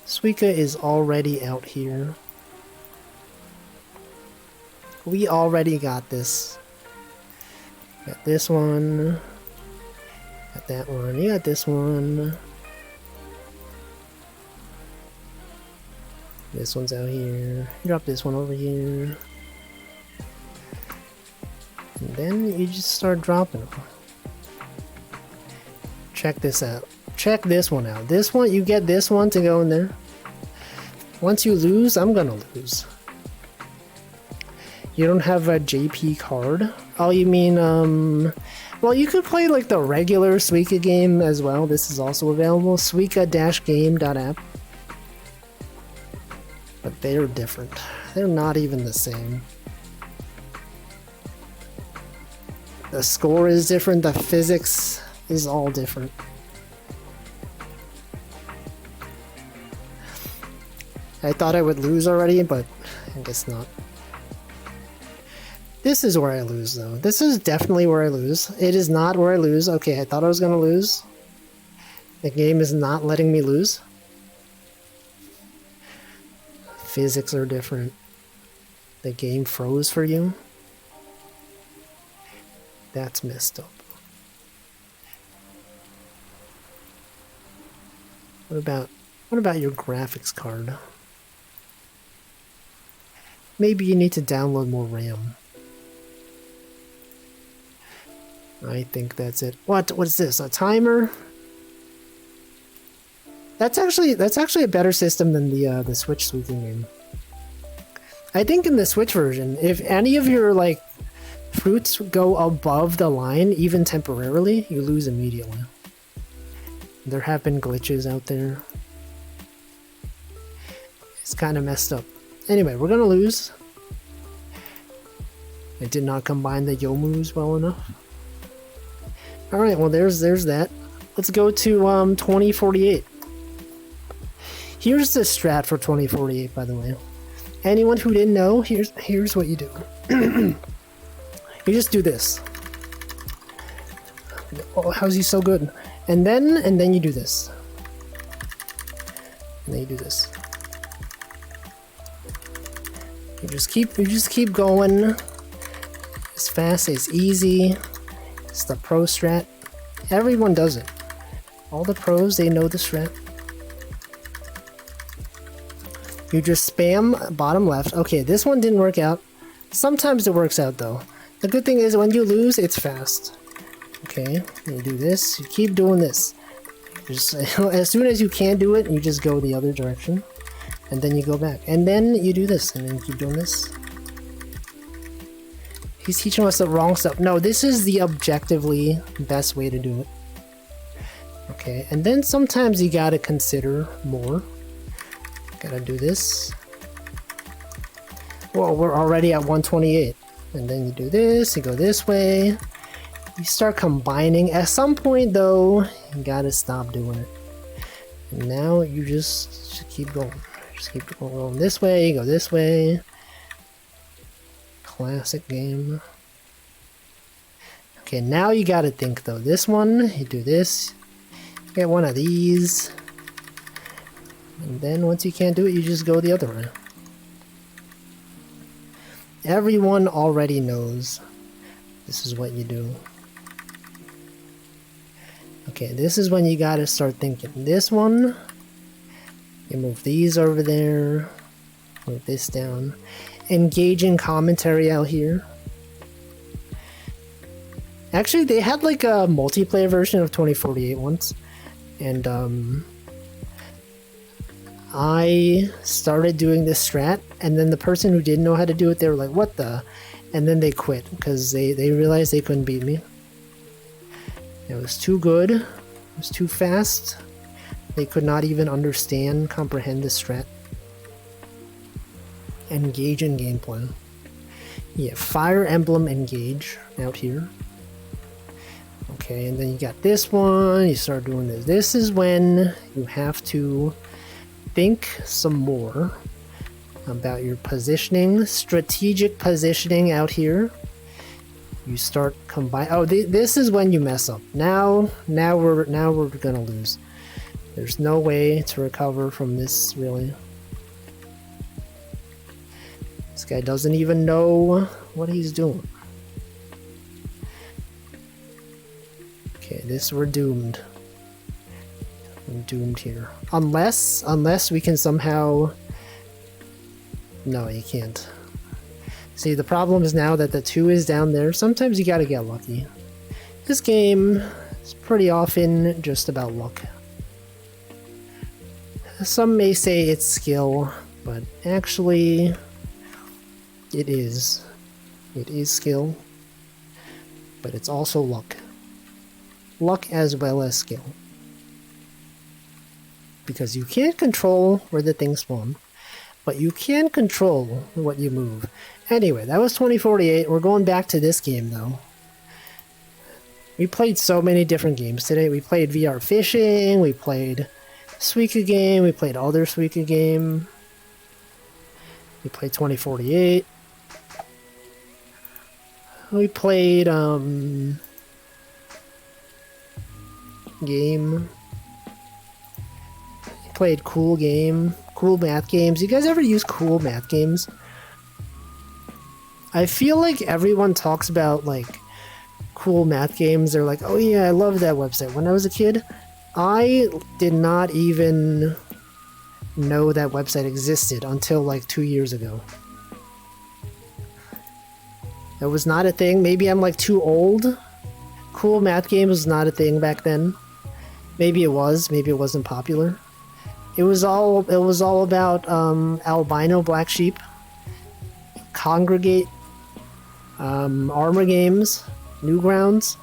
Suika is already out here. We already got this. Got this one. Got that one. You got this one. This one's out here. Drop this one over here. And then you just start dropping them. Check this out. Check this one out. This one, you get this one to go in there. Once you lose, I'm gonna lose. You don't have a JP card? Oh, you mean, well, you could play like the regular Suika game as well. This is also available. Suika-game.app. But they're different. They're not even the same. The score is different. The physics is all different. I thought I would lose already, but I guess not. This is where I lose, though. This is definitely where I lose. It is not where I lose. Okay, I thought I was gonna lose. The game is not letting me lose. Physics are different. The game froze for you. That's messed up. What about your graphics card? Maybe you need to download more RAM. I think that's it. What's this? A timer? That's actually a better system than the Switch sweeping game. I think in the Switch version, if any of your like fruits go above the line, even temporarily, you lose immediately. There have been glitches out there. It's kind of messed up. Anyway, we're gonna lose. I did not combine the Yomus well enough. Alright, well there's that. Let's go to 2048. Here's the strat for 2048, by the way. Anyone who didn't know, here's what you do. You just do this. Oh, how's he so good? And then you do this. And then you do this. You just keep going as fast as easy. It's the pro strat. Everyone does it. All the pros, they know the strat. You just spam bottom left. Okay, this one didn't work out. Sometimes it works out though. The good thing is when you lose, it's fast. Okay, you do this. You keep doing this. Just as soon as you can do it, you just go the other direction. And then you go back. And then you do this. And then you keep doing this. He's teaching us the wrong stuff. No, this is the objectively best way to do it. Okay, and then sometimes you gotta consider more. Gotta do this. Well, we're already at 128. And then you do this, you go this way. You start combining. At some point though, you gotta stop doing it. And now you just keep going. Just keep going this way, go this way. Classic game. Okay, now you gotta think though. This one, you do this. You get one of these. And then once you can't do it, you just go the other way. Everyone already knows this is what you do. Okay, this is when you gotta start thinking. This one, you move these over there, move this down. Engaging commentary out here. Actually, they had like a multiplayer version of 2048 once, and I started doing this strat, and then the person who didn't know how to do it, they were like, what the? And then they quit, because they realized they couldn't beat me. It was too good. It was too fast. They could not even comprehend the strat. Engage in gameplay. Yeah, Fire Emblem Engage out here. Okay, and then you got this one. You start doing this. This is when you have to think some more about your positioning, strategic positioning out here. You start combine. Oh, this is when you mess up. Now we're gonna lose. There's no way to recover from this, really. This guy doesn't even know what he's doing. Okay, we're doomed. We're doomed here. Unless we can somehow... No, you can't. See, the problem is now that the 2 is down there. Sometimes you gotta get lucky. This game is pretty often just about luck. Some may say it's skill, but actually... It is. It is skill. But it's also luck. Luck as well as skill. Because you can't control where the things spawn, but you can control what you move. Anyway, that was 2048. We're going back to this game, though. We played so many different games today. We played VR Fishing, we played Suika Game, we played other Suika Game. We played 2048. We played, game. Played Cool Game. Cool math games. You guys ever use cool math games? I feel like everyone talks about, like, cool math games. They're like, oh yeah, I love that website. When I was a kid, I did not even know that website existed until, like, 2 years ago. It was not a thing. Maybe I'm, like, too old. Cool math game was not a thing back then. Maybe it was. Maybe it wasn't popular. It was all about albino black sheep, Congregate, Armor Games, Newgrounds,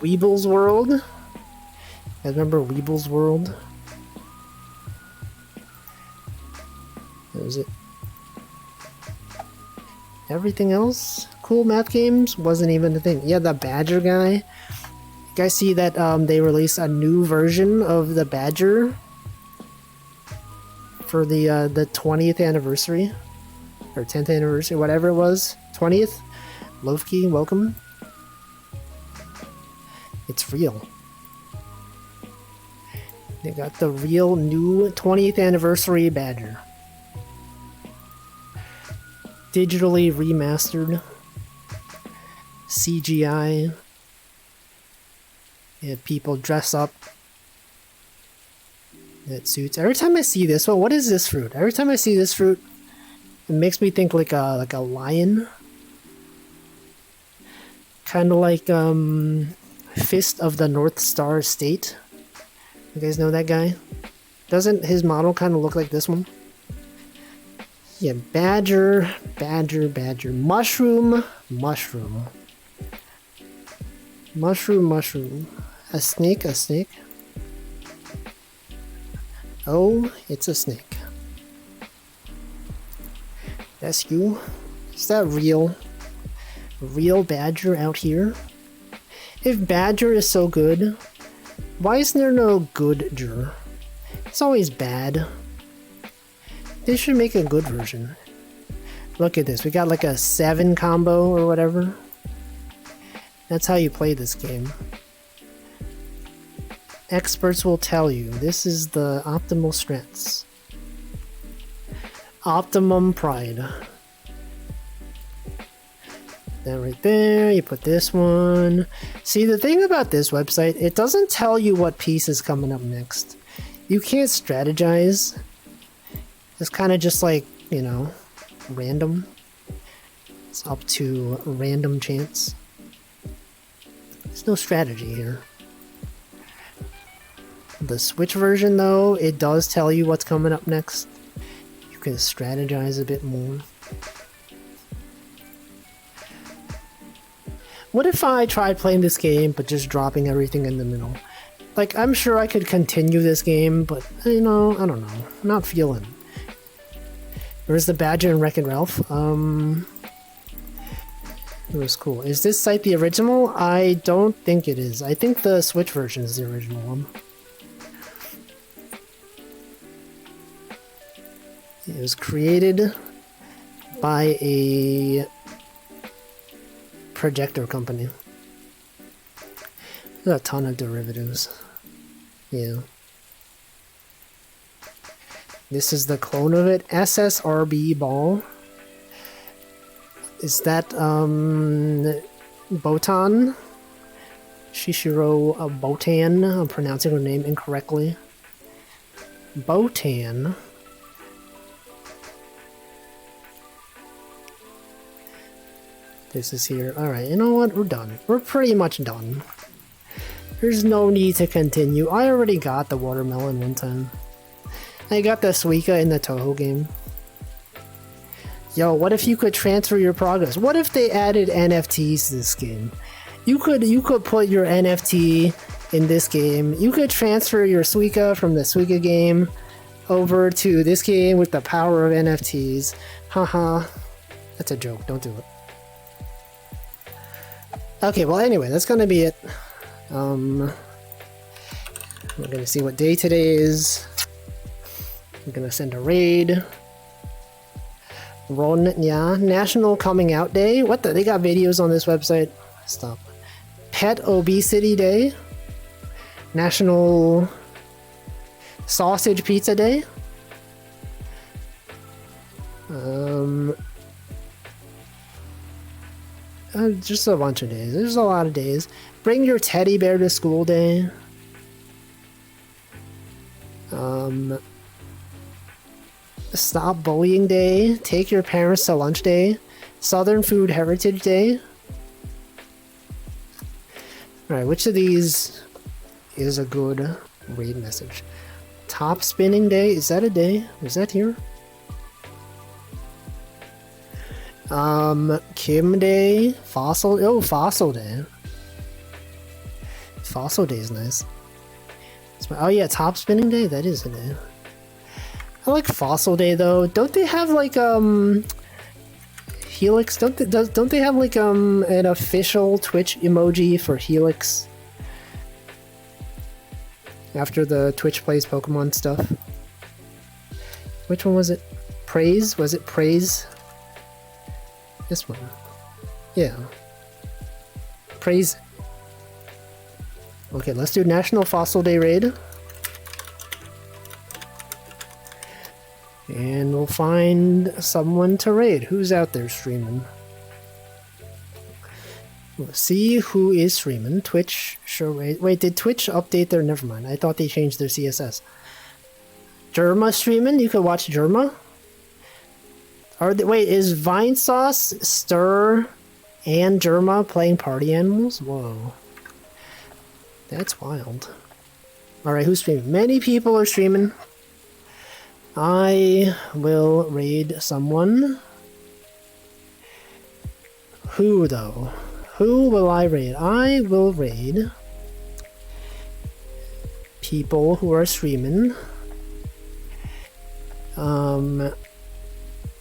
Weeble's World. You guys remember Weeble's World? That was it. Everything else, cool math games, wasn't even a thing. Yeah, the Badger guy. You guys see that they released a new version of the Badger for the 20th anniversary or 10th anniversary, whatever it was. 20th. Lofkey, welcome. It's real. They got the real new 20th anniversary Badger. Digitally remastered. CGI. Yeah, people dress up. That suits. Every time I see this one, what is this fruit? Every time I see this fruit, it makes me think like a lion. Kind of like Fist of the North Star State. You guys know that guy? Doesn't his model kind of look like this one? Yeah, badger, badger, badger. Mushroom, mushroom. Mushroom, mushroom. A snake, a snake. Oh, it's a snake. That's you? Is that real? Real badger out here? If badger is so good, why isn't there no good-ger? It's always bad. They should make a good version. Look at this. We got like a 7 combo or whatever. That's how you play this game. Experts will tell you this is the optimal strengths. Optimum pride. Then right there, you put this one. See, the thing about this website, it doesn't tell you what piece is coming up next. You can't strategize. It's kind of just like, you know, random. It's up to random chance. There's no strategy here. The Switch version, though, it does tell you what's coming up next. You can strategize a bit more. What if I tried playing this game, but just dropping everything in the middle? Like, I'm sure I could continue this game, but, you know, I don't know. I'm not feeling. Where's the Badger and Wreck-It Ralph? It was cool. Is this site the original? I don't think it is. I think the Switch version is the original one. It was created by a projector company. There's a ton of derivatives. Yeah. This is the clone of it. SSRB Ball. Is that, Botan? Shishiro Botan. I'm pronouncing her name incorrectly. Botan. This is here. Alright, you know what? We're done. We're pretty much done. There's no need to continue. I already got the watermelon one time. I got the Suika in the Toho game. Yo, what if you could transfer your progress? What if they added NFTs to this game? You could put your NFT in this game. You could transfer your Suika from the Suika game over to this game with the power of NFTs. Haha. That's a joke. Don't do it. Okay, well anyway, that's gonna be it. We're gonna see what day today is. I'm gonna send a raid. Ron, yeah, National Coming Out Day. What the? They got videos on this website. Stop. Pet Obesity Day. National Sausage Pizza Day. Just a bunch of days. There's a lot of days. Bring your teddy bear to school day. Stop bullying day. Take your parents to lunch day. Southern Food Heritage Day. Alright, which of these is a good raid message? Top Spinning Day, is that a day? Is that here? Kim Day, Fossil Day. Fossil Day is nice. Oh yeah, Top Spinning Day, that is a day. I like Fossil Day though. Don't they have like Helix? Don't they have like an official Twitch emoji for Helix? After the Twitch plays Pokemon stuff. Which one was it? Praise? Was it Praise? This one. Yeah. Praise. Okay, let's do National Fossil Day Raid. And we'll find someone to raid. Who's out there streaming? Let's see who is streaming. Twitch, sure. Wait, did Twitch update their? Never mind. I thought they changed their CSS. Germa streaming? You could watch Germa? Wait, is Vinesauce, Stir, and Germa playing party animals? Whoa. That's wild. Alright, who's streaming? Many people are streaming. I will raid someone. Who, though? Who will I raid? I will raid people who are streaming.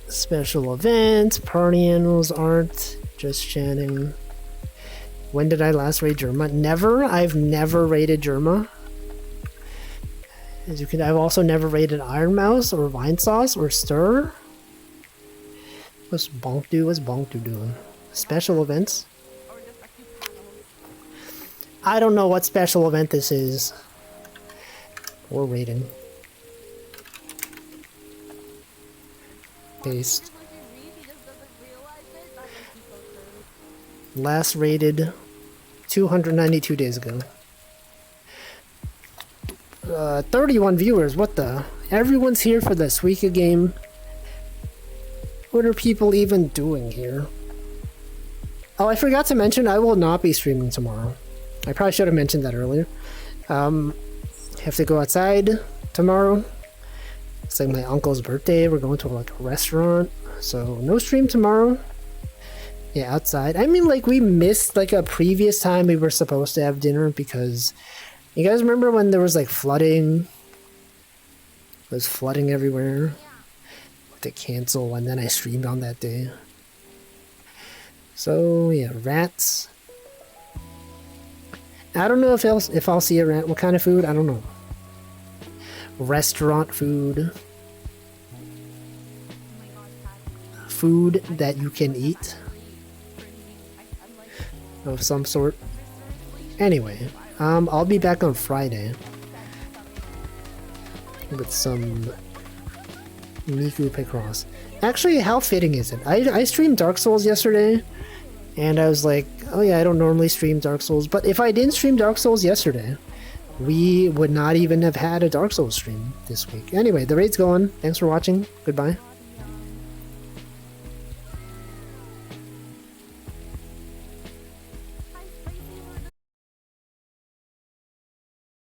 Special events, party animals aren't, just chatting. When did I last raid Germa? Never. I've never raided Germa. As you can, I've also never raided Iron Mouse or Vinesauce or Stir. What's Bonk do? What's Bonk do doing? Special events? I don't know what special event this is. Or raiding. Paste. Last raided 292 days ago. 31 viewers, what the? Everyone's here for the Suika game. What are people even doing here? Oh, I forgot to mention, I will not be streaming tomorrow. I probably should have mentioned that earlier. Have to go outside tomorrow. It's like my uncle's birthday. We're going to like a restaurant. So no stream tomorrow. Yeah, outside. I mean, like, we missed like a previous time we were supposed to have dinner because you guys remember when there was like flooding? It was flooding everywhere. To cancel, and then I streamed on that day. So yeah, rats. I don't know if I'll see a rat. What kind of food? I don't know. Restaurant food. Food that you can eat. Of some sort. Anyway, I'll be back on Friday. With some Miku Picross. Actually, how fitting is it? I streamed Dark Souls yesterday, and I was like, oh yeah, I don't normally stream Dark Souls, but if I didn't stream Dark Souls yesterday, we would not even have had a Dark Souls stream this week. Anyway, the raid's going. Thanks for watching. Goodbye.